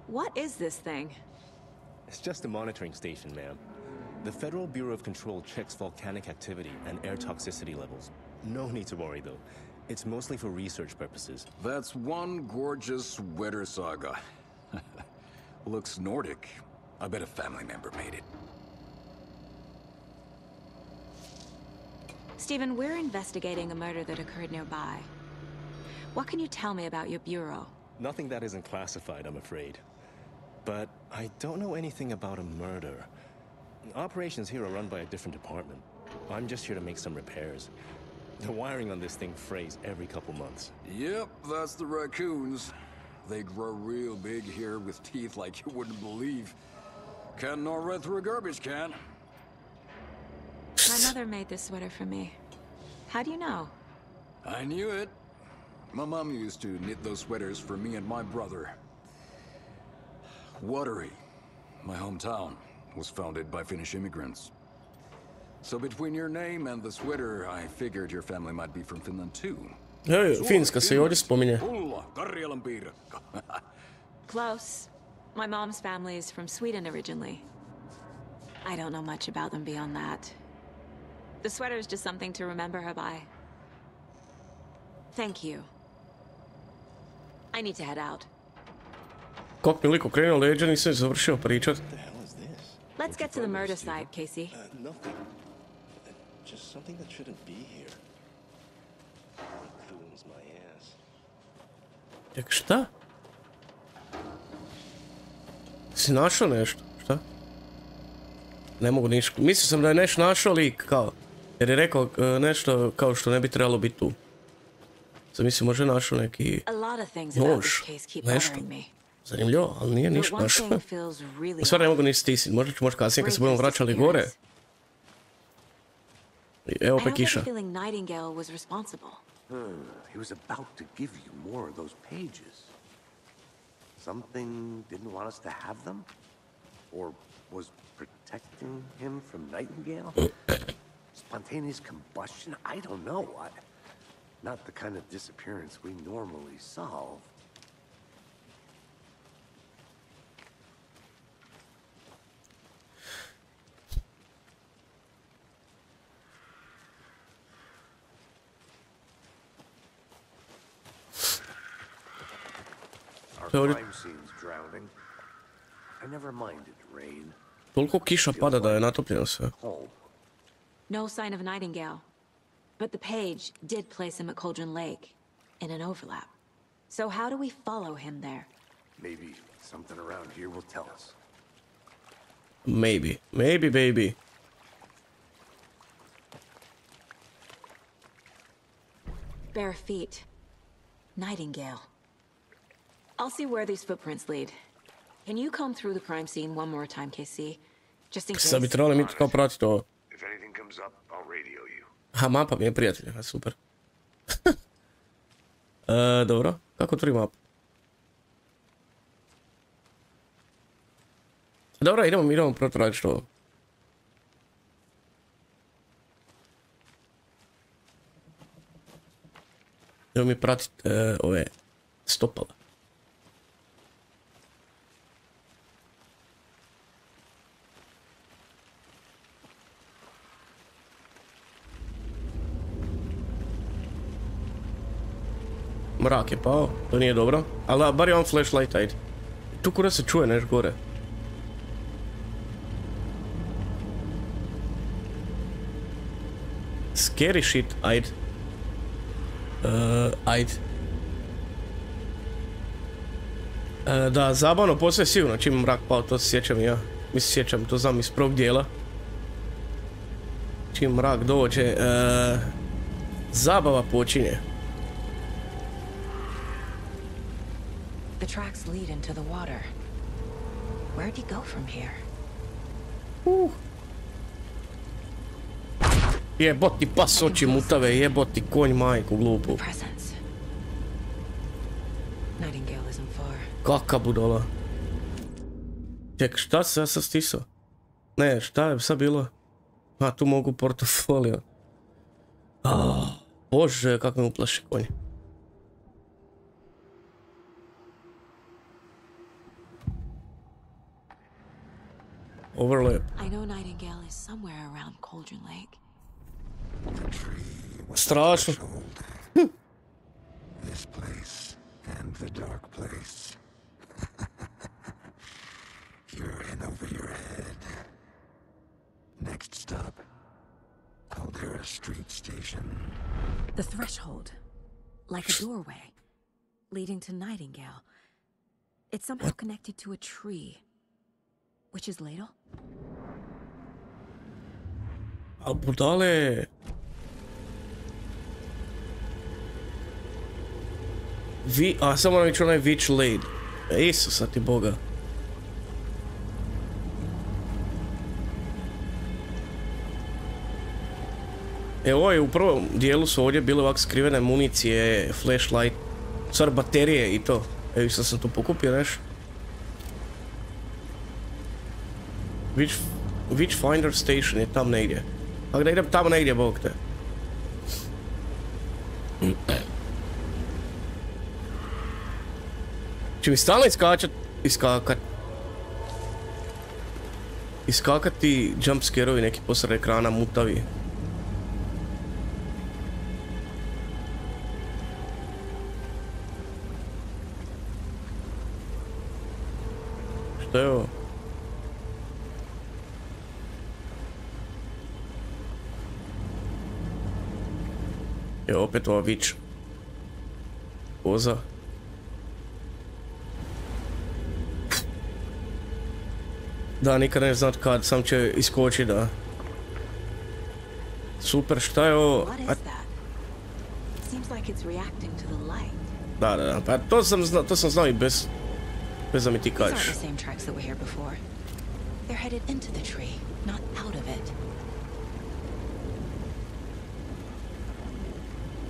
What is this thing?
It's just a monitoring station, ma'am. The Federal Bureau of Control checks volcanic activity and air toxicity levels. No need to worry, though. It's mostly for research purposes.
That's one gorgeous weather saga. Looks Nordic. I bet a family member made it.
Stephen, we're investigating a murder that occurred nearby. What can you tell me about your bureau?
Nothing that isn't classified, I'm afraid. But I don't know anything about a murder. Operations here are run by a different department. I'm just here to make some repairs. The wiring on this thing frays every couple months.
Yep, that's the raccoons. They grow real big here with teeth like you wouldn't believe. Can't gnaw right through a garbage can.
My mother made this sweater for me. How do you know?
I knew it. My mom used to knit those sweaters for me and my brother. Watery, my hometown, was founded by Finnish immigrants. So between your name and the sweater, I figured your family might be from Finland too.
Finska se ovdje spominje.
Close. My mom's family is from Sweden originally. I don't know much about them beyond that. The sweater is just something to remember her by. Thank you. I need to head out.
Kak mi liko krenuo leđa, nisam završio pričat.
Let's get to the murder site, Casey.
Nothing. Just something that shouldn't be here. Raccoons my ass.
Ček, šta? Si našao nešto? Šta? Ne mogu ništa. Mislio sam da je nešto našao lik, kao. Jer je rekao nešto kao što ne bi trebalo biti tu. Sam mislim, možda je našao neki nož, nešto. Zanimljivo, ali nije ništa našao. U stvari ne mogu ni stisniti, možda ću kasnije kad se budemo vraćali gore. Evo opet kiša.
He was about to give you more of those pages. Something didn't want us to have them? Or was protecting him from Nightingale? Spontaneous combustion? I don't know. Not the kind of disappearance we normally solve. Our crime scene's drowning. I never minded rain.
Toliko kiša pada da je natopljeno sve.
No sign of Nightingale. But the page did place him at Cauldron Lake, in an overlap. So how do we follow him there?
Maybe something around here will tell us.
Maybe. Maybe, baby.
Bare feet. Nightingale. I'll see where these footprints lead. Can you comb through the crime scene one more time, KC? Just in case.
Sad bi trebali mi kao pratiti ovo.
If anything comes up, I'll radio you.
Aha, mapa mi je prijatelj, super. Dobro, kako otvori mapu? Dobro, idemo protražiti ovo. Idemo mi pratiti ove stopala. Mrak je pao, to nije dobro. Ali bar je on flashlight, ajde. Tu kura se čuje nešto gore. Scary shit, ajde. Ajde. Da, zabavno postoje sigurno čim mrak pao, to se sjećam i ja. Mislim, sjećam, to znam iz prvog dijela. Čim mrak dođe, zabava počinje.
The tracks lead into the water. Where'd he go from here?
Jeboti pas oči mutave, jeboti konj majku glupu.
Nightingale isn't far.
Kaka budola. Ček, šta se ja sad stisao? Ne, šta je sad bilo? A, tu mogu portofolio. Bože, kako me uplaši konj. Overlap.
I know Nightingale is somewhere around Cauldron Lake.
Strašno.
This place and the dark place. You're in over your head. Next stop, Caldera Street Station.
The threshold, like a doorway, leading to Nightingale. It's somehow connected to a tree. Which is ladle?
Al budale. Samo nam ići onaj Witch Lade. Isusa ti boga. Evo je u prvom dijelu su ovdje bile ovak skrivene municije, flashlight, stvar baterije i to. Evo sad sam tu pokupio nešto. Witchfinder Station je tam negdje. Ako da idem tamo negdje, bog te. Če mi stalno iskakati jumpscareovi neki posred ekrana mutavi. Što je ovo? Evo opet ova witch. Koza. Da, nikad ne znat kad, sam će iskoči, da. Super, šta je ovo? Da, pa to sam znao i bez da mi ti kažeš.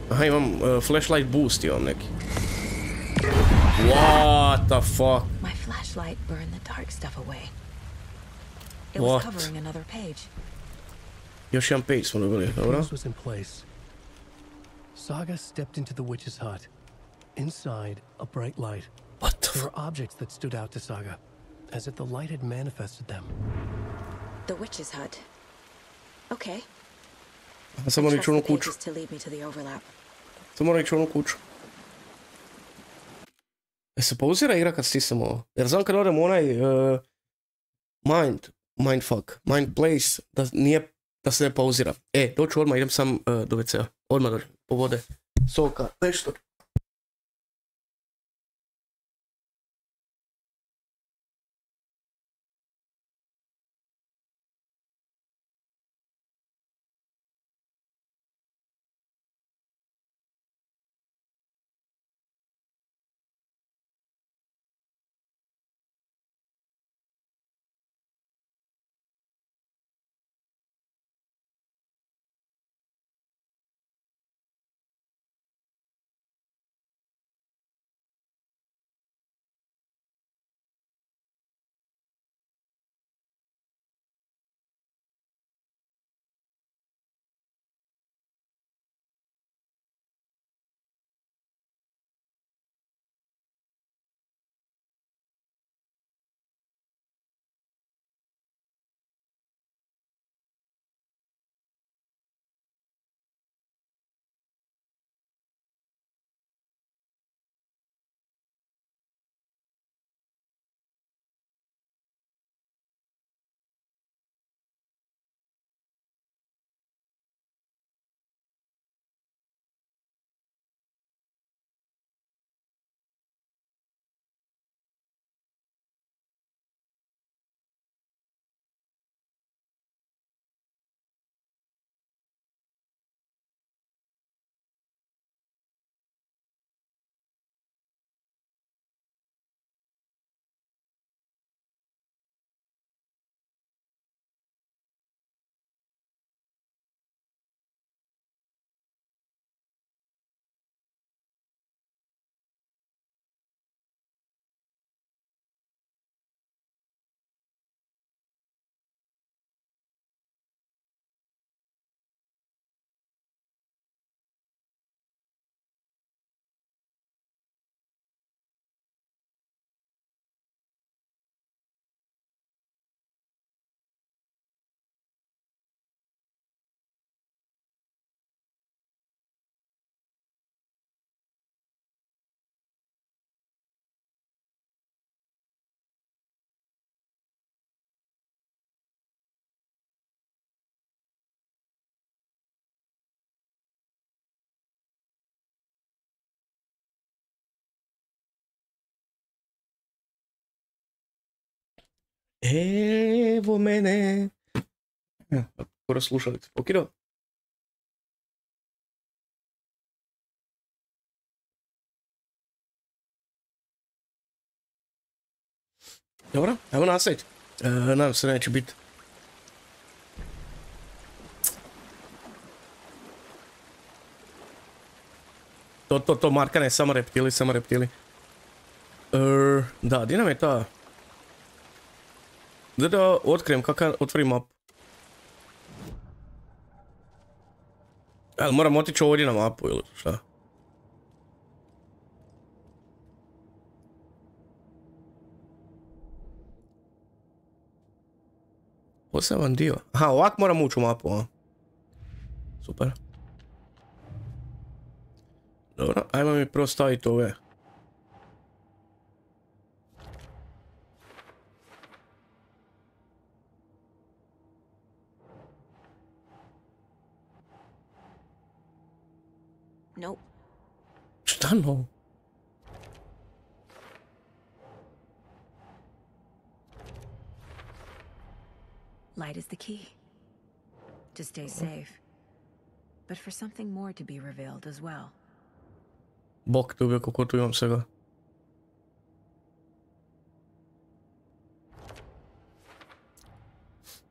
Aha, imam flashlight boost, imam neki. What the fuck?
My flashlight burned the dark stuff away. It
What?
was covering another page.
Još jedan page smo dobili, dobro?
This was in place. Saga stepped into the witch's hut. Inside, a bright light.
What the
There were objects that stood out to Saga, as if the light had manifested them.
The witch's hut. Okay.
Samo moram ići u onu kuću.
To lead me to the overlap.
Samo moram ići u onu kuću. Se pauzira igra kad stisnemo ovo? Jer znam kad odem u onaj mind place, da se ne pauzira. Doću odmah, idem sam do WC-a. Odmah dođem, po vode, soka, nešto. Evo mene. Skoro slušalice pokidao. Dobro, evo nastaviti. Nadam se neće biti. To Markane, samo reptili. Da, gdje nam je ta... Da otkrijem kakav otvorim mapu. Moram otići ovdje na mapu ili šta? Poseban dio. Aha, ovak moram ući u mapu, a? Super. Dobro, ajmo mi prvo staviti ove.
Nope.
Šta no?
Light is the key. To stay safe. But for something more to be revealed as well.
Bok, tu uvijek kako tu imam svega.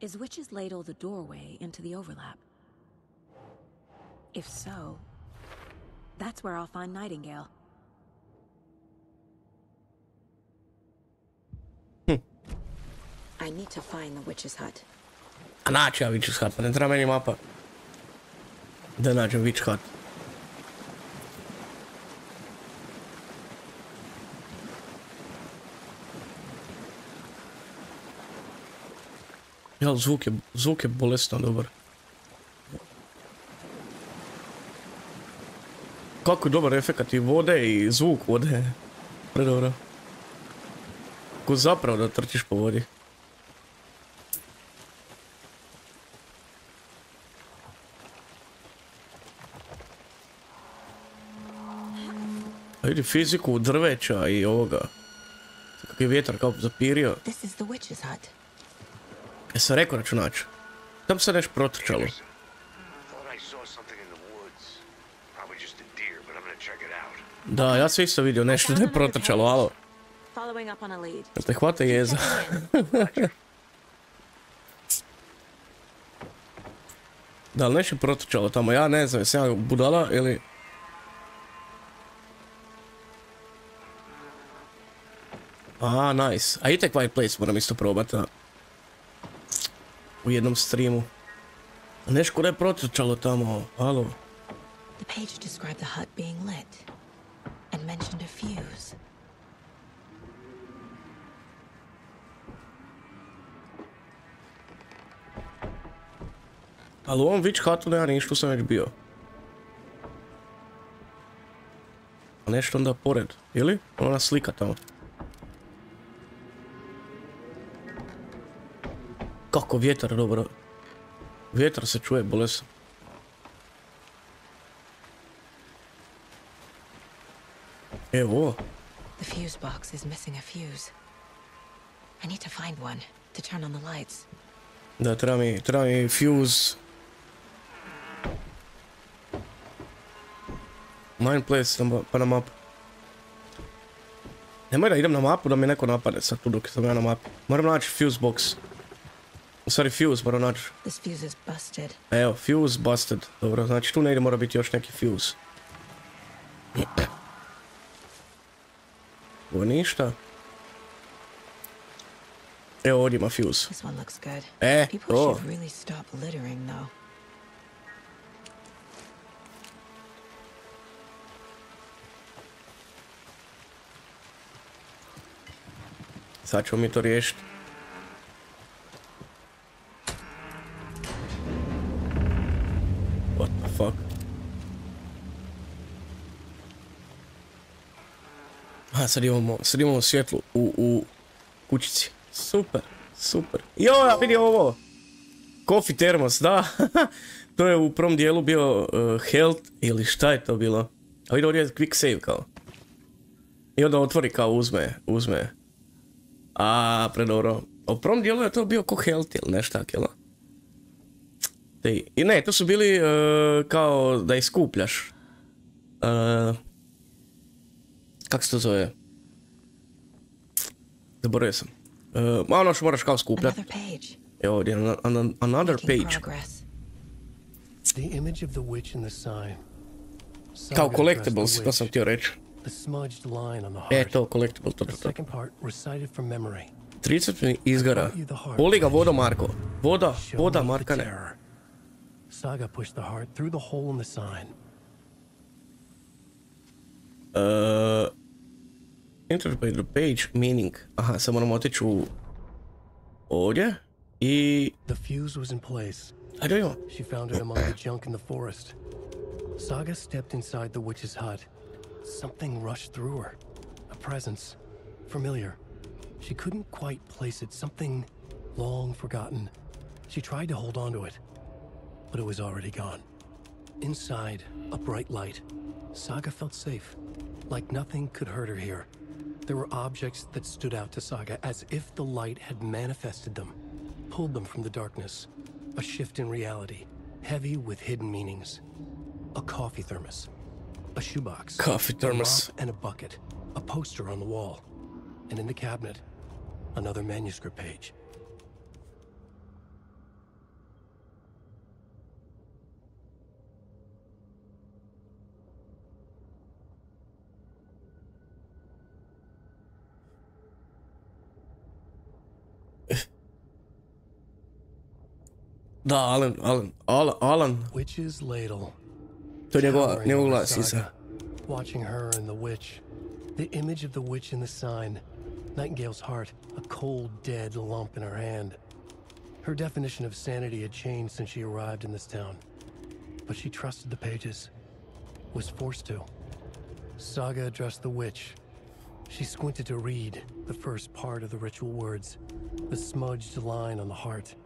Is Witch's Ladle the doorway into the overlap? If so, that's where I'll find Nightingale. I need to find the witch's hut.
A naći ja witch's hut, pa ne treba meni mapa. Da nađem witch hut. Jel, zvuk je bolesno dobar. Kako je dobar efekat i vode i zvuk vode. Predobro. Ko zapravo da trčiš po vodi. A vidi fiziku drveća i ovoga. Kak je vjetar kao zapirio.
This is the witch's hut.
Sam rekao da ću naći. Tam se nešto protrčalo. Da, ja sam isto vidio nešto da je protrčalo, alo. Jel te hvata jeza? Da li nešto je protrčalo tamo, ja ne znam, jesam ja budala ili... A, nice. A i tek White Place moram isto probati, u jednom streamu. Nešto da je protrčalo tamo, alo.
The page described the hut being lit and mentioned a fuse.
Ali u ovom witch hutu nema ništa, sam već bio. A nešto onda pored, ili? Ona slika tamo. Kako vjetar, dobro. Vjetar se čuje bolesno. Evo.
The fuse box is missing a fuse. I need to find one to turn on the lights.
Da, treba mi fuse. Mind place, pa na mapu. Nemoj da idem na mapu da mi neko napade sad tu dok sam ja na mapi. Moram naći fuse box. Sorry, fuse moram naći.
This fuse is busted.
Evo, fuse busted. Dobro, znači tu negdje mora biti još neki fuse. Ovo ništa. Evo ovdje ima fuse.
This one looks good.
People
should really stop littering though.
Sad ćemo mi to riješiti. What the fuck? A, sad imamo svjetlo u kućici. Super, super. Jo, vidi ovo! Coffee termos, da. To je u prvom dijelu bio health, ili šta je to bilo? A vidi ovdje je quick save kao. I onda otvori kao uzme. A, predobro. A u prvom dijelu je to bio ko healthy ili nešto tako, jel? I ne, to su bili kao da ih skupljaš. Kako se to zove? Zaboravio sam. Ono što moraš kao skupljati. Evo ovdje, another page. Kao collectibles, to sam htio reći. To, collectible, to. 30 mi izgara. Boli ga voda, Marko. Voda, Markane.
Saga pushed the heart through the hole in the sign.
Interpret the page, meaning. Aha, sad moramo otići u ovdje i...
The fuse was in place.
Ajde imamo.
She found it among the junk in the forest. Saga stepped inside the witch's hut. Something rushed through her. A presence. Familiar. She couldn't quite place it. Something long forgotten. She tried to hold on to it, but it was already gone. Inside, a bright light. Saga felt safe, like nothing could hurt her here. There were objects that stood out to Saga as if the light had manifested them, pulled them from the darkness. A shift in reality, heavy with hidden meanings. A coffee thermos, a shoebox,
coffee thermos,
a mop and a bucket, a poster on the wall, and in the cabinet, another manuscript page.
Da, Alan.
Witch's ladle.
To je njegov glas, Isa.
Watching her and the witch. The image of the witch in the sign. Nightingale's heart, a cold, dead lump in her hand. Her definition of sanity had changed since she arrived in this town. But she trusted the pages. Was forced to. Saga addressed the witch. She squinted to read the first part of the ritual words. The smudged line on the heart.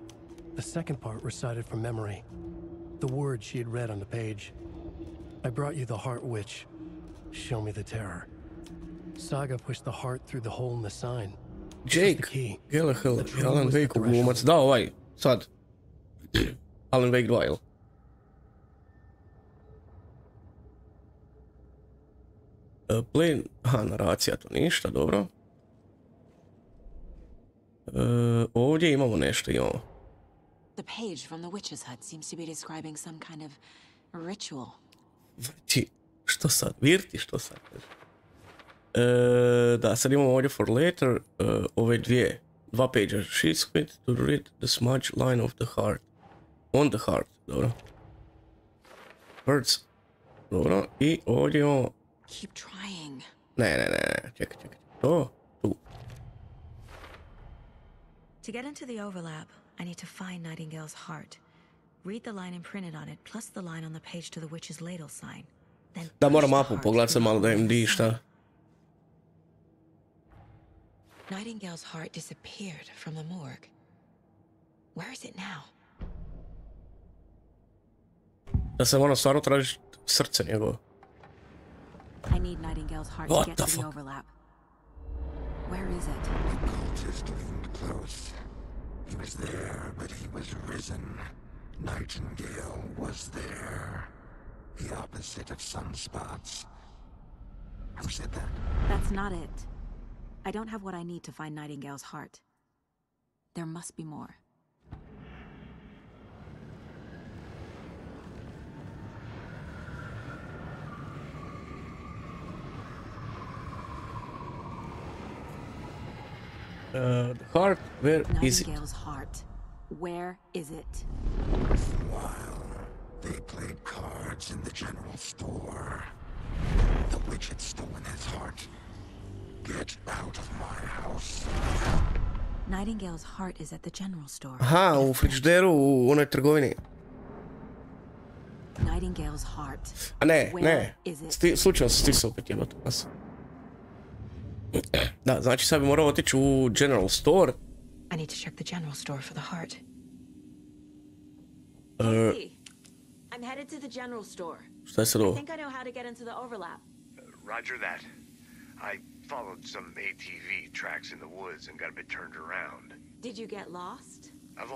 The second part recited from memory. The words she had read on the page. I brought you the heart, witch. Show me the terror. Saga pushed the heart through the hole in the sign.
Jake Gyllenhaal, Alan Wake glumac. Da, ovaj, sad. Alan Wake 2, jel? Play, naracija, to ništa, dobro. Ovdje imamo nešto, imamo.
The page from the witch's hut seems to be describing some kind of ritual.
Vrti, što sad? Virti, što sad? Da, sad imamo ovdje for later, ove dva page. She squint to read the smudge line of the heart. On the heart, dobro. Words, dobro. I ovdje imamo...
Keep trying.
Ne, čekaj. To, tu.
To get into the overlap, I need to find Nightingale's heart. Read the line imprinted on it, plus the line on the page to the witch's ladle sign. Then
da, moram mapu pogledat se malo da im di šta.
Nightingale's heart disappeared from the morgue. Where is it now?
Da se moram stvarno tražiti srce njegovo.
I need Nightingale's heart to get to the overlap. Where is it?
The cultist leaned close. He was there, but he was risen. Nightingale was there. The opposite of sunspots. Who said that?
That's not it. I don't have what I need to find Nightingale's heart. There must be more.
The heart, where is it?
Nightingale's heart. Where is it?
While they played cards in the general store, the witch had stolen his heart. Get out of my house.
Nightingale's heart is at the general store.
Aha, u frižideru u onoj trgovini.
Nightingale's heart.
A ne. Slučajno se stisao opet jebati. Da, znači sad bi morao otići u general store.
I need to check the general store for the heart. I'm headed to the general store.
Šta je sad ovo?
I think I know how to get into the overlap.
Roger that. I followed some ATV tracks in the woods and got a bit turned around.
Did you get lost?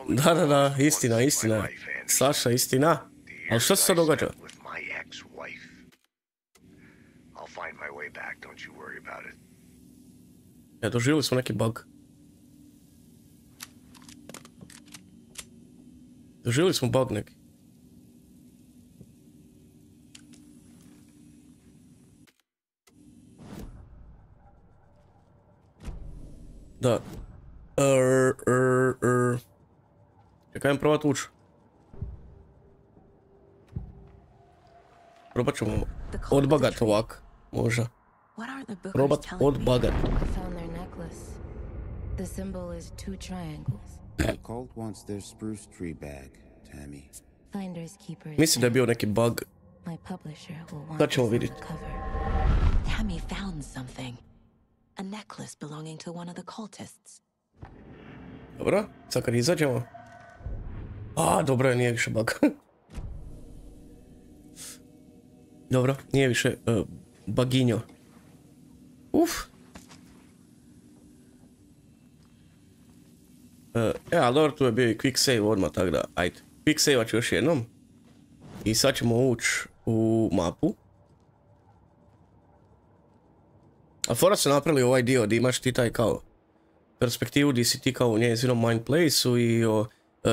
Da, istina. Saša, istina. Ali što se sad događa? Ja, doživjeli smo neki bug. Doživjeli smo bug neki. Da. Čekaj, idem probat ući. Probat ćemo odbagat ovak, možda. Probat odbagat.
The symbol is 2 triangles.
The cult wants their spruce tree bag, Tammy.
Finders keepers.
Mislim da je bio neki bug.
My publisher will want
Da ćemo vidjeti.
Tammy found something. A necklace belonging to one of the cultists.
Dobro, sad kad izađemo. Dobro je, nije više bug. Dobro, nije više buginjo. Ali dobro, tu je bio i quick save odmah, tako da, ajde. Quick save ću još jednom. I sad ćemo ući u mapu. A fora su napravili ovaj dio gdje imaš ti taj kao perspektivu gdje si ti kao u njezinom mind place-u i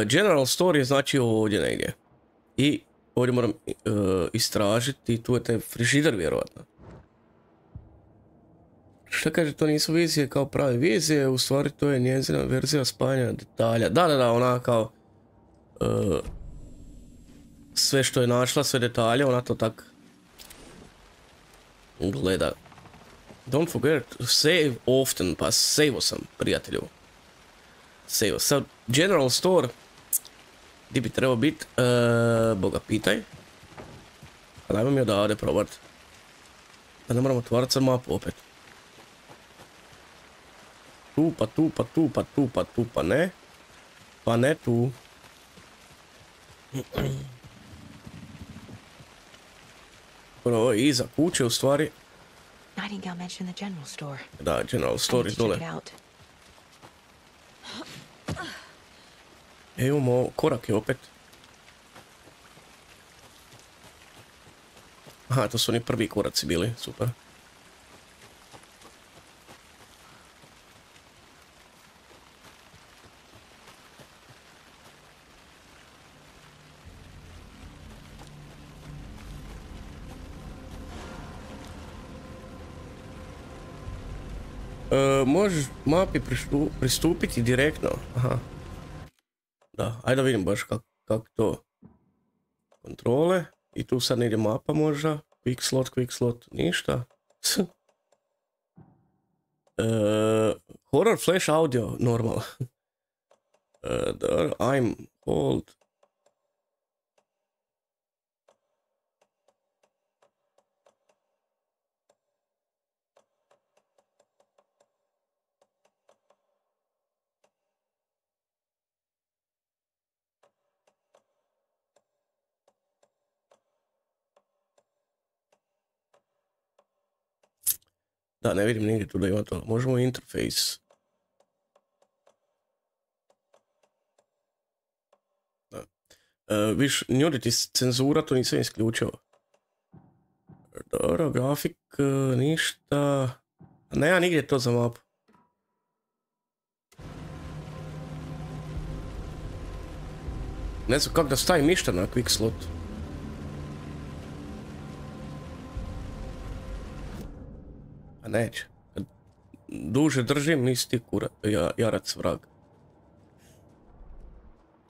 general story je znači ovdje negdje. I ovdje moram istražiti, tu je taj frižider vjerojatno. Šta kaže, to nisu vizije kao prave vizije, u stvari to je njezina verzija spajanja detalja. Da, ona kao sve što je našla, sve detalje, ona to tak gleda. Don't forget to save often, pa save-o sam, prijatelju. Save-o. Sad, general store, gdje bi trebao biti, boga pitaj. Pa dajmo mi odavde probat. Pa ne moramo otvarati sad mapu opet. Tu, pa ne. Pa ne tu. Ovo je iza kuće u stvari.
Nightingale mentioned the general store.
Da, general store dole. Imamo korake opet. Aha, to su oni prvi koraci bili, super. Možeš mapi pristupiti direktno. Aha. Da, ajde da vidim baš kako to. Kontrole. I tu sad ne ide mapa možda. Quick slot, ništa. Horror flash audio, normal. I'm old. Da, ne vidim nigdje tu da ima to. Možemo interface. Viš, nudity cenzura, to nisam isključio. Dobro, grafik, ništa. Nema nigdje to za mapu. Ne znam kako da stavim ništa na quick slot. A neće. Duže držim, nisi ti jarac vrag.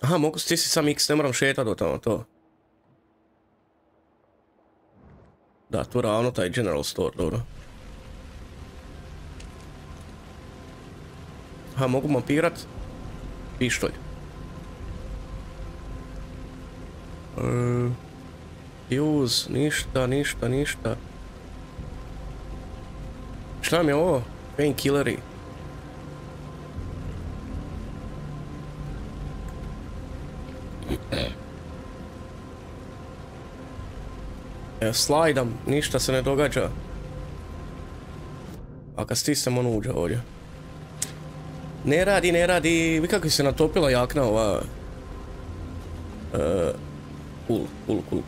Aha, mogu stisiti sam X, ne moram šetati do tamo, to. Da, tu ravno taj general store, dobro. Aha, mogu mapirat pištolj. Use, ništa. Šta mi je ovo? Painkilleri. Slajdam, ništa se ne događa. A kad stisnem on uđe ovdje. Ne radi, ne radi. Vi kako se natopila jakna ova...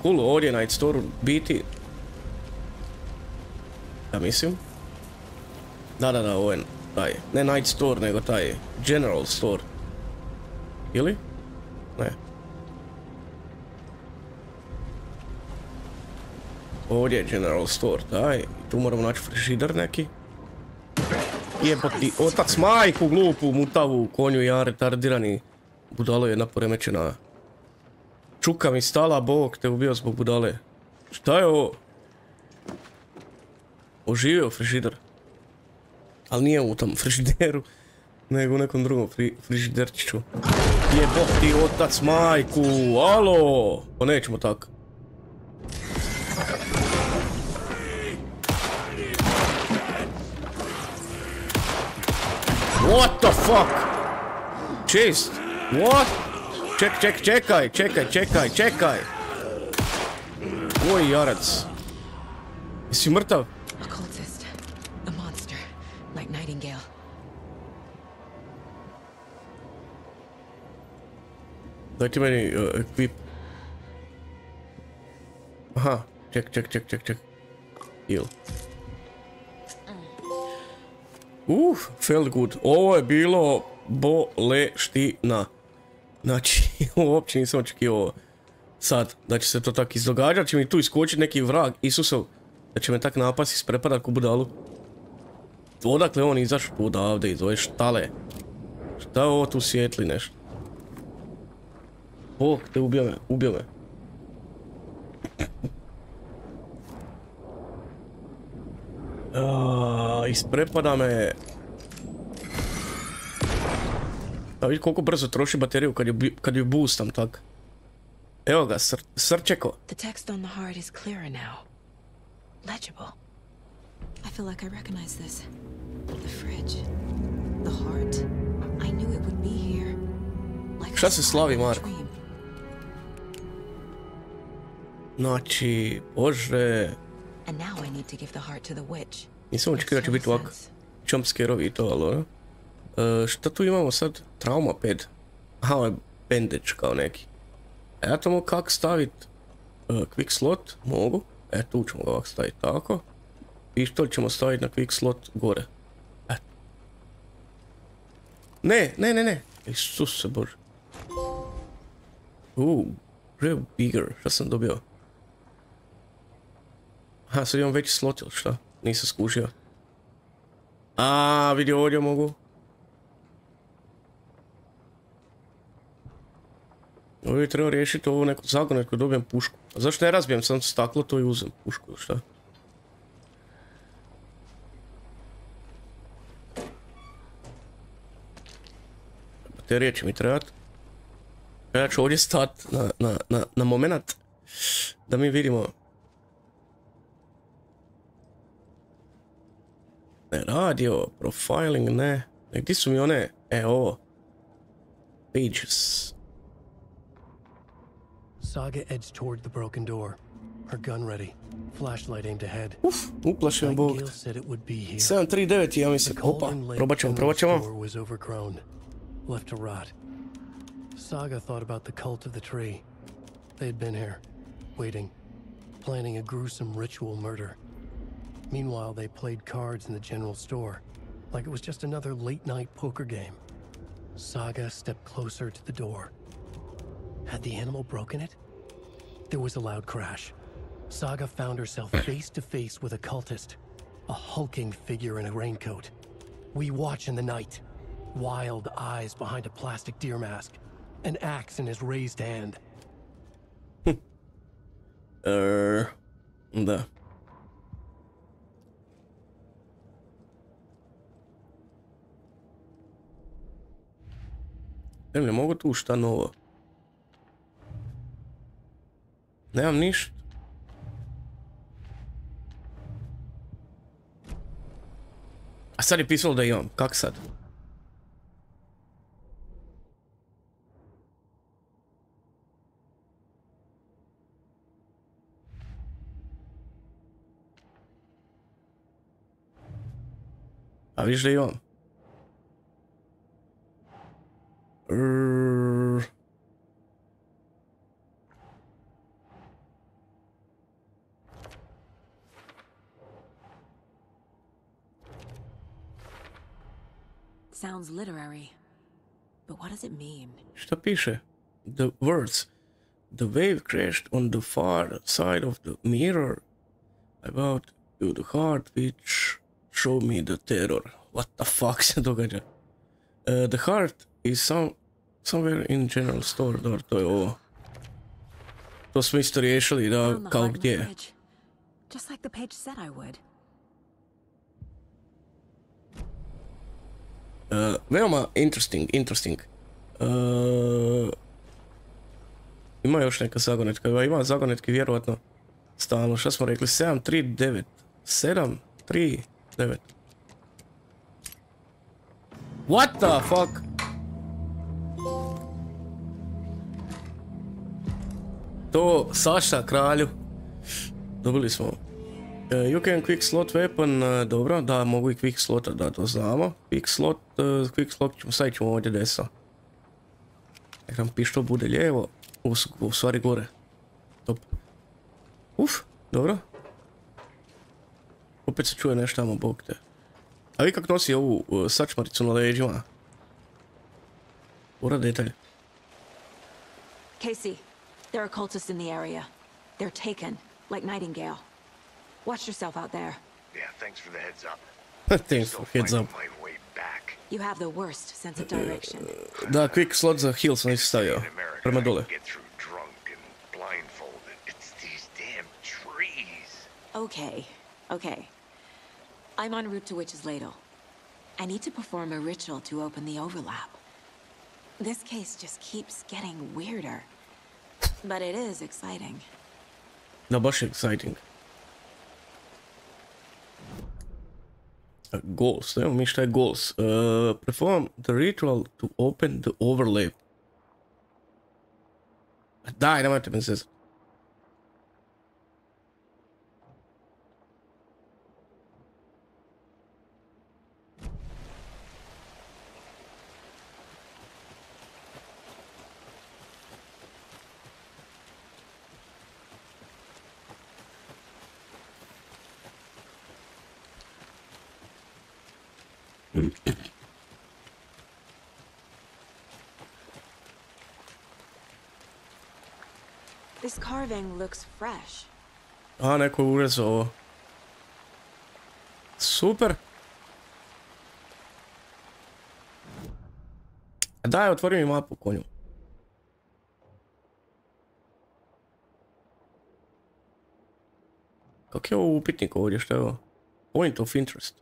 Cool. Ovdje je Night Store biti. Ja mislim. Da, ovo je taj. Ne Night Store, nego taj General Store. Ili? Ne. Ovdje je General Store, taj. Tu moramo naći frižider neki. Jeboti, otac majku, glupu, mutavu, konju, ja retardirani. Budalo je jedna poremećena. Čuka mi stala, bog te ubio zbog budale. Šta je ovo? Oživio frižider. Ali nije u tom frižideru, nego u nekom drugom frižiderčiću. Jeboti, otac majku, alo! Pa nećemo tako. What the fuck? Čist? What? Čekaj. Koji jarac? Jesi mrtav?
Occultist. A monster. Like Nightingale.
Daj ti meni equip. Aha. Ček. Heal. Felt good. Ovo je bilo boleština. Znači, uopće nisam očekivao sad da će se to tako izdogađati. Će mi tu iskočiti neki vrag Isusov. Da će me tak napast i sprepadat ku budalu. Odakle on izašao odavde iz ove štale? Šta je ovo tu svijetli nešto? Bog te ubio me. Isprepada me. A vidi koliko brzo troši bateriju kad ju boostam tak. Evo ga, srčeko.
The text on the heart is clearer now. Legible. I feel like I recognize this. The fridge. The heart. I knew it would be here. Like
Šta se slavi, Marko? Znači, bože.
And now I need to give the heart to the witch.
Nisam očekivao da će biti ovako jumpscare-ovi i to, ali šta tu imamo sad? Trauma pad. Aha, ovo je bandage kao neki. A ja to mogu kako staviti? Quick slot? Mogu. Tu ćemo ga ovako staviti tako. Pištolj ćemo staviti na quick slot gore. Ne. Isuse bože. Real bigger. Šta sam dobio? Aha, sad imam veći slot ili šta? Nisam skužio. Vidi ovdje mogu. Ovdje treba riješiti ovo neko zagon ako dobijem pušku. A zašto ne razbijem sam staklo to i uzem pušku ili šta? Baterije će mi trebat. Ja ću ovdje stati na moment da mi vidimo. Ne, radio, profiling, ne. Gdje su mi one? Ovo. Pages.
Saga edged toward the broken door, her gun ready, flashlight aimed ahead.
Uplašen bog. 739 ja mislim. Opa, probat ćemo.
Was overgrown, left to rot. Saga thought about the cult of the tree. They had been here, waiting, planning a gruesome ritual murder. Meanwhile, they played cards in the general store, like it was just another late-night poker game. Saga stepped closer to the door. Had the animal broken it? There was a loud crash. Saga found herself face to face with a cultist, a hulking figure in a raincoat. We watch in the night, wild eyes behind a plastic deer mask, an axe in his raised hand.
Da. Ne mogu tu šta novo. Nemam ništa. A sad je pisalo da imam. Kak sad? A vidiš da imam?
Sounds literary, but what does it mean?
Šta piše? The words. The wave crashed on the far side of the mirror about to the heart which showed me the terror. What the fuck se događa? The heart is somewhere in general store. Dobro, to je ovo. To smo isto riješili, da, kao gdje.
Just like the page said I would.
Veoma interesting. Ima još neka zagonetka, ima zagonetki vjerovatno stalno. Šta smo rekli? 739 739. What the fuck? To Saša kralju. Dobili smo. You can quick slot weapon, dobro, da, mogu i quick slota, da, to znamo. Quick slot ćemo, sad ćemo ovdje desno. Nek nam pištol bude lijevo, u stvari gore. Top. Dobro. Opet se čuje nešto tamo, bog te. A vi kak nosi ovu sačmaricu na leđima? Ura detalj.
Casey, there are cultists in the area. They're taken, like Nightingale. Watch yourself out there.
Yeah, thanks for the heads up.
Thanks for heads up.
You have the worst sense of direction.
Da, quick slot za heal sam isto stavio. Prema dole.
Okay. I'm en route to Witch's Ladle. I need to perform a ritual to open the overlap. This case just keeps getting weirder. But it is exciting.
Da, baš je exciting. Goals, evo mi šta je goals. Perform the ritual to open the overlap. Daj, nemojte me zezati.
This carving looks fresh.
A, neko je urezao ovo. Super. Daj, otvori mi mapu, konju. Kak je ovo upitnik ovdje, što je ovo? Point of interest.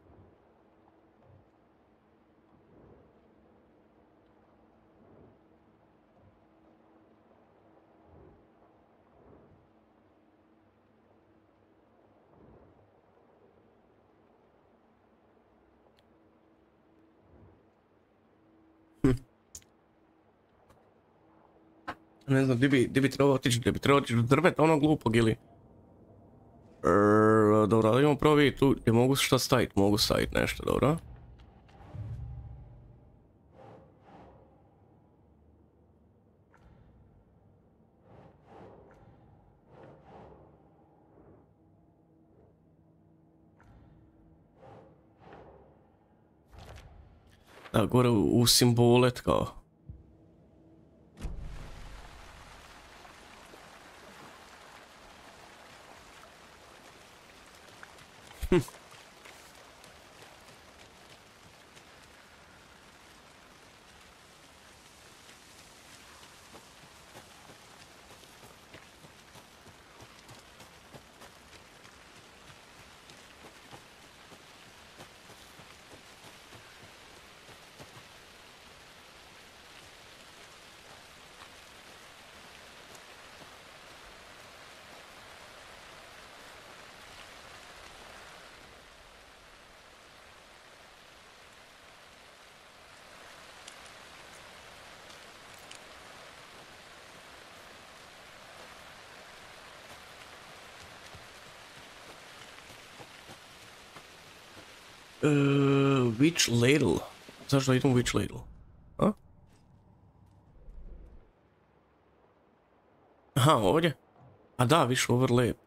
Ne znam, di bi trebao otići do drveta onog glupog ili... Dobro, ali imamo prvo vidjeti tu gdje mogu šta staviti, mogu staviti nešto, dobro. Da, gore u simbolet kao. Witch Ladle. Zašto idem Witch Ladle? A? Aha, ovdje? A da, više overlap.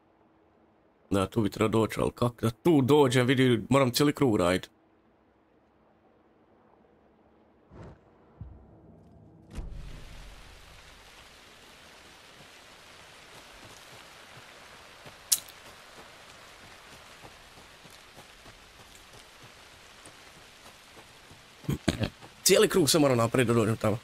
Da, tu bi trebao doći, ali kako da tu dođem, vidi, moram cijeli krug raditi. Cijeli krug se moram napraviti da dođem tamo.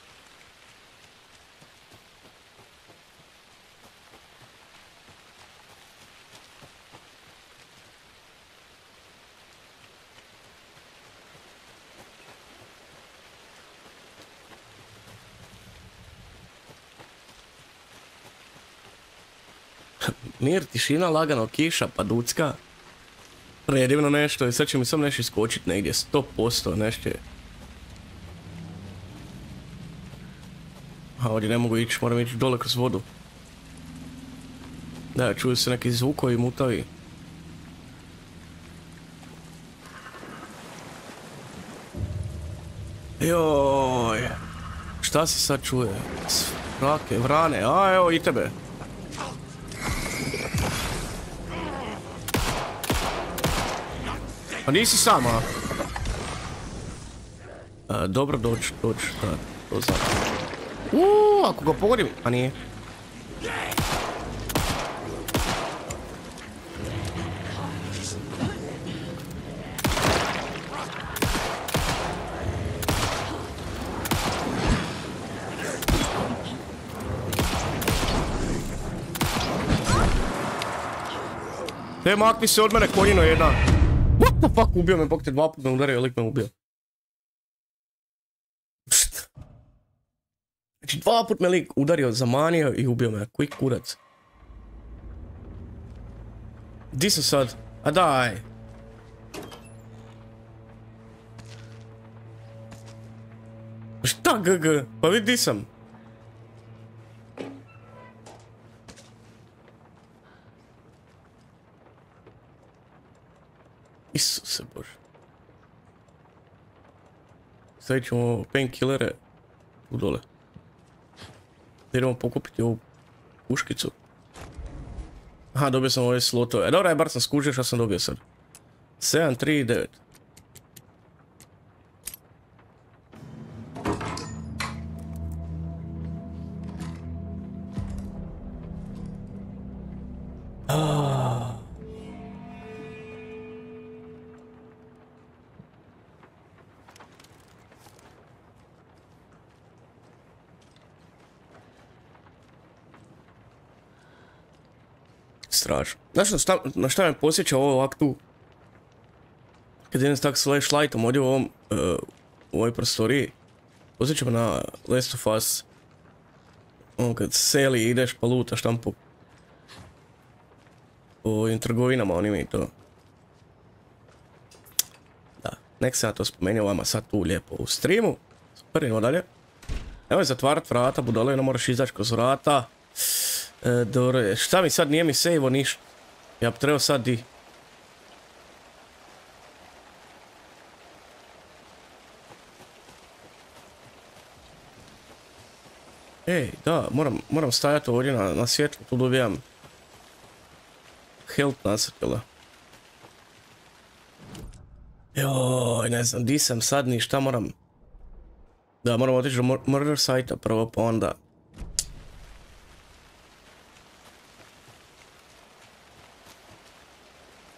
Mir, tišina, lagano, kiša, pa ducka. Predivno nešto i sad će mi sam nešto iskočit negdje, 100% nešto je. A ovdje ne mogu ići, moram ići dole kroz vodu. Da, čuju se neki zvukovi mutavi. Joj, šta si sad čuje? Vrake, vrane, a evo i tebe. Pa nisi sama. Dobro, doći, da, to znam. Ako ga pogodim, a nije. Te makni se od mene, konjino jedna. What the fuck, ubio me, bok te 2 puta me udario, lik me ubio. Pšt. Znači 2 puta me lik udario, zamanio i ubio me, koji kurac. Di sam sad? A daj. Šta GG? Pa vidi di sam. Isuse Bože. Stavit ćemo painkillere u dole. Idemo pokupiti ovu puškicu. Aha, dobio sam ove slotove. Dobra, bar sam skužio šta sam dobio sad. 7, 3, 9. Strašno. Znaš na šta me posjeća ovo ovak tu? Kad idem s tak flashlightom ovdje u ovoj prostoriji. Posjeća me na Last of Us. Ono kad seli i ideš pa lutaš tam po ovim trgovinama onim i to. Da, nek se ja to spomenuo vama sad tu lijepo u streamu. Super, idemo dalje. Evo je zatvarat vrata, budale, ne moraš izaći kroz vrata. Dobro, šta mi sad, nije mi save-o ništa. Ja bi trebao sad di. Ej, da, moram stajati ovdje na svjetlu, tu dobijam health nacrt, jel da? Joj, ne znam, di sam sad ni šta moram. Da, moram otići do murder site-a prvo, pa onda.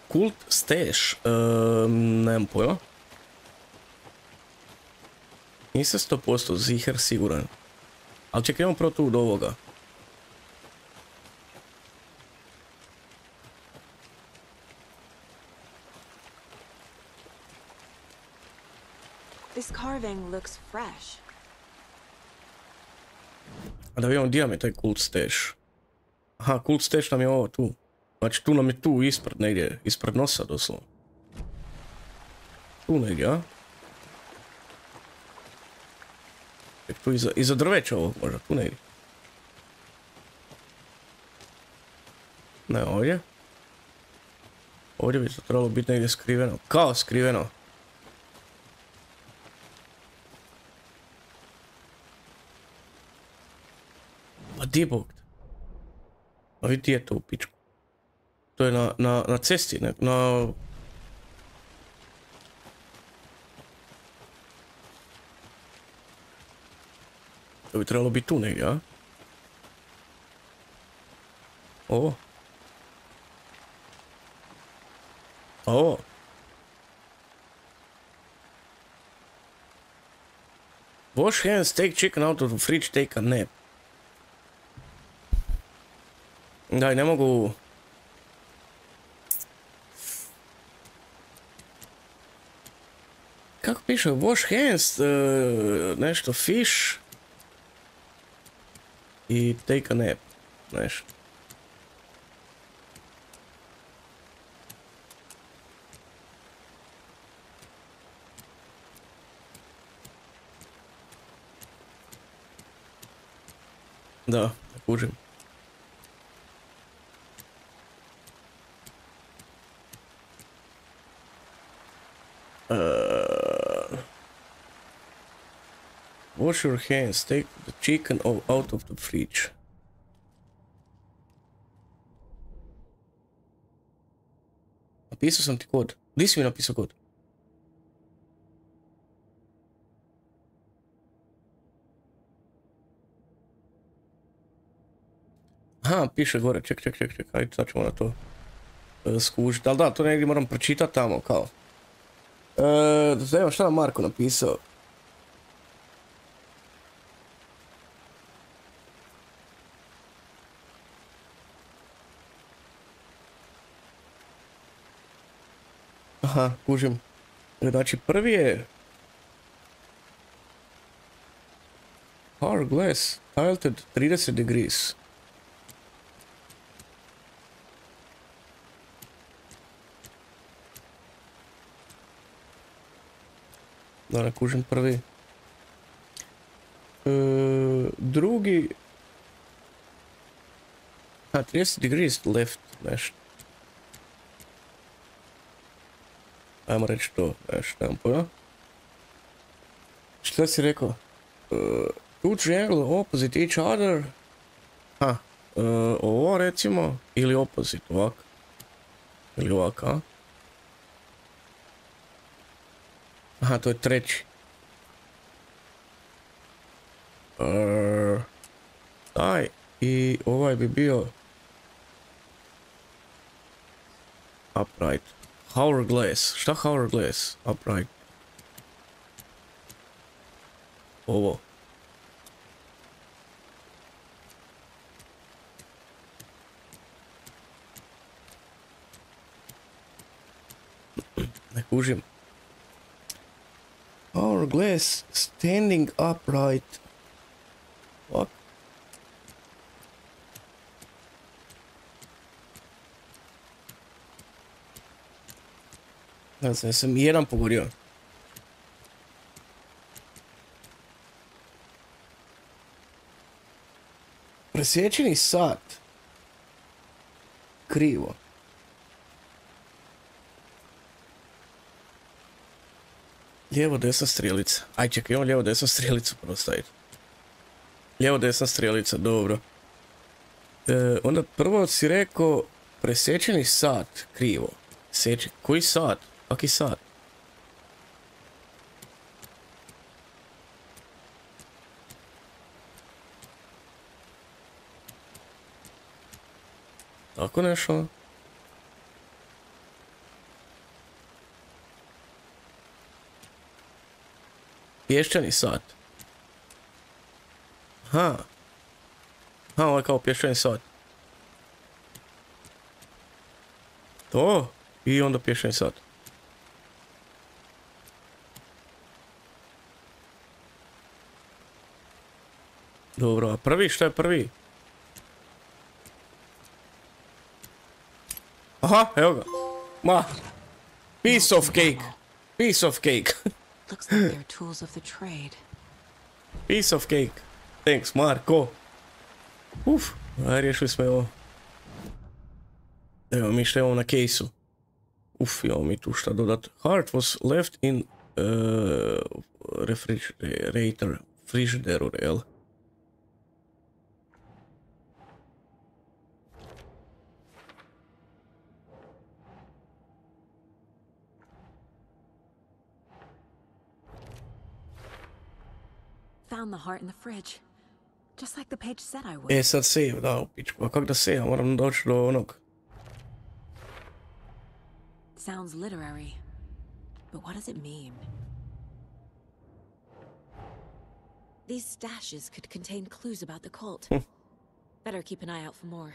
Kult stash, nemam pojma. Nisam 100% ziher siguran. Ali čekajmo prvo tu od ovoga.
This carving looks fresh.
A da vidimo gdje nam je taj kult stash. Aha, kult stash nam je ovo tu. Znači tu nam je tu ispred negdje, ispred nosa doslovno. Tu negdje, a? Tu iza drveća ovog možda, tu negdje. Ne, ovdje. Ovdje bi to trebalo biti negdje skriveno, kao skriveno. Pa di bog? A vidi je to u pičku. To je na cesti, na... To bi trebalo biti tu negdje, a? Ovo. Ovo. Wash hands, take chicken out of the fridge, take a nap. Daj, ne mogu... Kako piše? Wash hands, nešto fish. I take a nap. Nešto. Da, kužim. Wash your hands, take the chicken out of the fridge. Napisao sam ti kod. Gdje si mi napisao kod? Aha, piše gore, ček, ajde sad ćemo na to skužiti, ali da, to negdje moram pročitati tamo, kao. Evo šta nam Marko napisao? Aha, kužim. Znači prvi je... Hourglass, tilted 30 degrees. Da ne kužim prvi. Drugi... 30 degrees left, nešto. Ajmo reći to, nešto, nemam pojma. Šta si rekao? Two triangle opposite each other. Ovo recimo, ili opposite, ovako. Ili ovako, a? Aha, to je treći. Daj, i ovaj bi bio... Upright. Hourglass. Šta hourglass? Upright. Ovo. Ne kužim. Hourglass standing upright. What? Ne znam, sam jedan pogodio. Presječeni sat. Krivo. Lijevo, desna strelica. Aj, čekaj, imamo lijevo, desna strelicu prvo staviti. Lijevo, desna strelica, dobro. Onda prvo si rekao presječeni sat, krivo. Koji sat? Kaki sat? Tako nešto? Pješčani sat. Aha. Aha, ovo je kao pješčani sat. To. I onda pješčani sat. Dobro, a prvi, šta je prvi? Aha, evo ga. Ma. Piece of cake. Piece of cake.
Looks like they're tools of the trade.
Piece of cake. Thanks, Marko. Uf, aj riješili smo ovo. Evo mi što imamo na kejsu. Uf, imamo mi tu šta dodat. Heart was left in refrigerator. Frižideru, jel?
found the heart in the fridge. Just like the page said I would.
E sad save, da, u pičku. A kak da save? Moram doći do onog.
Sounds literary. But what does it mean? These stashes could contain clues about the cult. Better keep an eye out for more.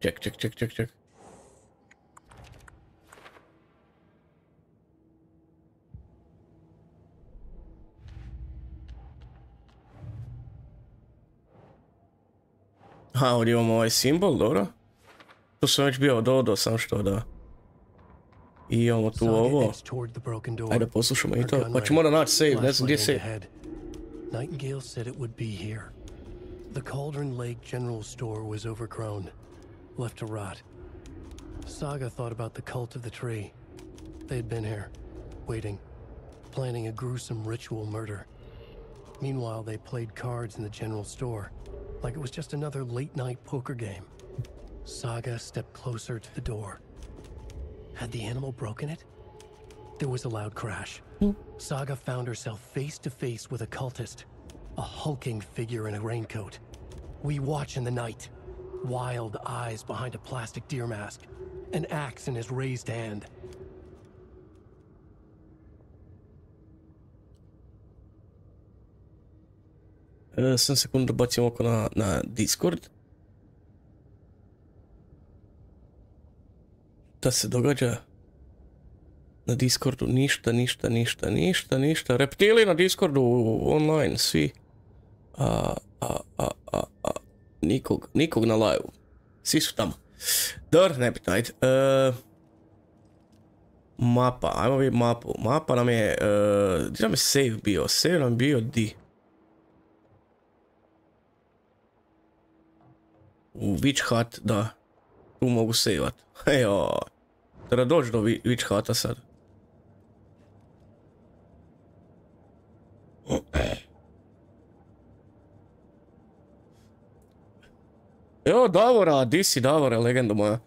Ček. Aha, ovdje imamo ovaj simbol, dobro. Tu sam već bio, dodao sam što da. I imamo tu ovo. Ajde poslušamo i to. Pa ću moram naći save, ne znam gdje je save.
Nightingale said it would be here. The Cauldron Lake General Store was overgrown, left to rot. Saga thought about the cult of the tree. They had been here, waiting, planning a gruesome ritual murder. Meanwhile, they played cards in the general store, like it was just another late-night poker game. Saga stepped closer to the door. Had the animal broken it? There was a loud crash. Saga found herself face to face with a cultist, a hulking figure in a raincoat. We watch in the night, wild eyes behind a plastic deer mask, an axe in his raised hand.
Sam sekundu bacim oko na Discord. Da se događa na Discordu? Ništa. Reptili na Discordu online, svi. Nikog na live. Svi su tamo. Dobro, nebitno, ajde. Mapa, ajmo vidjeti mapu. Mapa nam je, gdje nam je save bio? Save nam bio di? U Witch Hut, da. Tu mogu saveat. Ejo. Treba doći do Witch Huta sad. Evo Davora, di si Davora, legenda moja.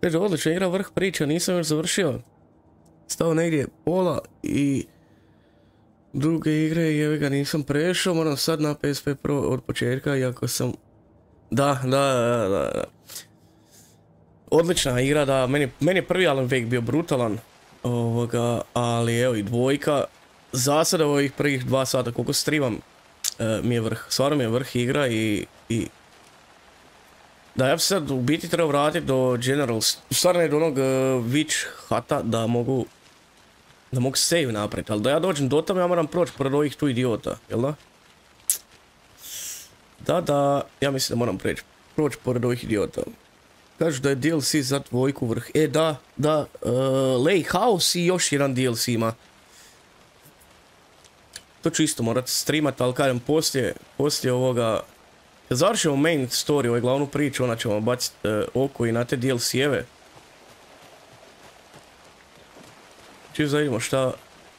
Kaže, odlična igra, vrh priča, nisam još završio. Stao negdje pola i druge igre, jevi ga nisam prešao, moram sad na PSP Pro od početka, iako sam... Da. Odlična igra, da, meni je prvi Alan Wake bio brutalan, ali evo i dvojka. Za sada ovih prvih 2 sata koliko streamam mi je vrh, stvarno mi je vrh igra i... Da, ja bi sad u biti trebao vratiti do Generals, stvarno je do onog Witch Huta da mogu save napraviti, ali da ja dođem do tamo ja moram proći pored ovih tu idiota, jel da? Da, ja mislim da moram proći pored ovih idiota. Kažu da je DLC za dvojku vrh. Da, Lake House i još jedan DLC ima. To ću isto morat streamat, ali kažem poslije ovoga... Kad završimo main story, ovaj glavnu priču, onda ćemo baciti oko i na te DLC-eve. Čisto da vidimo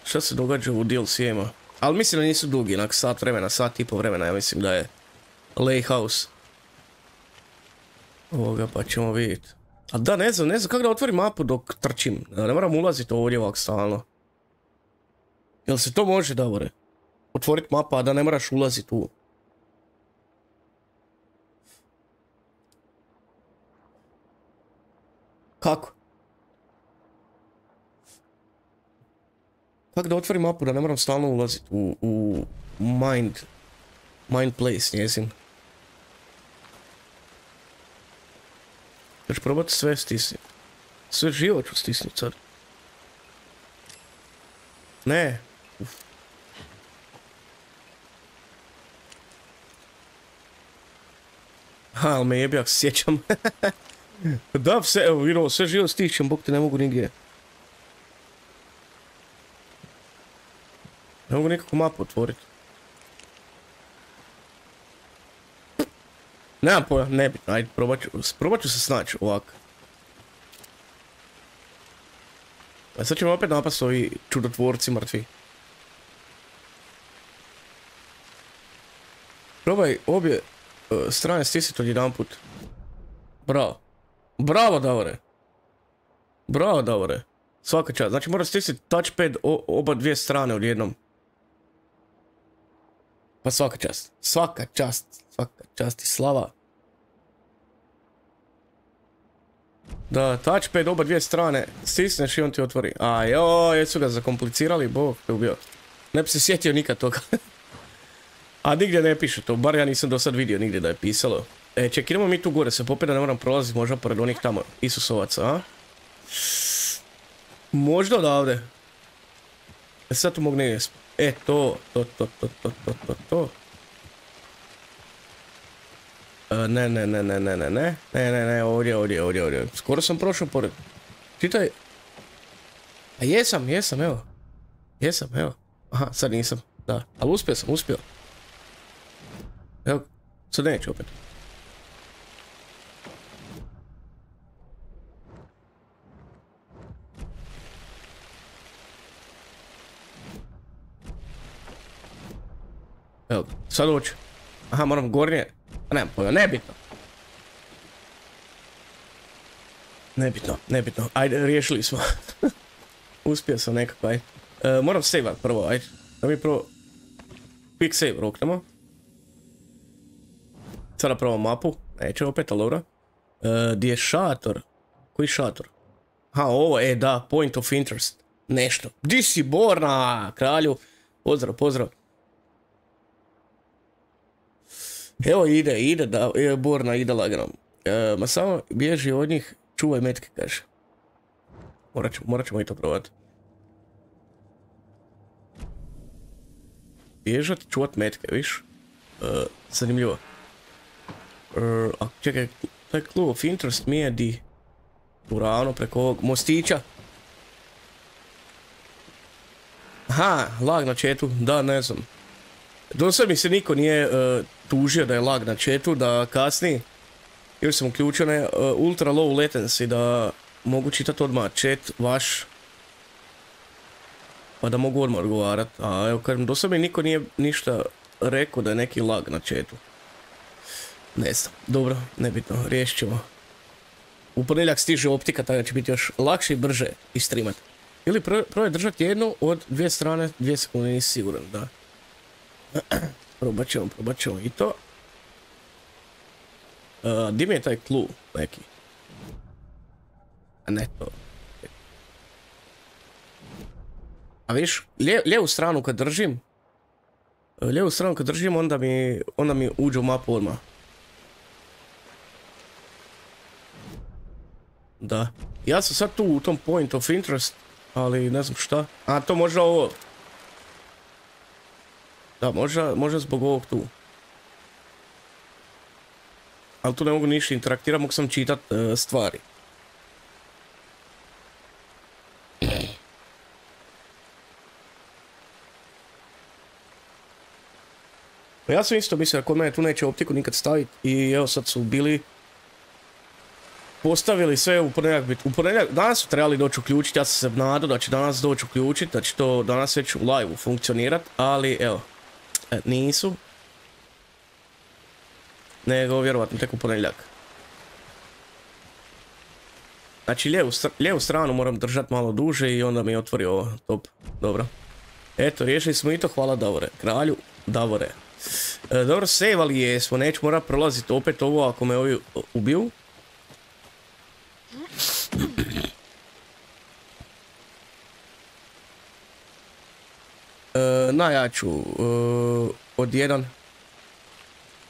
šta se događa u DLC-ema. Ali mislim da nisu dugi, onak sat vremena, sat i pol vremena, ja mislim da je Lake House. Ovoga pa ćemo vidjeti. A da, ne znam kako da otvorim mapu dok trčim. Ne moram ulaziti ovdje ovak stalno. Jel se to može, Davore? Otvoriti mapa, a da ne moraš ulaziti u... Kako? Kako da otvorim mapu da ne moram stalno ulaziti u mind place njezin? Još probati sve stisniti. Sve živo ću stisniti sad. Ne. Ha, ali me jebi ako se sjećam. Da, sve živo stišćem, bok te ne mogu nigdje. Ne mogu nikakvu mapu otvoriti. Nemam pojma, nebitno, ajde, probat ću se snaći ovako. A sad ćemo opet napast ovi čudotvorci mrtvi. Probaj obje strane stisniti odjedan put. Bravo. Bravo, Davore. Bravo, Davore. Svaka čast. Znači mora stisniti touchpad oba dvije strane odjednom. Pa svaka čast. Svaka čast. Svaka čast i slava. Da, touchpad oba dvije strane stisneš i on ti otvori. A joj, jesu ga zakomplicirali, bog te ubio. Ne bi se sjetio nikad toga. A nigdje ne piše to, bar ja nisam do sad vidio nigdje da je pisalo. Ček, idemo mi tu gore se popet da ne moram prolaziti možda pored onih tamo Isusovaca, a? Možda odavde. Sad tu mogu negdje. To. Ne, ovdje. Skoro sam prošao pored. Čitaj. A jesam, evo. Evo. Aha, sad nisam, da. Ali uspio. Evo, sad neću opet. Evo, sad hoću. Aha, moram gornje. A nemam pojma, nebitno. Ajde, riješili smo. Uspio sam nekako, ajde. Moram save prvo, ajde. Da mi prvo quick save roknemo. Sada prvo mapu. Neće opet, ali dobro. Gdje je šator? Koji šator? Aha, ovo, da, point of interest. Nešto. Di si, Borna, kralju? Pozdrav. Evo ide, da, Borna ide lagano. Ma samo bježi od njih, čuvaj metke, kaže. Morat ćemo i to probati. Bježati, čuvat metke, viš? Zanimljivo. A čekaj, taj clue of interest mi je di? Ravno preko ovog mostića. Aha, lag na chatu, da, ne znam. Do sad mi se niko nije tužio da je lag na chatu, da kasni. Još sam uključio ultra low latency, da mogu čitati odmah chat vaš. Pa da mogu odmah odgovarat. A evo kažem, do sad mi niko nije ništa rekao da je neki lag na chatu. Ne znam, dobro, nebitno, riješit ćemo. U ponedjeljak stiže optika, tako da će biti još lakše i brže istreamati. Ili prvo držati jednu od dvije strane, 2 sekunde, nisi siguran, da. Probat ćemo i to. Di mi je taj clue neki? A ne to. A vidiš, lijevu stranu kad držim, onda mi uđe u mapu odmah. Da. Ja sam sad tu u tom point of interest, ali ne znam šta. A to možda ovo. Da, možda zbog ovog tu. Ali tu ne mogu ništa interaktirati, mogu sam čitat stvari. Ja sam isto mislio da kod mene tu neće optiku nikad staviti i evo sad su bili postavili sve u ponedjeljak. Danas su trebali doći uključiti, ja sam se nadao da će danas doći uključiti, da će to danas već u live-u funkcionirati, ali evo, nisu. Nego vjerovatno tek u ponedjeljak. Znači lijevu stranu moram držati malo duže i onda mi otvori ovo, top, dobro. Eto, riješili smo i to, hvala Davore, kralju Davore. Dobro, sejvali jesmo, neću morat prolaziti opet ovo ako me ovi ubiju. Najjaču od 1.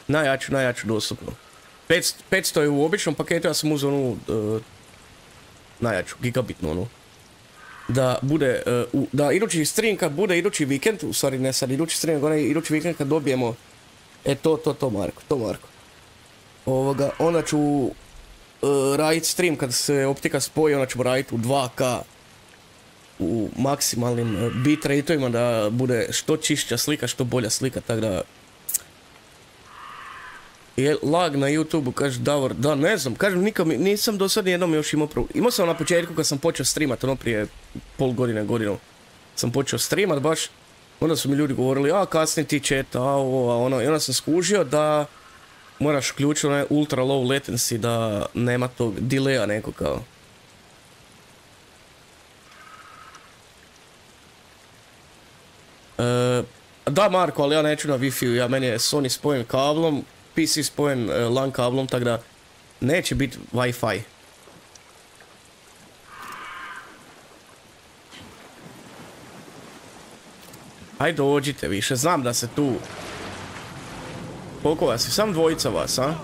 Najjaču dostupno. 500 je u običnom paketu, ja sam uzeo onu najjaču, gigabitnu onu. Da bude, da idući stream kad bude idući vikend, u stvari ne sad idući stream, nego idući vikend kad dobijemo, to Marko. Onda ću raditi stream kad se optika spoji, onda ćemo raditi u 2K u maksimalnim bitrateovima da bude što čišća slika, što bolja slika, tako da je lag na YouTube-u, kaže Davor, da ne znam, kažem nisam do sad nijednom još imao problem. Imao sam na početku kad sam počeo streamat, ono prije pol godine, godinu sam počeo streamat baš Onda su mi ljudi govorili, a kasni ti chat, a ovo, a ono. I onda sam skužio da moraš uključiti onaj ultra low latency, da nema tog delaya neko kao. Da, Marko, ali ja neću na Wi-Fi-u, ja meni je Sony spojen kablom, PC spojen LAN kablom, tako da neće biti Wi-Fi. Ajde dođite više, znam da se tu... Koliko vas je? Sam dvojica vas, a?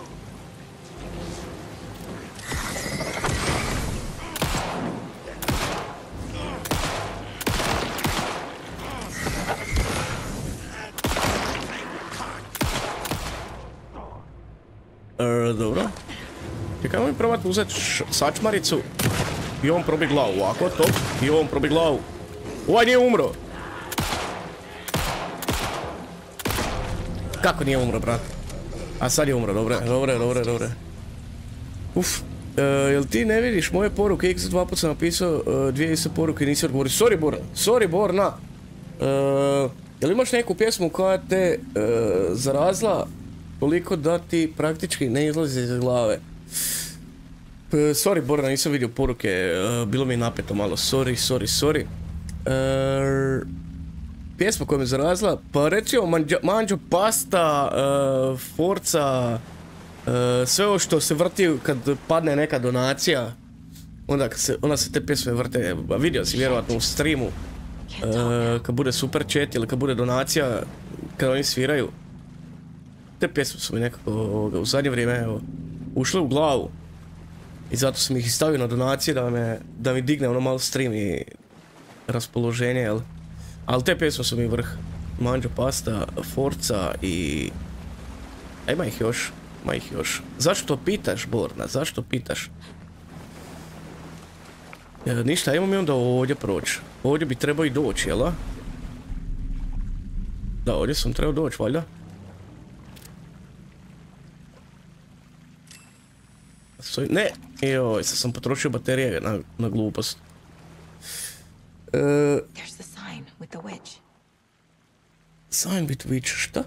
Dobro. Čekaj, mi probati uzeti sačmaricu i on probi glavu, ovako, top, i on probi glavu. Ovaj nije umro. Kako nije umro, brat? A sad je umro, dobre. Uf, jel ti ne vidiš moje poruke? X dva put sam napisao dvije iste poruke i nisi odgovorio. Sorry Borna. Jel imaš neku pjesmu koja te zarazila toliko da ti praktički ne izlazi iz glave? Sorry Borna, nisam vidio poruke, bilo mi je napeto malo, sorry. Pjesma koja me zarazila, pa recimo Manđo Pasta, Forca, sve ovo što se vrti kad padne neka donacija, onda se te pjesme vrte, vidio si vjerovatno u streamu, kad bude super chat ili kad bude donacija, kad oni sviraju. Te pjesme su mi nekako u zadnje vrijeme ušle u glavu i zato sam ih stavio na donacije da mi digne ono malo stream i raspoloženje, jel? Ali te pjesme su mi vrh. Manđo Pasta, Forca i... Ima ih još. Zašto pitaš, Borna? Zašto pitaš? Ništa, ajmo mi onda ovdje proći. Ovdje bi trebao i doći, jel? Da, ovdje sam trebao doći, valjda. Ne! Joj, sad sam potrošio baterije na glupost. Sign with Witch, šta?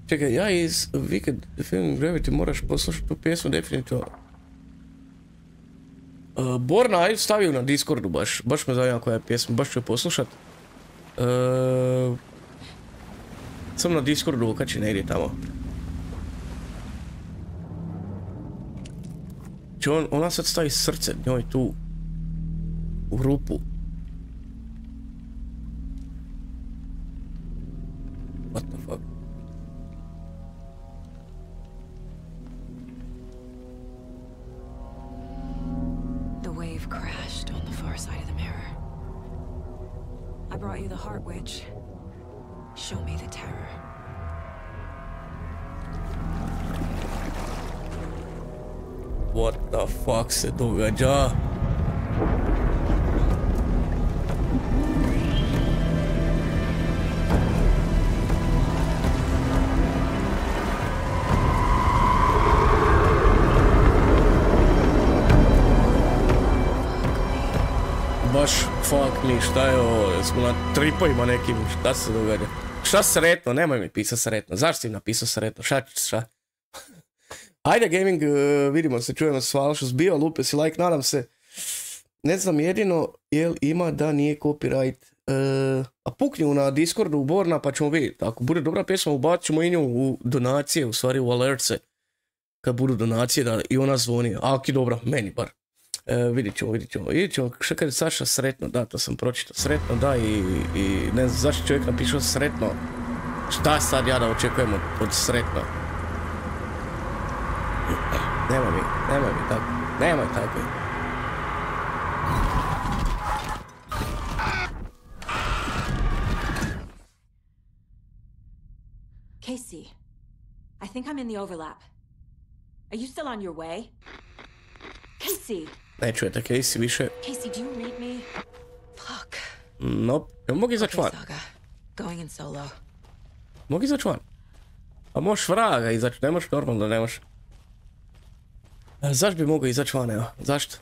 Čekaj, ja iz Wicked Film Gravity moraš poslušati tu pjesmu definitivno. Borna, ajde stavio na Discordu baš me zanima koja je pjesma, baš ću je poslušat. Sam na Discordu okači negdje tamo. Ona sad stavi srce njoj tu u rupu. What the fuck?
The wave crashed on the far side of the mirror. I brought you the heart witch. Show me the terror.
What the fuck se događa? Baš fuck me, šta je ovo? Smo na tripovima nekim, šta se događa? Šta sretno? Nemoj mi pisati sretno. Zašto si napisao sretno? Šta? Ajde gaming, vidimo se, čujemo se, hvala što zbio, lupe si like, nadam se. Ne znam jedino, jel ima da nije copyright. A puknju na Discordu u Borna pa ćemo vidjeti. Ako bude dobra pjesma, ubacit ćemo i nju u donacije, u stvari u alertse. Kad budu donacije da i ona zvoni. A ok, dobra, meni bar. Vidit ćemo. Što kad je Saša sretno, da, to sam pročitao. Sretno, da, i ne znam zašto čovjek napišao sretno. Šta sad ja da očekujem od sretno? Nemoj tako.
Casey, I think I'm in the overlap. Are you still on your way? Casey!
Ne čujete Casey više.
Casey, do you read me? Fuck.
Nope. Mogu izaći van.
Going in solo.
Mogu izaći van. A možeš vraga izaći, ne možeš normalno da ne možeš. Zašto bi mogao izaći van, evo? Zašto?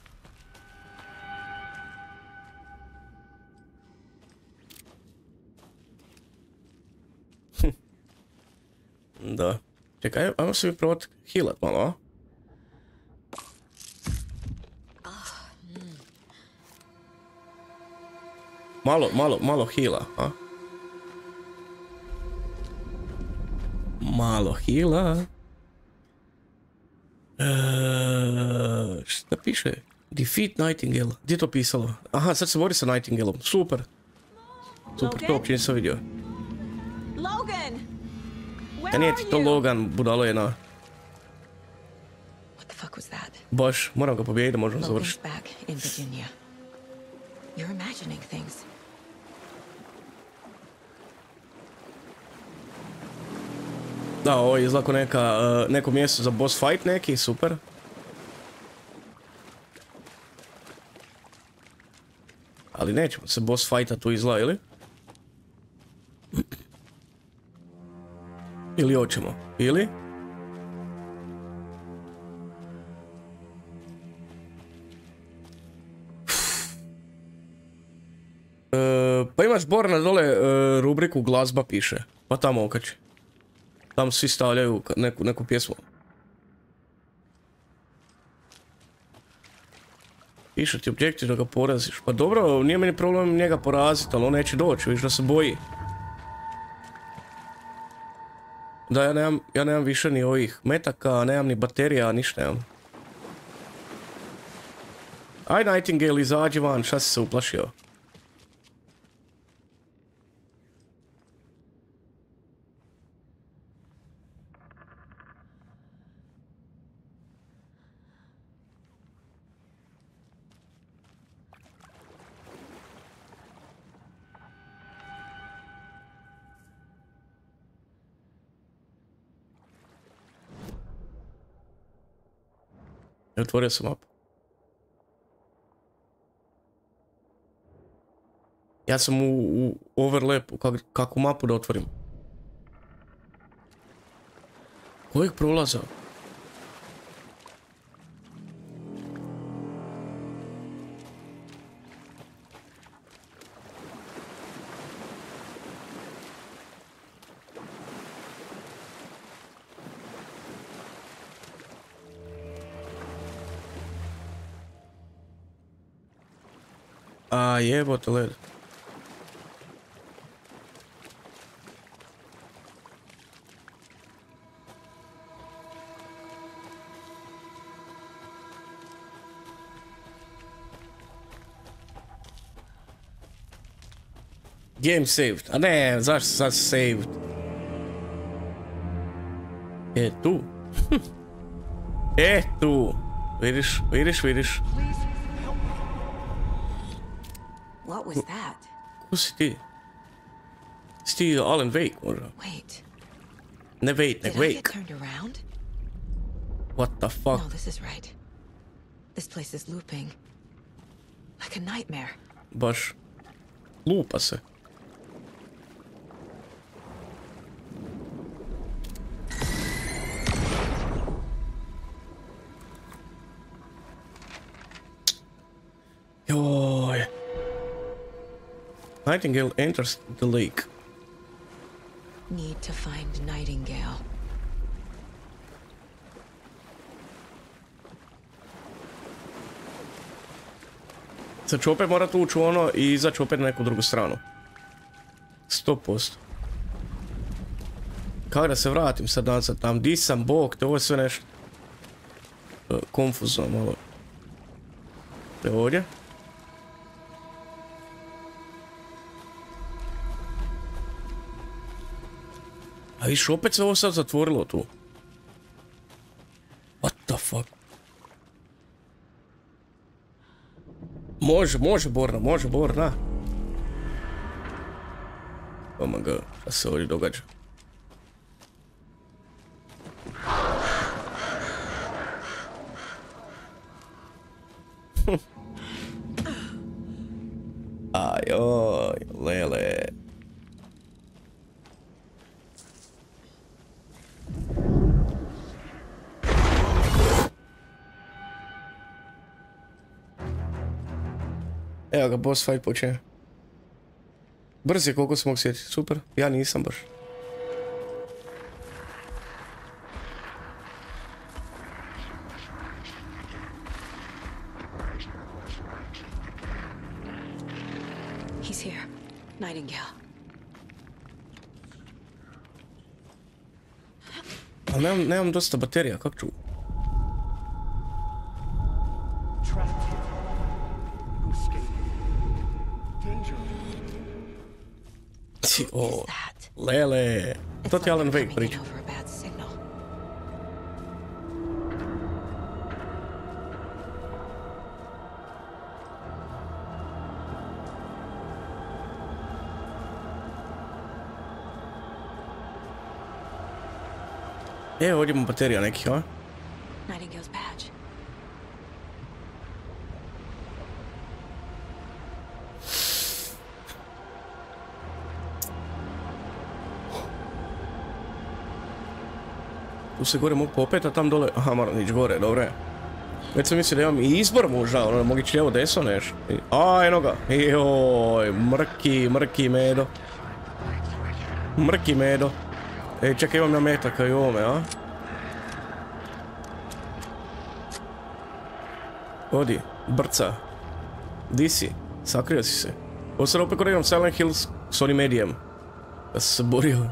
Da. Čekaj, ajmo se mi probati healat malo, a? Malo heala, a? Malo heala. Šta piše? Defeat Nightingale. Gdje je to pisalo? Aha, sad se bori sa Nightingaleom. Super. Super, to uopće nisam vidio.
Logan!
Ja nije ti to Logan, budalo je na...
What the fuck was that?
Baš, moram ga pobijediti da možemo završiti.
Logan's back in Virginia. You're imagining things.
Da, ovo je izlako neko mjesto za boss fight neki, super. Ali nećemo se boss fighta tu izla, ili? Ili hoćemo? Ili? Pa imaš Borna dole rubriku glazba piše. Pa tamo okači. Tamo svi stavljaju neku pjesmu. Piše ti objektiv da ga poraziš. Pa dobro, nije meni problem njega poraziti, ali on neće doći, viš da se boji. Da, ja nemam više ni ovih metaka, nemam ni baterija, ništa nemam. Aj Nightingale, izađi van, šta si se uplašio? Otvorio sam mapu. Ja sam u overlapu, kakvu mapu da otvorim? Kojeg prolaza? A jebote led. Game saved. A ne, zašto sad saved? Tu. Tu. Vidiš.
What was that?
Ko si ti? Si ti Alan Wake, možda?
Wait.
Ne wait, nek
Did I get
Wake.
turned around?
What the fuck?
No, this is right. This place is looping. Like a nightmare.
Baš. Lupa se. Joj. Nightingale enters the lake.
Need to find Nightingale.
Sad ću opet morat ući u ono i izaći opet na neku drugu stranu. 100%. Kako da se vratim sad nazad tam? Di sam, bog, te ovo je sve nešto konfuzno malo. Evo ovdje. A viš, opet se ovo sad zatvorilo tu. What the fuck? Može Borna. Oh my god, šta se ovdje događa? Ajoj, lele. Evo ga, boss fight počinje. Brz je koliko se mogu sjetiti, super. Ja nisam baš. Ali nemam dosta baterija, kako ću? O, lele, to ti Alan Wake priča. Evo, ovdje imamo baterija nekih, a?
Nightingale's badge.
Tu se gore mogu popet, a tam dole... Aha, moram ići gore, dobro je. Već sam mislio da imam i izbor možda, ono, mogu ići lijevo desno nešto. A, eno ga. Joj, mrki medo. Mrki medo. Ej, čekaj, imam ja metaka i ovome, a? Odi, brca. Di si? Sakrio si se. Ovo sad opet koriram Silent Hills s onim medijem. Da sam se borio.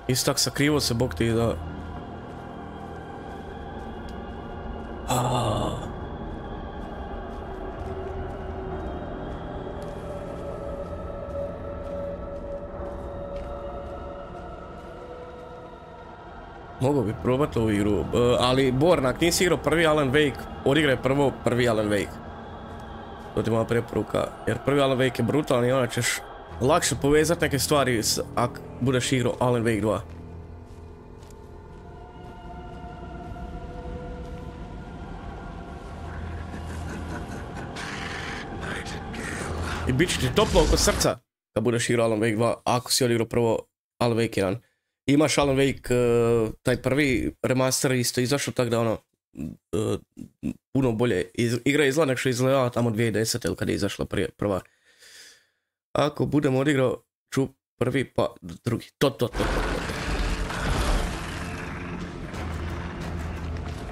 Isto tak sakrivo se, bog ti da... Mogu bi probat ovu igru, ali Bornak, nisi igrao prvi Alan Wake, odigraj prvo prvi Alan Wake. To ti moja preporuka, jer prvi Alan Wake je brutalan i onda ćeš lakše povezati neke stvari ako budeš igrao Alan Wake 2. I bit će ti toplo oko srca kad budeš igrao Alan Wake 2, ako si odigrao prvo Alan Wake 1. Imaš Alan Wake, taj prvi remaster isto izašao, tako da ono, puno bolje igra izgleda nego što izgledala tamo 2010 ili kad je izašla prva. Ako budem odigrao, ću prvi pa drugi. To.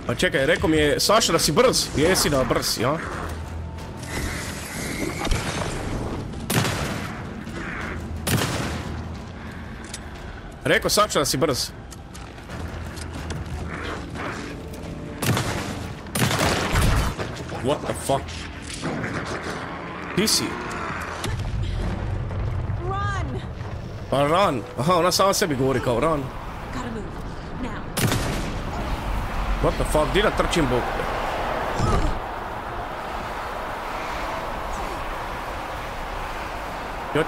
Pa čekaj, rekao mi je Saša da si brz, jesi da brz, ja? Rekao Saša da si brz. What the fuck? Ti si?
Run!
Pa run. Aha, ona sama sebi govori kao run.
Gotta move. Now.
What the fuck? Di da trčim bok? Ja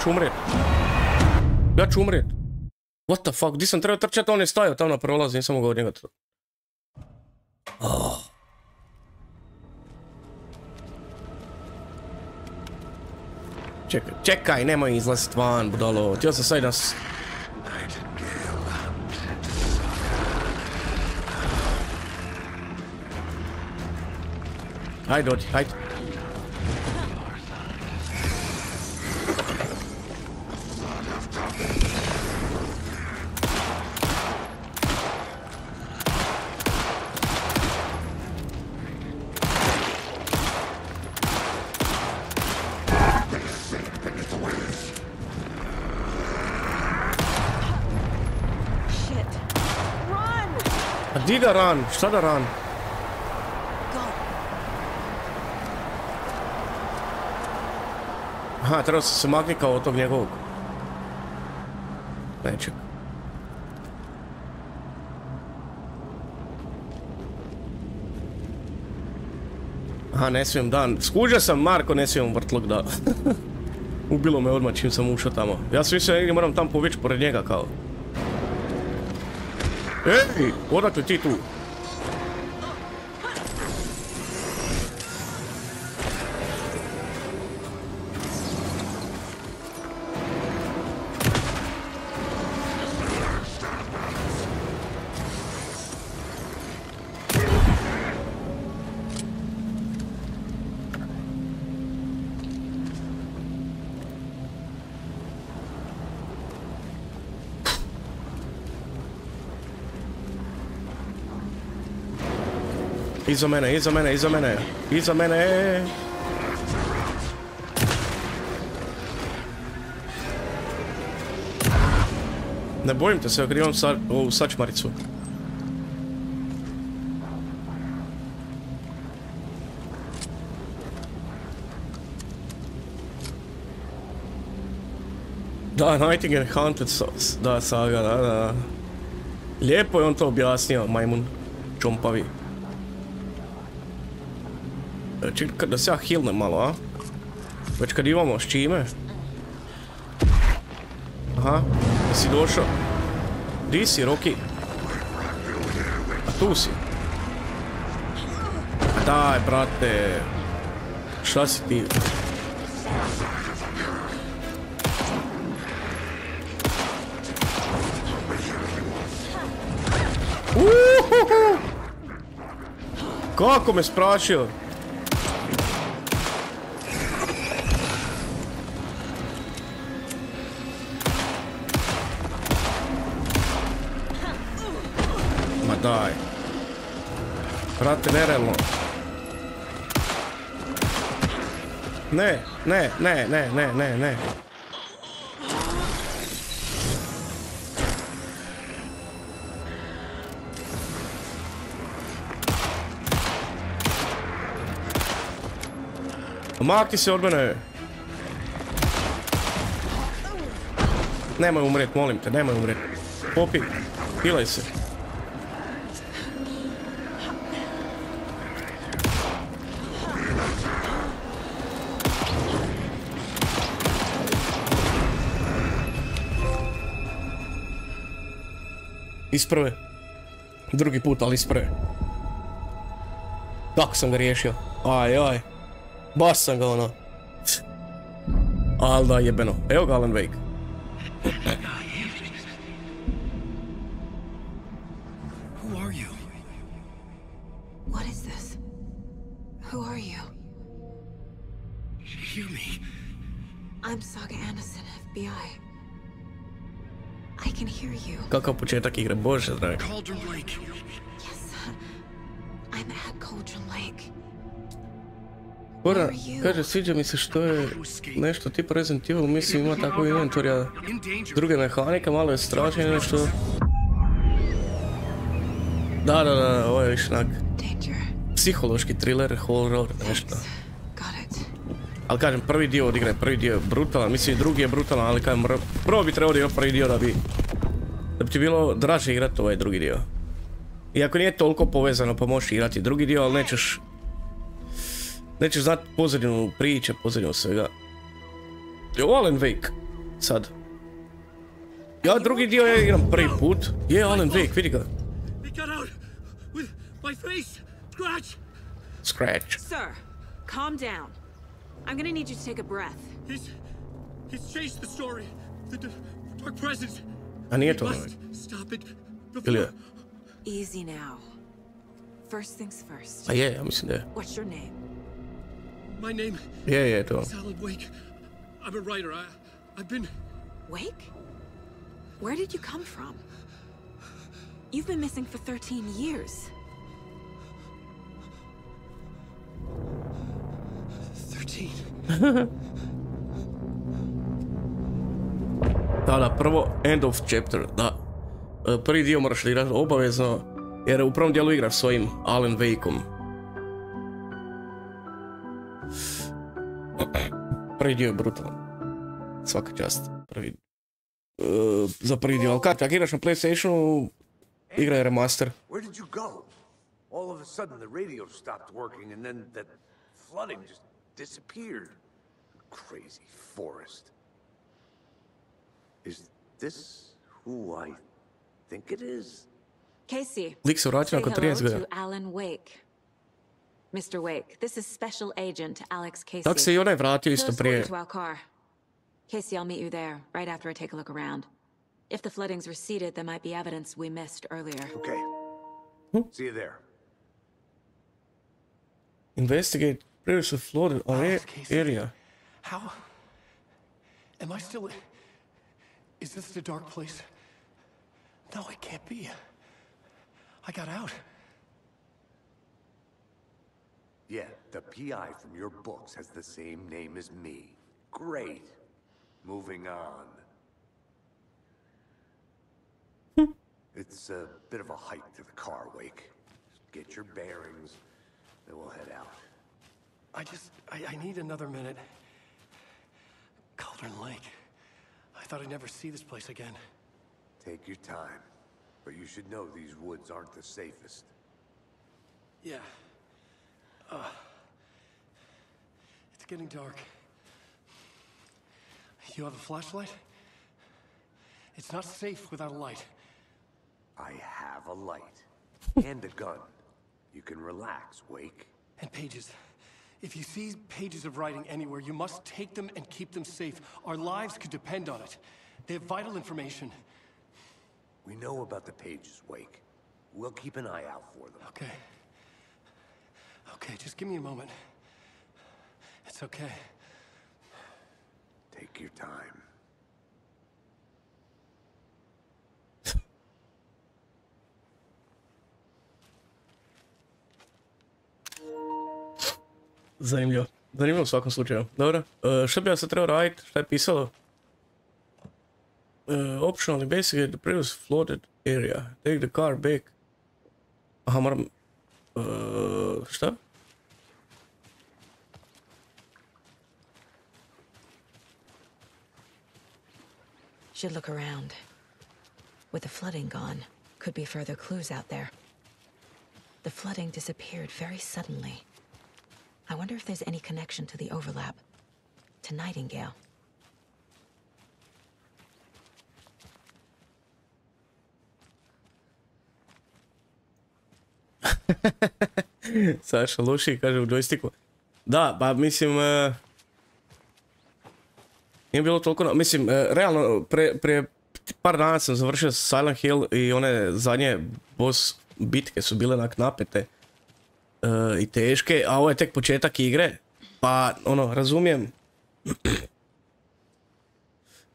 ću umret. What the fuck? Di sam trebao trčati, on je stajao tamo na prolazu, nisam mogao od njega to. Čekaj, nemoj izlazit van, budalo. Htio sam sad nas... Hajde, odi, hajde. Di da ran? Šta da ran? Aha, trebao sam se makniti kao od tog njegovog. Neću. Aha, ne smijem dan. Skuđao sam, Marko, ne smijem vrtlog da. Ubilo me odmah čim sam ušao tamo. Ja sam mislio negdje moram tamo povići pored njega kao. Ej, odakle ti tu? Iza mene. Ne bojim te se, ako imam ovu sačmaricu. Da, Nightingale Haunted da, saga, da. Lijepo je on to objasnio, majmun čompavi. Čekaj da se ja healnem malo, a? Već kad imamo s čime? Aha, da si došao. Di si, Rocky? A tu si. Daj, brate. Šta si ti? Kako me sprašio? Ma daj. Brate, nerealno. Ne. Makni se od mene. Nemoj umret, molim te, nemoj umret. Popi, pilaj se. Isprve. Drugi put, ali isprve. Kako sam ga riješio? Aj. Baš sam ga ono. Al da jebeno. Evo ga Alan Wake.
Who are you?
What is this? Who are you?
Hear me.
I'm Saga Anderson, FBI. I can hear you.
Kakav početak igre, bože dragi.
Cauldron Lake.
Yes. I'm at Cauldron Lake.
Bora, kaže, sviđa mi se što je nešto tipa Resident Evil, mislim ima tako inventorija, druge mehanike, malo je strašno nešto. Da, ovo je više onak psihološki thriller, horror, nešto. Ali kažem, prvi dio od igre, prvi dio je brutalan, mislim i drugi je brutalan, ali kažem, prvo bi trebalo igrati prvi dio da bi ti bilo draže igrati ovaj drugi dio. Iako nije toliko povezano pa možeš igrati drugi dio, ali nećeš znati pozadinu priče, pozadinu svega. Je Alan Wake, sad. Ja drugi dio ja igram prvi put. Je Alan Wake, vidi ga. Scratch.
Sir, calm down. I'm gonna need you to take a breath.
He's chased the story. The dark presence.
A nije to.
Stop it.
Ili je?
Easy now. First things first.
A je, ja mislim da je.
What's your name?
My name
Je, to.
is Alan Wake. I'm a writer. I've been...
Wake? Where did you come from? You've been missing for 13 years.
13?
Da, prvo end of chapter, da. Prvi dio moraš igrati obavezno, jer u prvom dijelu igraš svojim Alan Wakeom. Prvi dio je brutalan. Svaka čast. Za prvi dio, ali kako igraš na PlayStationu, igra je remaster.
Where did you go? All of a sudden the radio stopped working and then that flooding just disappeared. Crazy forest. Is this who I think it is?
Casey,
Lik se vratio nakon 13 godina.
to Alan Wake. Mr. Wake, this is Special Agent Alex Casey.
Tako se i onaj vratio isto prije.
To our car. Casey, I'll meet you there, right after I take a look around. If the flooding's receded, there might be evidence we missed earlier.
Okay. See you there.
Investigate previously flooded area.
How? Am I still... Is this the dark place? No, it can't be. I got out.
Yeah, the PI from your books has the same name as me. Great. Moving on. It's a bit of a hike to the car, Wake. Get your bearings, then we'll head out.
I need another minute. Cauldron Lake. I thought I'd never see this place again.
Take your time, but you should know these woods aren't the safest.
Yeah. It's getting dark. You have a flashlight? It's not safe without a light.
I have a light. And a gun. You can relax, Wake.
And pages. If you see pages of writing anywhere, you must take them and keep them safe. Our lives could depend on it. They have vital information.
We know about the pages, Wake. We'll keep an eye out for them.
Okay. Okay, just give me a moment. It's okay.
Take your time.
Zanimljivo. Zanimljivo u svakom slučaju. Dobro. Što bi ja sad trebao raditi? Šta je pisalo? Optional investigate the previous flooded area. Take the car back. Aha, moram... šta?
Should look around. With the flooding gone, could be further clues out there. The flooding disappeared very suddenly. I wonder if there's any connection to the overlap. To Nightingale.
Saša, loši, kaže u joysticku. Da, pa mislim... nije bilo toliko... Mislim, realno, prije par dana sam završio Silent Hill i one zadnje boss bitke su bile napete i teške, a ovo je tek početak igre. Pa, ono, razumijem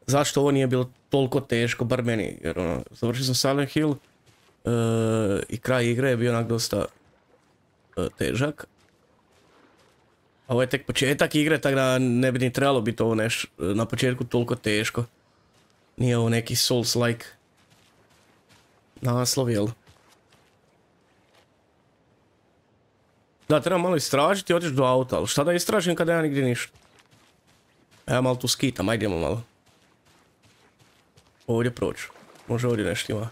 zašto ovo nije bilo toliko teško, bar meni. Jer, ono, završio sam Silent Hill i kraj igre je bio onak dosta težak. A ovo je tek početak igre, tako da ne bi ni trebalo biti ovo nešto na početku toliko teško. Nije ovo neki Souls-like naslov, jel? Da, treba malo istražiti i otići do auta, ali šta da istražim kada ja nigdje ništa? Ja malo tu skitam, ajde idemo malo. Ovdje proću. Može ovdje nešto ima.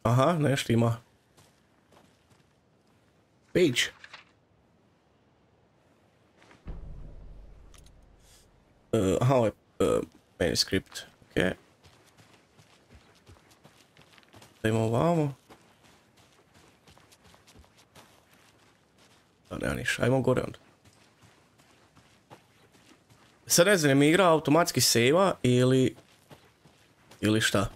Aha, nešto ima. Page. Aha, ovo je manuscript. Ok. Da imamo ovamo. Da, nema ništa. Ajmo gore onda. Sad ne znam, mi igra automatski save-a ili... ili šta?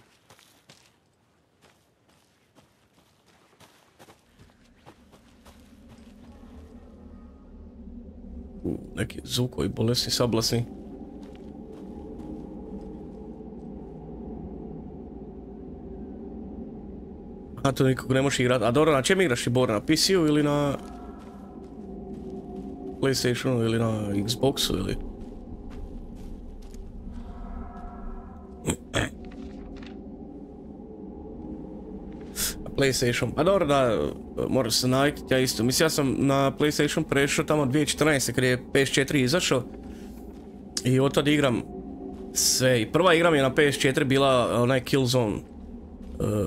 Neki zvukovi bolesni, sablasni. A to nikog ne možeš igrati. A dobro, na čem igraš ti, Bor? Na PC-u ili na... PlayStationu ili na Xboxu ili... PlayStation. A dobro, da, moram se naviknuti, ja isto. Mislim, ja sam na PlayStation prešao tamo 2014. kad je PS4 izašao. I od tada igram sve. I prva igra mi je na PS4 bila onaj Killzone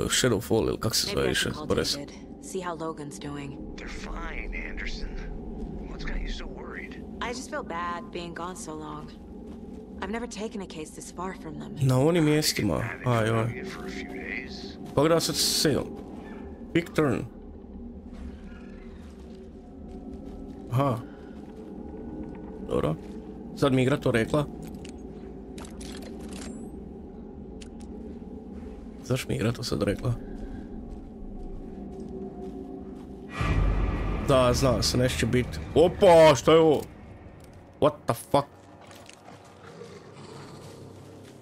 Shadowfall, ili kako se zove više, zbore se.
See how Logan's doing.
They're fine, Anderson. What's got you so worried?
I just feel bad being gone so long. I've never taken a case this far from them.
Na onim mjestima, ajoj. Kako da sad sail? Big turn. Aha. Dobro. Sad mi igra to rekla. Zašto mi igra to sad rekla? Da, znao se, nešto će biti. Opa, šta je ovo? What the fuck?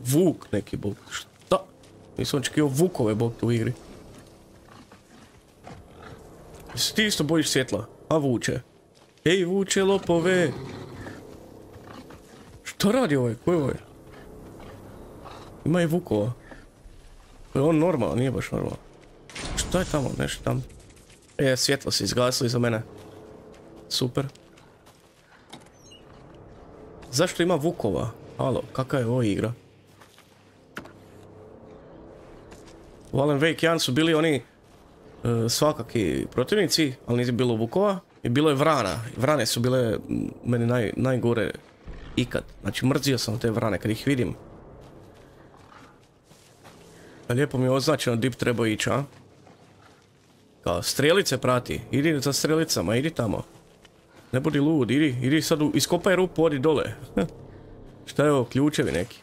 Vuk neki, bog. Šta? Nisam očekivao vukove, bog, u igri. Jesi ti isto bojiš svjetla? A vuče? Ej, vuče, lopove! Što radi ovaj? Ko je ovaj? Ima i vukova. Je on normalan? Nije baš normalan. Što je tamo? Nešto tamo. Svjetlo se izgasilo iza mene. Super. Zašto ima vukova? Halo, kakva je ovo igra? U Alan Wake 1 su bili oni svakaki protivnici, ali nije bilo vukova. I bilo je vrana. Vrane su bile meni najgore ikad. Znači mrzio sam te vrane kad ih vidim. Lijepo mi je označeno di bi trebao ići, a? Kao, strelice prati. Idi za strelicama, idi tamo. Ne budi lud, idi sad iskopaj rupu, odi dole. Šta je ovo, ključevi neki?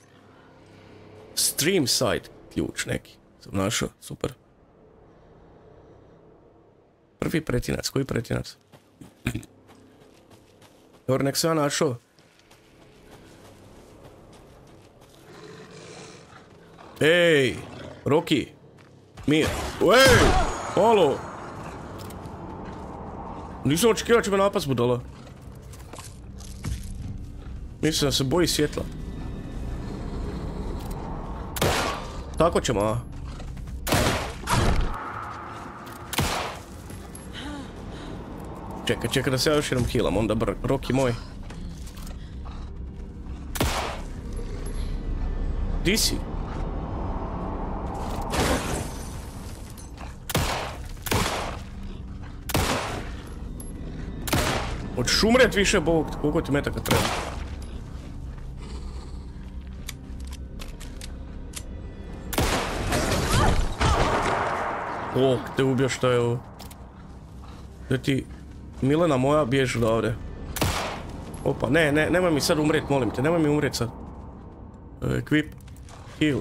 Stream site ključ neki. Sam našao, super. Prvi pretinac, koji pretinac? Dobro, nek sam ja našao. Ej, Rocky. Mir. Ej, halo. Nisam očekivao će me napast budala. Mislim da se boji svjetla. Tako ćemo, a? Čekaj da se ja još jednom healam, onda Rocky moj. Di si? Hoćeš umret više, Bog, koliko ti metaka treba? O, te ubio, što je ovo? Da ti, Milena moja, bježi odavde. Opa, nemoj mi sad umret, molim te, nemoj mi umret sad. Equip, heal.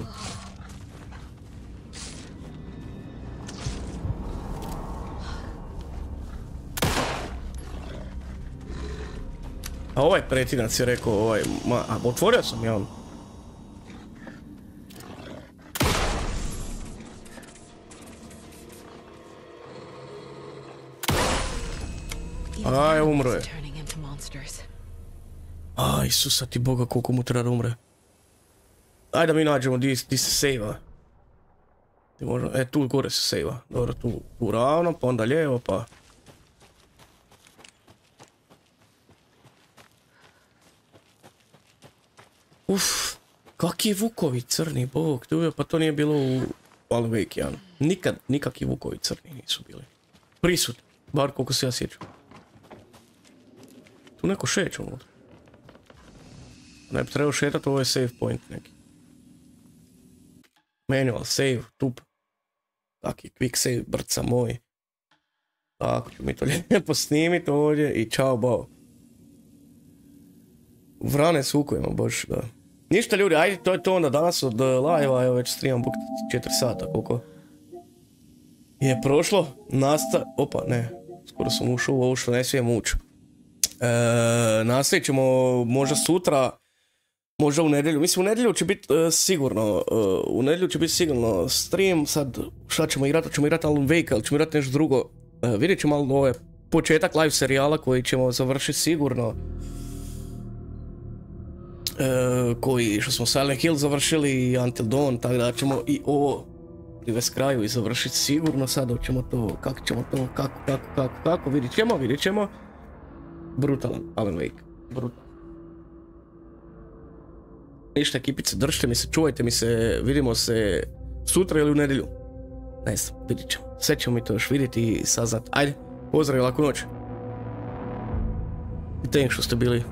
A ovaj pretinac je rekao, otvorio sam ja on. Aj, umro je. Aj, Isusa ti Boga, koliko mu treba da umre. Ajde da mi nađemo di se sejva. Tu gore se sejva. Dobro, tu ravno, pa onda lijevo, pa... Uff, kakvi vukovi crni, Bog, pa to nije bilo u Alan Wake 1. Nikad, nikakvi vukovi crni nisu bili. Prisut, bar koliko se ja sjećam. Tu neko šeće unutra. Ne bi trebao šetati, ovo je save point neki. Manual save, tup. Taki quick save, brca moj. Tako ću mi to lijepo snimiti ovdje i čao, bao. Vrane s vukovima, baš, da. Ništa ljudi, ajde, to je to onda danas od live-a, evo već streamam 4 sata, koliko je prošlo. Opa, ne, skoro sam ušao u ovo što ne smijem ući. Nastavit ćemo možda sutra, možda u nedjelju. Mislim, u nedjelju će biti sigurno, stream. Sad, šta ćemo igrati? Ćemo igrati Alan Wake, ali ćemo igrati nešto drugo. Vidjet ćemo malo ovaj početak live serijala koji ćemo završiti sigurno. Koji, što smo Silent Hill završili i Until Dawn, tako da ćemo i ovo privest kraju i završiti sigurno. Sad ćemo to, kako ćemo to, kako, vidjet ćemo. Brutalan Alan Wake, brutalan. Ništa ekipice, držite mi se, čuvajte mi se, vidimo se sutra ili u nedjelju. Ne znam, vidit ćemo. Sve ćemo mi to još vidjeti i saznat. Ajde, pozdrav i laku noć. I thanks što ste bili.